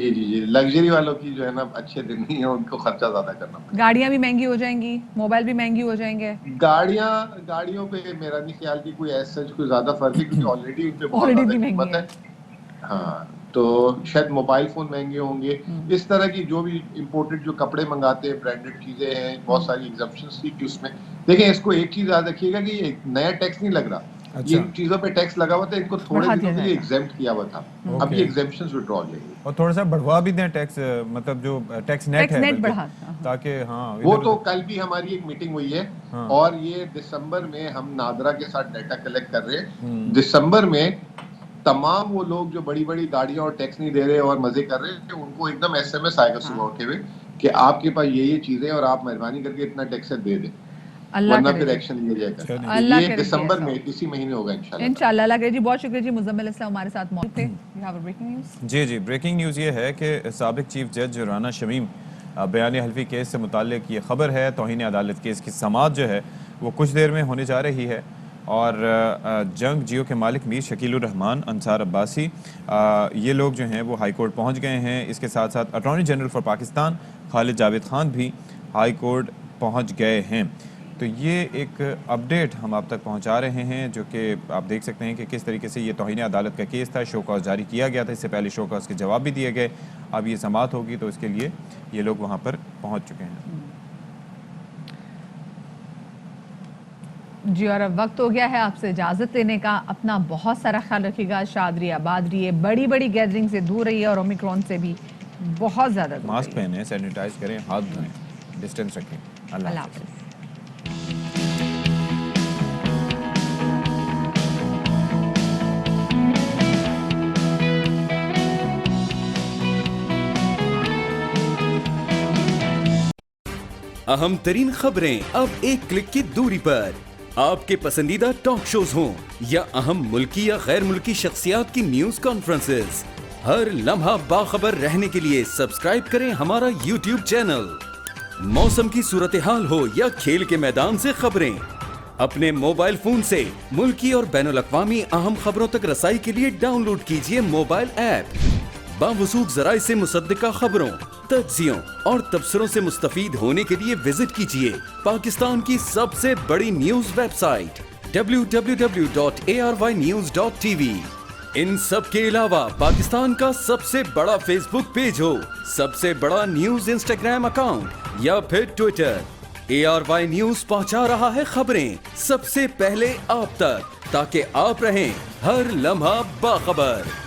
लग्जरी वालों की जो है ना अच्छे दिन नहीं है, उनको खर्चा ज्यादा करना पड़ेगा। गाड़ियां भी महंगी हो जाएंगी, मोबाइल भी महंगी हो जाएंगे। गाड़ियों पे मेरा नहीं ख्याल कि कोई ऐसा कोई ज्यादा फर्क है, क्योंकि ऑलरेडी उन पे बहुत ऑलरेडी ज्यादा महंगी कीमत है। हाँ, तो शायद मोबाइल फोन महंगे होंगे। इस तरह की जो भी इंपोर्टेड जो कपड़े मंगाते हैं, ब्रांडेड चीजें हैं, बहुत सारी एग्जम्पशंस थी कि उसमें। देखिए, इसको एक चीज याद रखिएगा कि ये नया टैक्स नहीं लग रहा, ये चीजों पे टैक्स लगा हुआ था, इनको थोड़े बढ़ा दिनों दिया के लिए जाएगा। एग्जेम्प्ट किया हुआ था, अब ये एग्जेम्पशंस विड्रॉ हो जाएंगे। और थोड़ा सा बढ़वा भी दें टैक्स, मतलब जो टैक्स नेट टैक्स है नेट बल्कि, बढ़ा, ताकि हाँ वो इधर तो उधर- कल भी हमारी एक मीटिंग हुई है हाँ। और ये दिसंबर में हम नादरा के साथ डाटा कलेक्ट कर रहे हैं। दिसंबर में तमाम वो लोग जो बड़ी बड़ी गाड़ियां और टैक्स नहीं दे रहे और मजे कर रहे हैं, उनको एकदम एसएमएस आएगा सुबह उठे हुए कि आपके पास ये चीजें और आप मेहरबानी करके इतना टैक्स दे दें, अल्लाह वरना करे फिर जी। एक्शन लिया जाएगा। अल्लाह ये करे कि दिसंबर ऐसा में हो। इसी महीने होगा इंशाल्लाह। इंशाल्लाह। अल्लाह करे जी, बहुत शुक्रिया जी। मुजम्मिल इस्लाम हमारे साथ मौजूद थे। You have a breaking news. जी जी, ब्रेकिंग न्यूज़ ये है कि साबिक चीफ जज राना शमीम बयान हल्फी केस से मुताल्लिक ये खबर है, तौहीन अदालत केस की समाअत जो है वो कुछ देर में होने जा रही है। और जंग जियो के मालिक मीर शकीलुर रहमान, अंसार अब्बासी, ये लोग जो हैं वो हाई कोर्ट पहुँच गए हैं। इसके साथ साथ attorney general for Pakistan Khalid Javed Khan भी हाई कोर्ट पहुँच गए हैं। तो ये एक अपडेट हम आप तक पहुंचा रहे हैं, जो कि आप देख सकते हैं कि किस तरीके से ये तौहीन अदालत का केस था, शो कॉज जारी किया गया था, इससे पहले शो कॉज के जवाब भी दिए गए। अब ये समाअत होगी तो इसके लिए ये लोग वहाँ पर पहुँच चुके हैं। जी, और अब वक्त हो गया है आपसे इजाज़त लेने का। अपना बहुत सारा ख्याल रखिएगा, शाद रहिए, आबाद रहिए, बड़ी बड़ी गैदरिंग से दूर रहिए और ओमिक्रॉन से भी बहुत ज़्यादा दूर मास्क रहिए। पहने, सैनिटाइज करें, हाथ धोएं, डिस्टेंस रखें। अल्लाह अल्लाह हाफ़िज़। हाफ़िज़। अहम तरीन खबरें अब एक क्लिक की दूरी पर। आपके पसंदीदा टॉक शोज हों या अहम मुल्की या गैर मुल्की शख्सियात की न्यूज कॉन्फ्रेंसेस, हर लम्हा बाखबर रहने के लिए सब्सक्राइब करें हमारा YouTube चैनल। मौसम की सूरत हाल हो या खेल के मैदान से खबरें, अपने मोबाइल फोन से मुल्की और बैनुल-अक़वामी अहम खबरों तक रसाई के लिए डाउनलोड कीजिए मोबाइल ऐप। बावसूख ज़राए से मुसद्दिका खबरों, तज्ज़ियों और तबसरों से मुस्तफ़ीद होने के लिए विजिट कीजिए पाकिस्तान की सबसे बड़ी न्यूज वेबसाइट www.arYnews.tv। इन सब के अलावा पाकिस्तान का सबसे बड़ा फेसबुक पेज हो, सबसे बड़ा न्यूज इंस्टाग्राम अकाउंट या फिर ट्विटर, ARY न्यूज पहुंचा रहा है खबरें सबसे पहले आप तक, ताकि आप रहें हर लम्हा बाखबर।